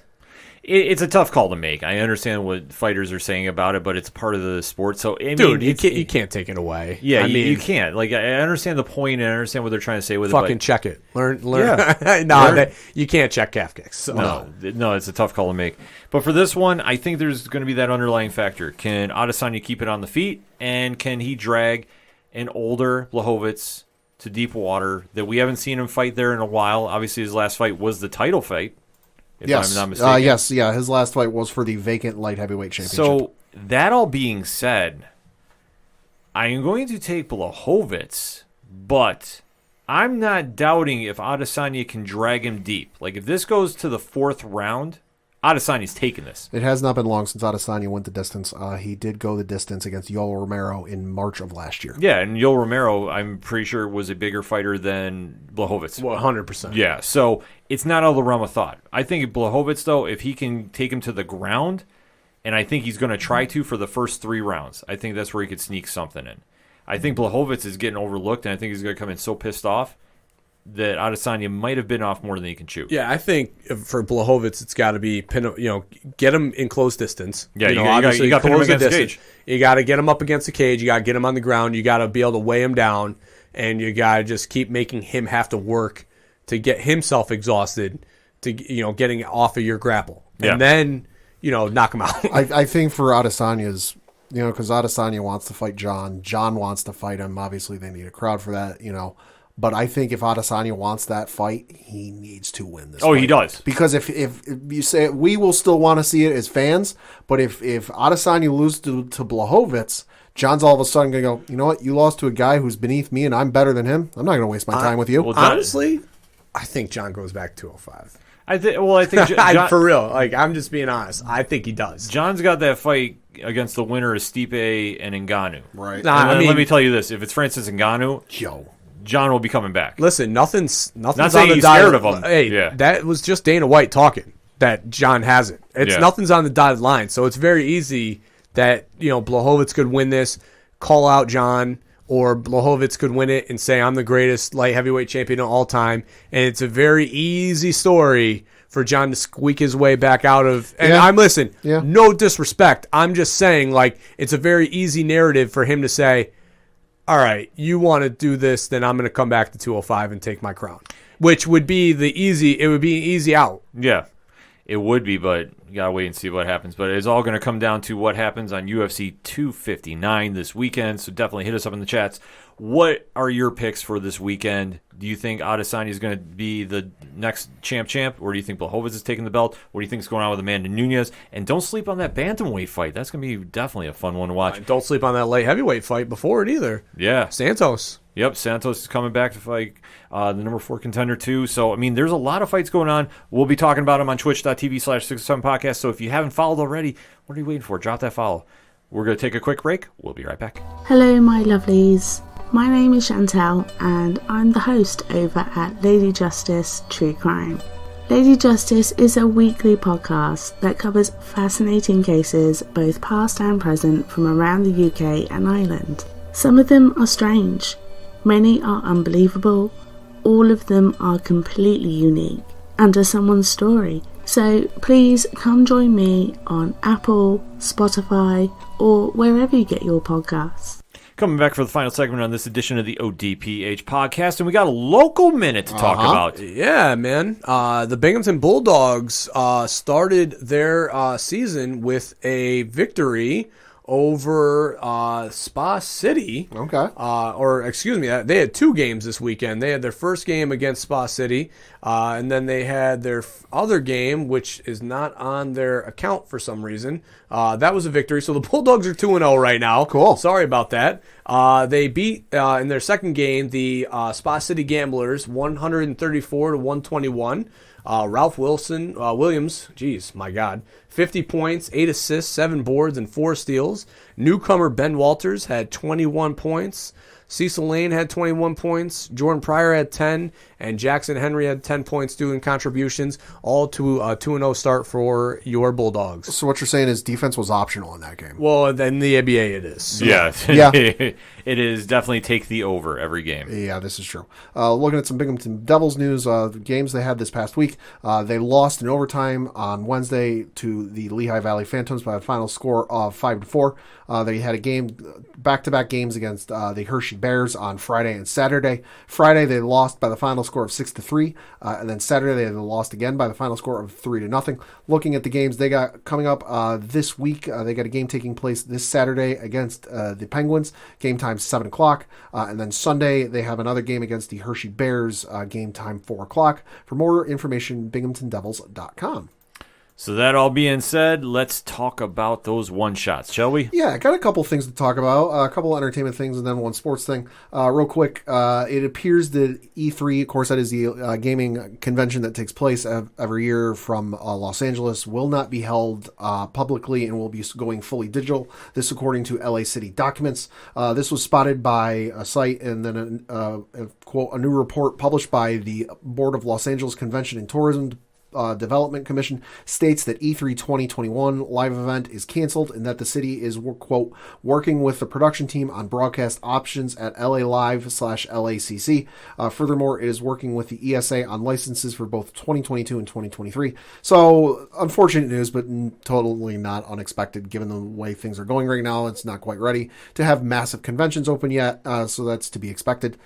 It's a tough call to make. I understand what fighters are saying about it, but it's part of the sport. So, you can't take it away. Yeah, you can't. Like, I understand the point, and I understand what they're trying to say with fucking it. Check it. Learn. Yeah. You can't check calf kicks. So. No, it's a tough call to make. But for this one, I think there's going to be that underlying factor. Can Adesanya keep it on the feet, and can he drag an older Blachowicz to deep water that we haven't seen him fight there in a while? Obviously, his last fight was the title fight. If I'm not mistaken. His last fight was for the vacant light heavyweight championship. So, that all being said, I am going to take Blachowicz, but I'm not doubting if Adesanya can drag him deep. Like, if this goes to the 4th round, Adesanya's taking this. It has not been long since Adesanya went the distance. He did go the distance against Yoel Romero in March of last year. Yeah, and Yoel Romero, I'm pretty sure, was a bigger fighter than Blachowicz. 100%. Yeah, so it's not out of the realm of thought. I think Blachowicz, though, if he can take him to the ground, and I think he's going to try to for the first 3 rounds, I think that's where he could sneak something in. I think Blachowicz is getting overlooked, and I think he's going to come in so pissed off that Adesanya might have been off more than he can chew. Yeah, I think for Blachowicz, it's got to be get him in close distance. Yeah, you obviously got to pin him close the against the distance. cage. You got to get him up against the cage. You got to get him on the ground. You got to be able to weigh him down, and you got to just keep making him have to work to get himself exhausted to getting off of your grapple, and then knock him out. I think for Adesanya's, because Adesanya wants to fight John. John wants to fight him. Obviously, they need a crowd for that, But I think if Adesanya wants that fight, he needs to win this fight. He does. Because if you say we will still want to see it as fans, but if Adesanya loses to Blachowicz, John's all of a sudden going to go, you know what, you lost to a guy who's beneath me and I'm better than him. I'm not going to waste my time with you. Well, honestly, I think John goes back 205. I think John, for real. I'm just being honest. I think he does. John's got that fight against the winner of Stipe and Ngannou. Right. Let me tell you this: if it's Francis Ngannou, John will be coming back. Listen, nothing's Not on saying the he's dotted. scared of him. Hey, that was just Dana White talking. That John hasn't. It's nothing's on the dotted line, so it's very easy that Blachowicz could win this, call out John. Or Blachowicz could win it and say, I'm the greatest light heavyweight champion of all time. And it's a very easy story for John to squeak his way back out of. And no disrespect. I'm just saying, it's a very easy narrative for him to say, all right, you want to do this, then I'm going to come back to 205 and take my crown. Which would be an easy out. Yeah, it would be, but you got to wait and see what happens. But it's all going to come down to what happens on UFC 259 this weekend, so definitely hit us up in the chats. What are your picks for this weekend? Do you think Adesanya is going to be the next champ, or do you think Blachowicz is taking the belt? What do you think is going on with Amanda Nunes? And don't sleep on that bantamweight fight. That's going to be definitely a fun one to watch. Don't sleep on that light heavyweight fight before it either. Yeah. Santos. Yep, Santos is coming back to fight the number 4 contender too. So, there's a lot of fights going on. We'll be talking about them on twitch.tv/607podcast. So if you haven't followed already, what are you waiting for? Drop that follow. We're going to take a quick break. We'll be right back. Hello, my lovelies. My name is Chantel, and I'm the host over at Lady Justice True Crime. Lady Justice is a weekly podcast that covers fascinating cases, both past and present, from around the UK and Ireland. Some of them are strange. Many are unbelievable. All of them are completely unique and are someone's story. So please come join me on Apple, Spotify, or wherever you get your podcasts. Coming back for the final segment on this edition of the ODPH podcast, and we got a local minute to talk about. Yeah, man. The Binghamton Bulldogs started their season with a victory over Spa City. Okay. They had 2 games this weekend. They had their first game against Spa City, and then they had their other game, which is not on their account for some reason. That was a victory. So the Bulldogs are 2-0 right now. Cool. Sorry about that. They beat, in their second game, the Spa City Gamblers 134-121. Ralph Williams, 50 points, 8 assists, 7 boards, and 4 steals. Newcomer Ben Walters had 21 points. Cecil Lane had 21 points. Jordan Pryor had 10. And Jackson Henry had 10 points doing contributions, all to a 2-0 start for your Bulldogs. So what you're saying is defense was optional in that game. Well, then the NBA it is. Yeah. Yeah. It is definitely take the over every game. Yeah, this is true. Looking at some Binghamton Devils news, the games they had this past week, they lost in overtime on Wednesday to the Lehigh Valley Phantoms by a final score of 5-4. They had a game, back-to-back games against the Hershey Bears on Friday and Saturday. Friday they lost by the final score of 6-3, and then Saturday they lost again by the final score of 3-0. Looking at the games they got coming up this week, they got a game taking place this Saturday against the Penguins. Game time 7 o'clock, and then Sunday they have another game against the Hershey Bears. Game time 4 o'clock. For more information, BinghamtonDevils.com. So that all being said, let's talk about those one-shots, shall we? Yeah, I got a couple things to talk about, a couple entertainment things, and then one sports thing. Real quick, it appears that E3, of course, that is the gaming convention that takes place every year from Los Angeles, will not be held publicly and will be going fully digital. This according to LA City documents. This was spotted by a site and then, quote, a new report published by the Board of Los Angeles Convention and Tourism Development Commission states that E3 2021 live event is canceled and that the city is, quote, working with the production team on broadcast options at LA Live/LACC. Furthermore, it is working with the ESA on licenses for both 2022 and 2023. So, unfortunate news, but totally not unexpected given the way things are going right now. It's not quite ready to have massive conventions open yet, so that's to be expected.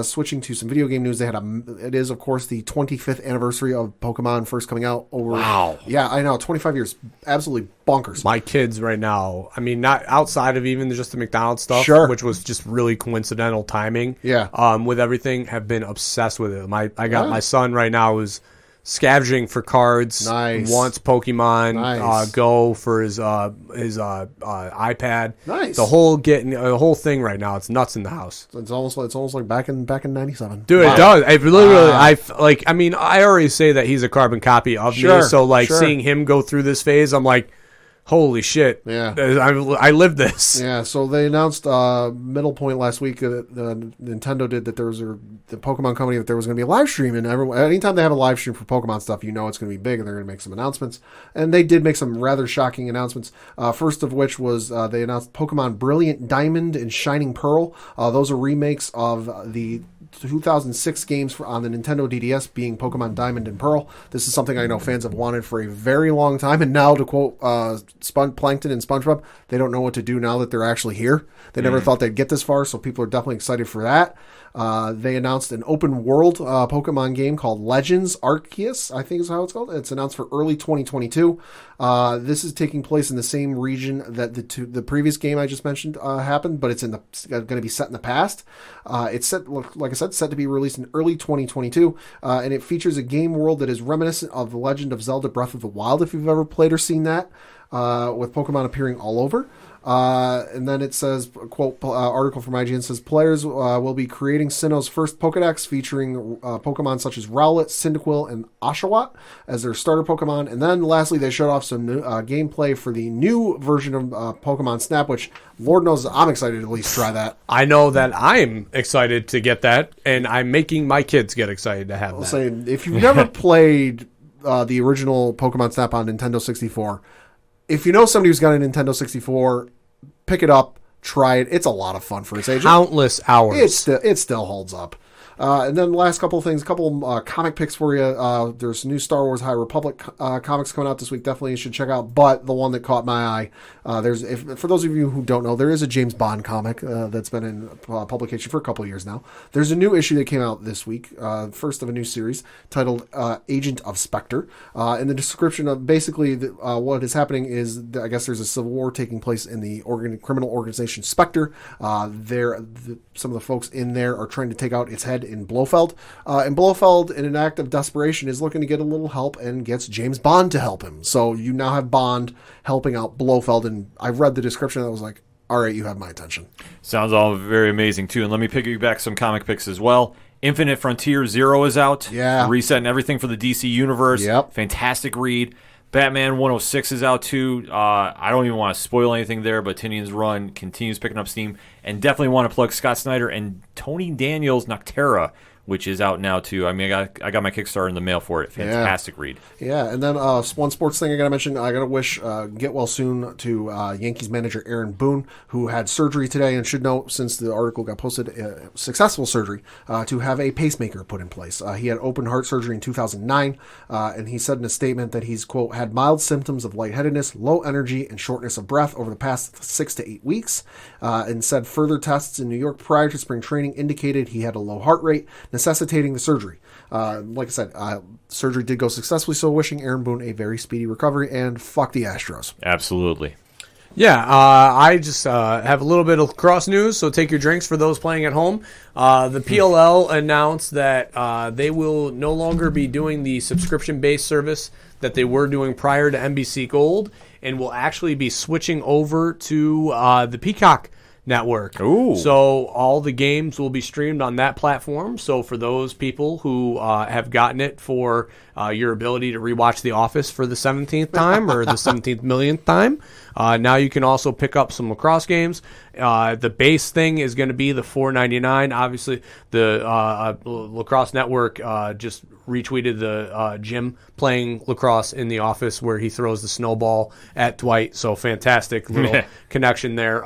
Switching to some video game news, it is, of course, the 25th anniversary of Pokemon first coming out over. Wow. Yeah, I know. 25 years. Absolutely bonkers. My kids right now, I mean, not outside of even just the McDonald's stuff, Sure. which was just really coincidental timing. Yeah. With everything, have been obsessed with it. I got my son right now who's scavenging for cards. Nice. Wants Pokemon Nice. Go for his iPad. Nice. The whole thing right now. It's nuts in the house. It's almost like back in 97. Dude, it does. I literally, I already say that he's a carbon copy of me. Sure, So sure. seeing him go through this phase, I'm like, holy shit. Yeah. I lived this. Yeah, so they announced middle point last week that Nintendo did that there was the Pokemon company that there was going to be a live stream, and anytime they have a live stream for Pokemon stuff, you know it's going to be big, and they're going to make some announcements. And they did make some rather shocking announcements. First of which was they announced Pokemon Brilliant Diamond and Shining Pearl. Those are remakes of the 2006 games on the Nintendo DDS, being Pokemon Diamond and Pearl. This is something I know fans have wanted for a very long time, and now, to quote Plankton and SpongeBob, they don't know what to do now that they're actually here. They never thought they'd get this far, so people are definitely excited for that. They announced an open world Pokemon game called Legends Arceus, I think is how it's called. It's announced for early 2022. This is taking place in the same region that the previous game I just mentioned happened, but it's going to be set in the past. It's set, like I said, set to be released in early 2022, and it features a game world that is reminiscent of The Legend of Zelda Breath of the Wild, if you've ever played or seen that, with Pokemon appearing all over. And then it says, quote, article from IGN says, players will be creating Sinnoh's first Pokedex featuring Pokemon such as Rowlet, Cyndaquil, and Oshawott as their starter Pokemon. And then lastly, they showed off some new, gameplay for the new version of Pokemon Snap, which Lord knows I'm excited to at least try that. I know that I'm excited to get that, and I'm making my kids get excited to have I'll that. say, if you've never played the original Pokemon Snap on Nintendo 64, if you know somebody who's got a Nintendo 64, pick it up, try it. It's a lot of fun for its age. Countless hours. It still holds up. And then last couple of things, a couple comic picks for you. There's new Star Wars High Republic comics coming out this week. Definitely you should check out. But the one that caught my eye, for those of you who don't know, there is a James Bond comic that's been in publication for a couple of years now. There's a new issue that came out this week, first of a new series titled Agent of Spectre. In the description of basically what is happening is, I guess there's a civil war taking place in the criminal organization Spectre. Some of the folks in there are trying to take out its head in Blofeld. And Blofeld, in an act of desperation, is looking to get a little help and gets James Bond to help him. So you now have Bond helping out Blofeld, and I read the description and I was like, all right, you have my attention. Sounds all very amazing, too. And let me piggyback some comic picks as well. Infinite Frontier Zero is out. Yeah. Resetting everything for the DC universe. Yep. Fantastic read. Batman 106 is out, too. I don't even want to spoil anything there, but Tinian's run continues picking up steam. And definitely want to plug Scott Snyder and Tony Daniels' Noctera, which is out now, too. I mean, I got my Kickstarter in the mail for it. Fantastic read. Yeah, and then one sports thing I got to mention. I got to wish get well soon to Yankees manager Aaron Boone, who had surgery today, and should know, since the article got posted, successful surgery, to have a pacemaker put in place. He had open heart surgery in 2009, and he said in a statement that he's, quote, had mild symptoms of lightheadedness, low energy, and shortness of breath over the past 6 to 8 weeks, and said further tests in New York prior to spring training indicated he had a low heart rate, necessitating the surgery. Like I said, surgery did go successfully, so wishing Aaron Boone a very speedy recovery, and fuck the Astros. Absolutely. Yeah, I just have a little bit of cross news, so take your drinks for those playing at home. The PLL announced that they will no longer be doing the subscription-based service that they were doing prior to NBC Gold, and will actually be switching over to the Peacock network. Ooh. So all the games will be streamed on that platform. So for those people who have gotten it for your ability to rewatch The Office for the 17th time or the 17th millionth time, now you can also pick up some lacrosse games. The base thing is going to be the $4.99. Obviously, the Lacrosse Network just retweeted the Jim playing lacrosse in The Office where he throws the snowball at Dwight. So fantastic little connection there.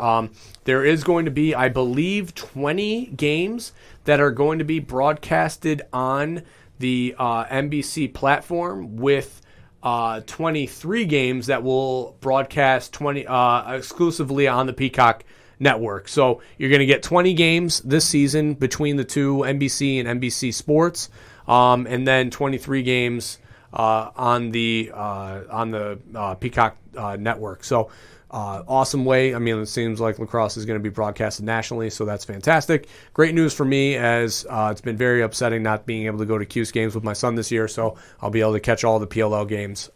There is going to be, I believe, 20 games that are going to be broadcasted on the NBC platform, with 23 games that will broadcast exclusively on the Peacock network. So you're going to get 20 games this season between the two, NBC and NBC Sports, and then 23 games on the Peacock network. So awesome way. I mean, it seems like lacrosse is going to be broadcasted nationally, so that's fantastic. Great news for me, as it's been very upsetting not being able to go to Cuse games with my son this year, so I'll be able to catch all the PLL games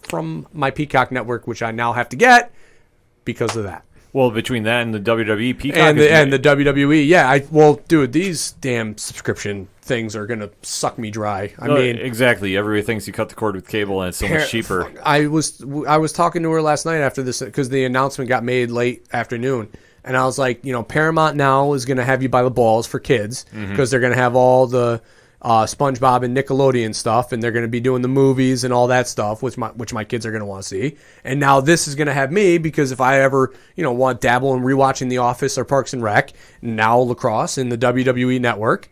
from my Peacock network, which I now have to get because of that. Well, between that and the WWE Peacock and the WWE, yeah. Dude, these damn subscription things are gonna suck me dry. I mean, exactly. Everybody thinks you cut the cord with cable, and it's so much cheaper. I was talking to her last night after this because the announcement got made late afternoon, and I was like, Paramount now is gonna have you by the balls for kids because they're gonna have all the SpongeBob and Nickelodeon stuff, and they're going to be doing the movies and all that stuff, which my kids are going to want to see. And now this is going to have me, because if I ever want to dabble in rewatching The Office or Parks and Rec, now lacrosse in the WWE network,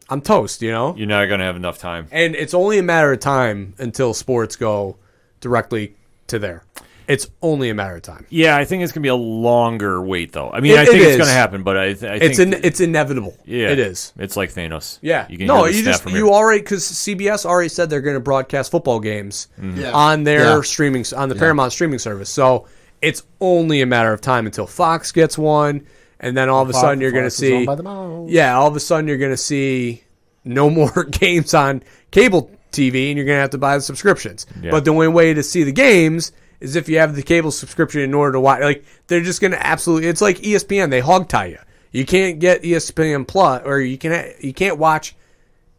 I'm toast. You're not going to have enough time, and it's only a matter of time until sports go directly to there. It's only a matter of time. Yeah, I think it's going to be a longer wait, though. I mean, I think it's going to happen, but I think it's inevitable. Yeah, it is. It's like Thanos. Yeah. Because CBS already said they're going to broadcast football games on their streaming, on the Paramount streaming service. So it's only a matter of time until Fox gets one, and then all of a sudden you're going to see. All of a sudden you're going to see no more games on cable TV, and you're going to have to buy the subscriptions. Yeah. But the only way to see the games is if you have the cable subscription in order to watch. Like, they're just going to absolutely. It's like ESPN. They hog tie you. You can't get ESPN Plus, or you can't watch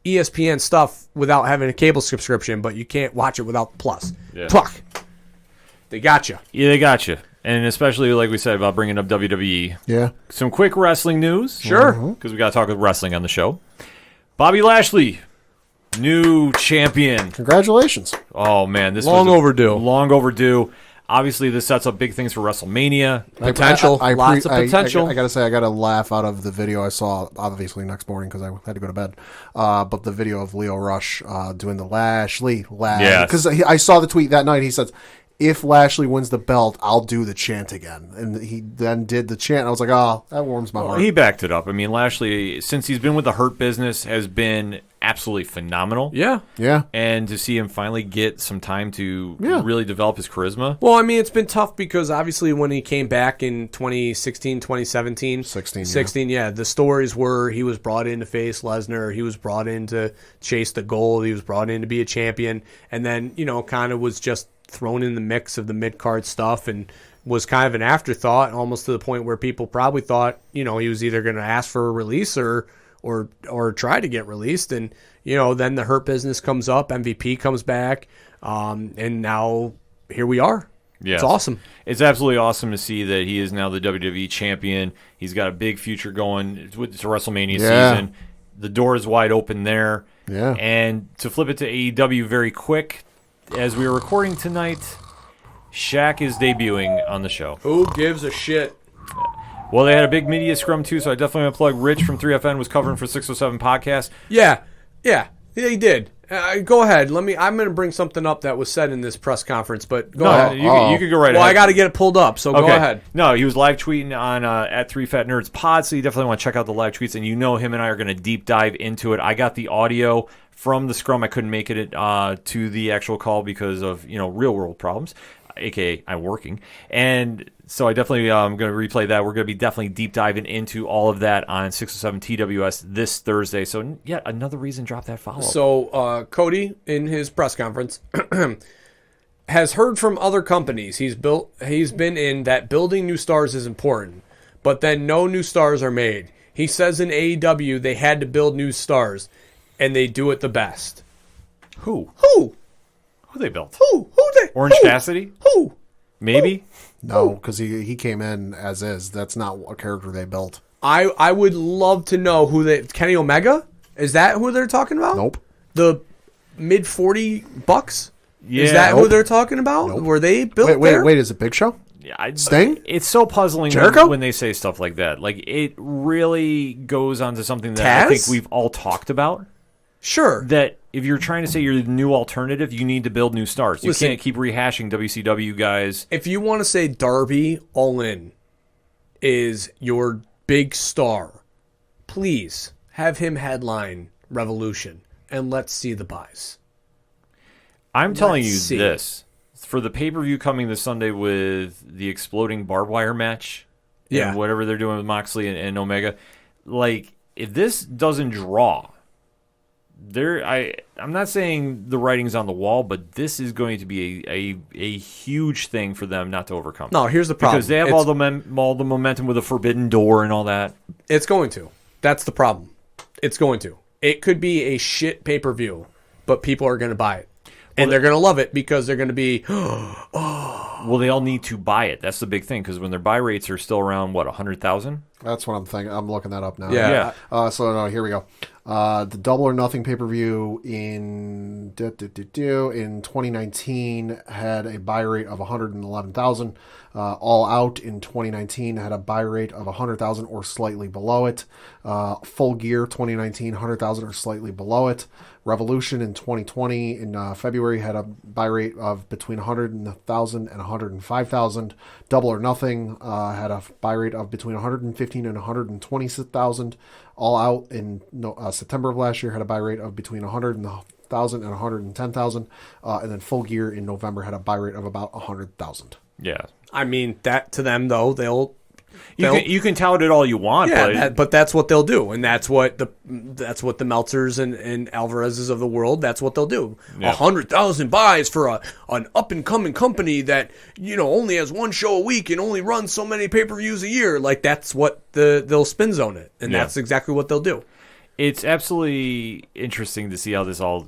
ESPN stuff without having a cable subscription, but you can't watch it without Plus. Yeah. Fuck. They got you. Yeah, they got you. And especially, like we said, about bringing up WWE. Yeah. Some quick wrestling news. Sure. Because we got to talk wrestling on the show. Bobby Lashley, new champion. Congratulations. Oh, man. This Long overdue. Long overdue. Obviously, this sets up big things for WrestleMania. Potential. Lots of potential. I got to say, I got a laugh out of the video I saw, obviously, next morning because I had to go to bed. But the video of Leo Rush doing the Lashley. Yes. Because I saw the tweet that night. He says, if Lashley wins the belt, I'll do the chant again. And he then did the chant. I was like, oh, that warms my heart. He backed it up. I mean, Lashley, since he's been with the Hurt Business, has been absolutely phenomenal. Yeah. Yeah. And to see him finally get some time to really develop his charisma. Well, I mean, it's been tough because obviously when he came back in 2016, 2017. 16, yeah. The stories were he was brought in to face Lesnar. He was brought in to chase the gold. He was brought in to be a champion. And then, kind of was just thrown in the mix of the mid-card stuff and was kind of an afterthought, almost to the point where people probably thought, he was either going to ask for a release or try to get released. And, then the Hurt Business comes up, MVP comes back, and now here we are. Yes. It's awesome. It's absolutely awesome to see that he is now the WWE champion. He's got a big future going. It's WrestleMania season. The door is wide open there. Yeah. And to flip it to AEW very quick, as we are recording tonight, Shaq is debuting on the show. Who gives a shit? Well, they had a big media scrum, too, so I definitely want to plug Rich from 3FN was covering for 607 Podcast. Yeah, he did. Go ahead. I'm going to bring something up that was said in this press conference, but go ahead. You could go right ahead. Well, I got to get it pulled up, so go ahead. No, he was live tweeting on at 3FatNerds Pod, so you definitely want to check out the live tweets, and him and I are going to deep dive into it. I got the audio from the scrum. I couldn't make it to the actual call because of real world problems. aka I'm working. And so I definitely am going to replay that. We're going to be definitely deep diving into all of that on 607 TWS this Thursday. So yet another reason to drop that follow. So Cody, in his press conference, has heard from other companies he's been in that building new stars is important, but then no new stars are made. He says in AEW they had to build new stars, and they do it the best. Who they built? Who they? Orange Cassidy? Who? Maybe? No, because he came in as is. That's not a character they built. I would love to know who they... Kenny Omega? Is that who they're talking about? Nope. The mid 40 bucks? Yeah. Is that who they're talking about? Nope. Were they built there? Wait, is it Big Show? Yeah, Sting? It's so puzzling Jericho? when they say stuff like that. Like, it really goes on to something that I Taz? think we've all talked about. Sure. That if you're trying to say you're the new alternative, you need to build new stars. You Listen, can't keep rehashing WCW guys. If you want to say Darby All In is your big star, please have him headline Revolution, and let's see the buys. I'm telling you Let's see. this. For the pay-per-view coming this Sunday with the exploding barbed wire match, Yeah. and whatever they're doing with Moxley and Omega, like, if this doesn't draw, I'm not saying the writing's on the wall, but this is going to be a huge thing for them not to overcome. No, here's the problem. Because they have all the momentum with the Forbidden Door and all that. It's going to. That's the problem. It's going to. It could be a shit pay-per-view, but people are going to buy it. And they're going to love it because they're going to be, Well, they all need to buy it. That's the big thing, because when their buy rates are still around, 100,000? That's what I'm thinking. I'm looking that up now. Yeah. Here we go. The Double or Nothing pay-per-view in 2019 had a buy rate of 111,000. All Out in 2019 had a buy rate of 100,000 or slightly below it. Full Gear 2019, 100,000 or slightly below it. Revolution in 2020 in February had a buy rate of between 100,000 and 105,000. Double or Nothing had a buy rate of between 115 and 120,000. All Out in September of last year had a buy rate of between 100,000 and 110,000. And then Full Gear in November had a buy rate of about 100,000. Yeah. I mean, that to them, though, You can tout it all you want, but that's what they'll do, and that's what the Meltzers and Alvarez's of the world. That's what they'll do. 100,000 buys for an up and coming company that only has one show a week and only runs so many pay-per-views a year. Like, that's what they'll spin zone it, and that's exactly what they'll do. It's absolutely interesting to see how this all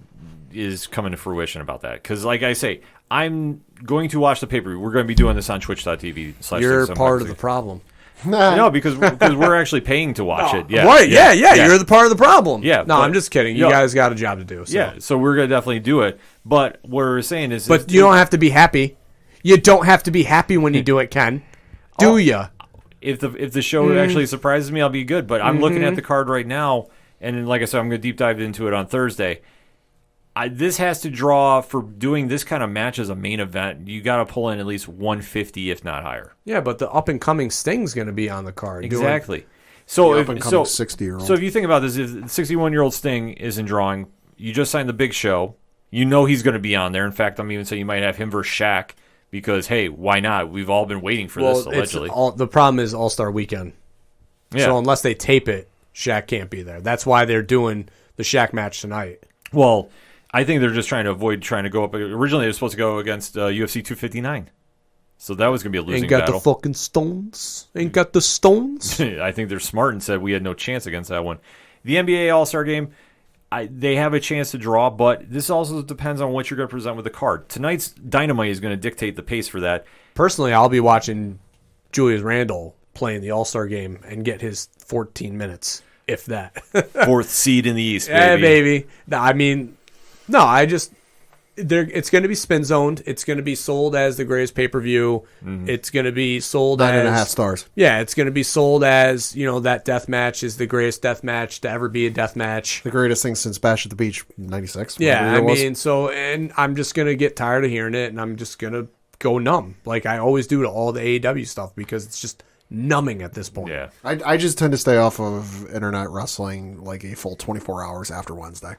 is coming to fruition about that, because, like I say, I'm going to watch the pay-per-view. We're going to be doing this on twitch.tv. You're part of the problem. No, because we're actually paying to watch it. Yeah, right? Yeah. You're the part of the problem. Yeah. No, I'm just kidding. You guys got a job to do. So. Yeah, so we're gonna definitely do it. But what we're saying is, but you don't have to be happy. You don't have to be happy when you do it, Ken. Do you? If the show actually surprises me, I'll be good. But I'm looking at the card right now, and like I said, I'm going to deep dive into it on Thursday. This has to draw for doing this kind of match as a main event. You got to pull in at least 150, if not higher. Yeah, but the up and coming Sting's going to be on the card. Exactly. So up and coming 60-year-old. So if you think about this, if the 61-year-old Sting isn't drawing, you just signed the Big Show. You know he's going to be on there. In fact, I'm even saying you might have him versus Shaq because, hey, why not? We've all been waiting for this, allegedly. The problem is All-Star Weekend. Yeah. So unless they tape it, Shaq can't be there. That's why they're doing the Shaq match tonight. Well, I think they're just trying to avoid trying to go up. Originally, they were supposed to go against UFC 259. So that was going to be a losing battle. Ain't got the fucking stones. Ain't got the stones. I think they're smart and said we had no chance against that one. The NBA All-Star Game, they have a chance to draw, but this also depends on what you're going to present with the card. Tonight's Dynamite is going to dictate the pace for that. Personally, I'll be watching Julius Randle playing the All-Star Game and get his 14 minutes, if that. Fourth seed in the East, baby. Yeah, baby. No, I mean, no, I just... it's going to be spin zoned. It's going to be sold as the greatest pay-per-view. Mm-hmm. It's going to be sold 9.5 stars. Yeah, it's going to be sold as, that death match is the greatest death match to ever be a death match. The greatest thing since Bash at the Beach 96. Yeah, I mean, and I'm just going to get tired of hearing it, and I'm just going to go numb, like I always do to all the AEW stuff, because numbing at this point. Yeah. I just tend to stay off of internet wrestling like a full 24 hours after Wednesday.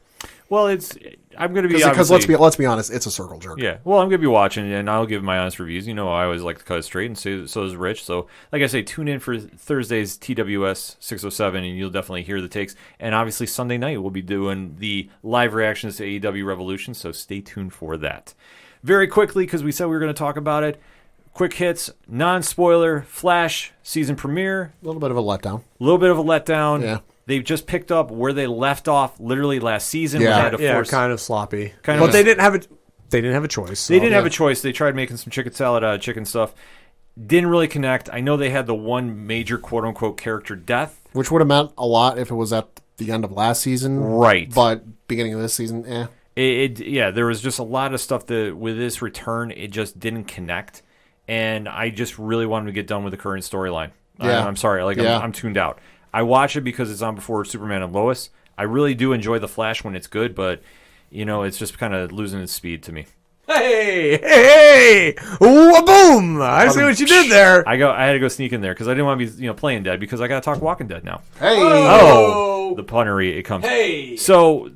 Well, I'm going to be because let's be honest, it's a circle jerk. Yeah. Well, I'm going to be watching, and I'll give my honest reviews. You know, I always like to cut it straight, and so does Rich. So, like I say, tune in for Thursday's TWS 607, and you'll definitely hear the takes. And obviously, Sunday night we'll be doing the live reactions to AEW Revolution. So stay tuned for that. Very quickly, because we said we were going to talk about it. Quick hits, non-spoiler, Flash season premiere. A little bit of a letdown. Yeah. They've just picked up where they left off literally last season. Yeah, kind of sloppy. But they didn't have a choice. So. They didn't have a choice. They tried making some chicken salad out of chicken stuff. Didn't really connect. I know they had the one major quote-unquote character death. Which would have meant a lot if it was at the end of last season. Right. But beginning of this season, there was just a lot of stuff that with this return, it just didn't connect. And I just really wanted to get done with the current storyline. Yeah. I'm sorry. I'm tuned out. I watch it because it's on before Superman and Lois. I really do enjoy The Flash when it's good, but, it's just kind of losing its speed to me. Hey! Boom! I see what you did there. I had to go sneak in there because I didn't want to be playing dead because I got to talk Walking Dead now. Hey! Oh! The punnery, it comes. Hey! So,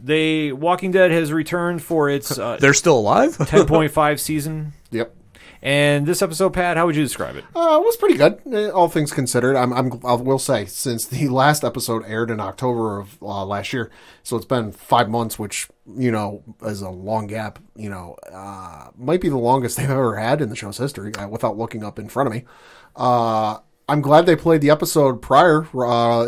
Walking Dead has returned for its... They're still alive? 10.5 season. Yep. And this episode, Pat, how would you describe it? It was pretty good, all things considered. I will say, since the last episode aired in October of last year, so it's been 5 months, which, is a long gap, might be the longest they've ever had in the show's history, without looking up in front of me. I'm glad they played the episode prior,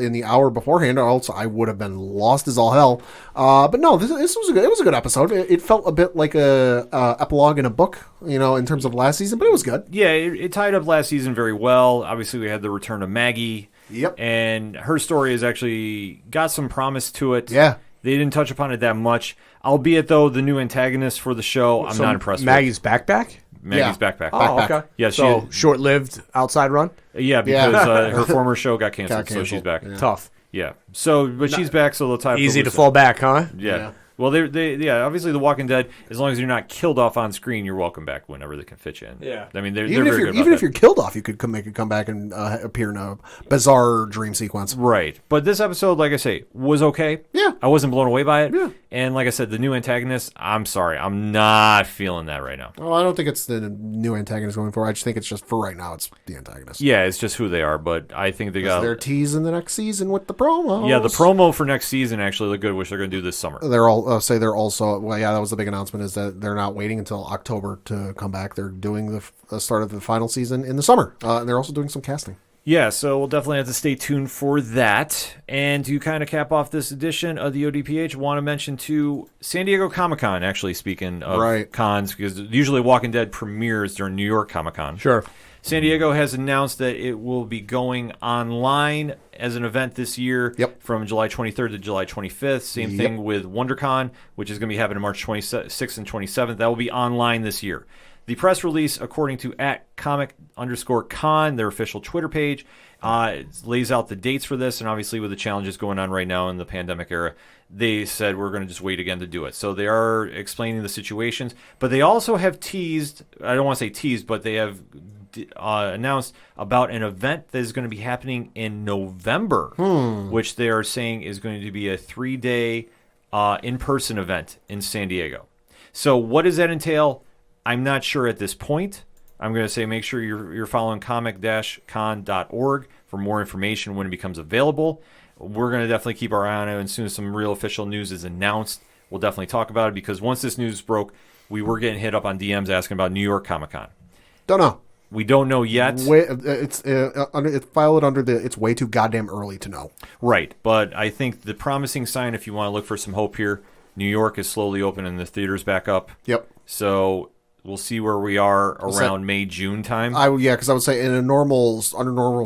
in the hour beforehand, or else I would have been lost as all hell. But no, this was it was a good episode. It felt a bit like a epilogue in a book, in terms of last season, but it was good. Yeah, it tied up last season very well. Obviously, we had the return of Maggie. Yep. And her story has actually got some promise to it. Yeah. They didn't touch upon it that much. Albeit, though, the new antagonist for the show, I'm not impressed Maggie's backpack? Maggie's backpack. Oh, okay. Yeah, so short-lived outside run? Yeah, because her former show got canceled, so she's back. Yeah. Tough. Yeah. So, but she's back, so they'll tie up the Easy to loose fall end. back, huh? Yeah. Well, they obviously The Walking Dead, as long as you're not killed off on screen, you're welcome back whenever they can fit you in. Yeah. I mean, they're Even very good about if that. you're killed off, you could make a comeback and appear in a bizarre dream sequence. Right. But this episode, like I say, was okay. Yeah. I wasn't blown away by it. Yeah. And like I said, the new antagonist, I'm sorry, I'm not feeling that right now. Well, I don't think it's the new antagonist going forward. I just think it's just, for right now, it's the antagonist. Yeah, it's just who they are, but I think they got... They're teasing the next season with the promos. Yeah, the promo for next season actually look good, which they're going to do this summer. They're all they're also, well, yeah, that was the big announcement, is that they're not waiting until October to come back. They're doing the start of the final season in the summer. And they're also doing some casting. Yeah, so we'll definitely have to stay tuned for that. And to kind of cap off this edition of the ODPH, want to mention too, San Diego Comic-Con, actually, speaking of cons, because usually Walking Dead premieres during New York Comic-Con. Sure. San Diego has announced that it will be going online as an event this year from July 23rd to July 25th. Same thing with WonderCon, which is going to be happening March 26th and 27th. That will be online this year. The press release, according to @comic_con, their official Twitter page, lays out the dates for this, and obviously with the challenges going on right now in the pandemic era, they said we're going to just wait again to do it. So they are explaining the situations, but they also have teased, I don't want to say teased, but they have announced about an event that is going to be happening in November, which they are saying is going to be a 3-day in-person event in San Diego. So what does that entail? I'm not sure at this point. I'm going to say make sure you're following comic-con.org for more information when it becomes available. We're going to definitely keep our eye on it, and as soon as some real official news is announced, we'll definitely talk about it, because once this news broke, we were getting hit up on DMs asking about New York Comic-Con. Don't know. We don't know yet. It's file it under it's way too goddamn early to know. Right, but I think the promising sign, if you want to look for some hope here, New York is slowly opening the theaters back up. Yep. So we'll see where we are around May, June time. Because I would say under normal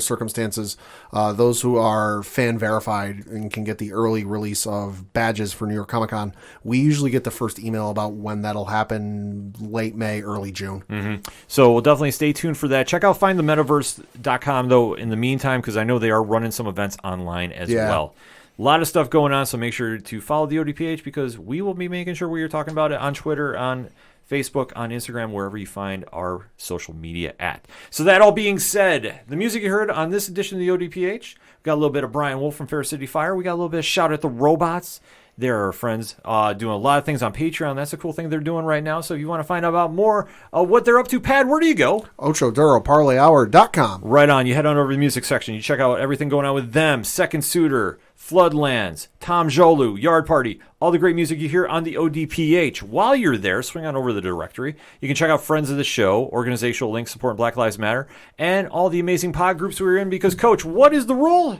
circumstances, those who are fan verified and can get the early release of badges for New York Comic Con, we usually get the first email about when that'll happen late May, early June. Mm-hmm. So we'll definitely stay tuned for that. Check out findthemetaverse.com though in the meantime, because I know they are running some events online as well. A lot of stuff going on, so make sure to follow the ODPH, because we will be making sure we are talking about it on Twitter, on Facebook, on Instagram, wherever you find our social media at. So that all being said, the music you heard on this edition of the ODPH, we got a little bit of Brian Wolf from Fair City Fire. We got a little bit of Shout at the Robots. They're our friends doing a lot of things on Patreon. That's a cool thing they're doing right now. So if you want to find out about more of what they're up to, Pad, where do you go? OchoDuroParlayHour.com. Right on. You head on over to the music section. You check out everything going on with them. Second Suitor, Floodlands, Tom Jolu, Yard Party, all the great music you hear on the ODPH. While you're there, swing on over to the directory. You can check out Friends of the Show, organizational links supporting Black Lives Matter, and all the amazing pod groups we're in because, Coach, what is the rule?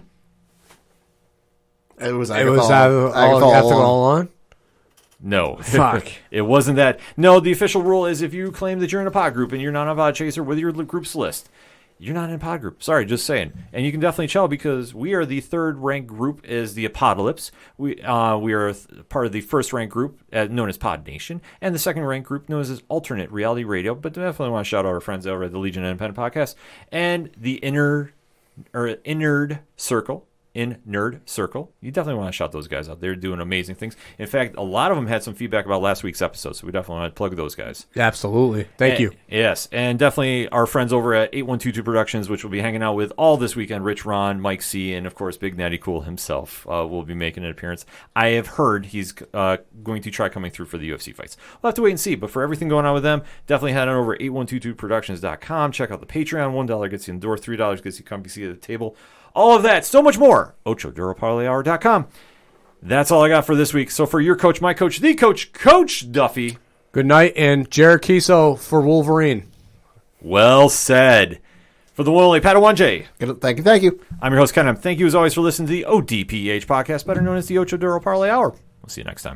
It was all on. No. Fuck. It wasn't that. No, the official rule is if you claim that you're in a pod group and you're not on Podchaser with your group's list, you're not in a pod group. Sorry, just saying. And you can definitely tell because we are the third ranked group is the aPODalypse. We are part of the first ranked group known as Pod Nation, and the second ranked group known as Alternate Reality Radio. But definitely want to shout out our friends over at the Legion Independent Podcast and the Nerd Circle. In Nerd Circle. You definitely want to shout those guys out. They're doing amazing things. In fact, a lot of them had some feedback about last week's episode, so we definitely want to plug those guys. Absolutely. Thank you. Yes, and definitely our friends over at 8122 Productions, which will be hanging out with all this weekend. Rich Ron, Mike C., and of course Big Natty Cool himself will be making an appearance. I have heard he's going to try coming through for the UFC fights. We'll have to wait and see, but for everything going on with them, definitely head on over 8122productions.com. Check out the Patreon. $1 gets you in the door, $3 gets you comfy seat at the table. All of that, so much more. OchoDuroParlayHour.com. That's all I got for this week. So for your coach, my coach, the coach, Coach Duffy. Good night, and Jared Kiso for Wolverine. Well said. For the one only Padawan J. Thank you. I'm your host, Ken. Thank you as always for listening to the ODPH podcast, better known as the Ocho Duro Parlay Hour. We'll see you next time.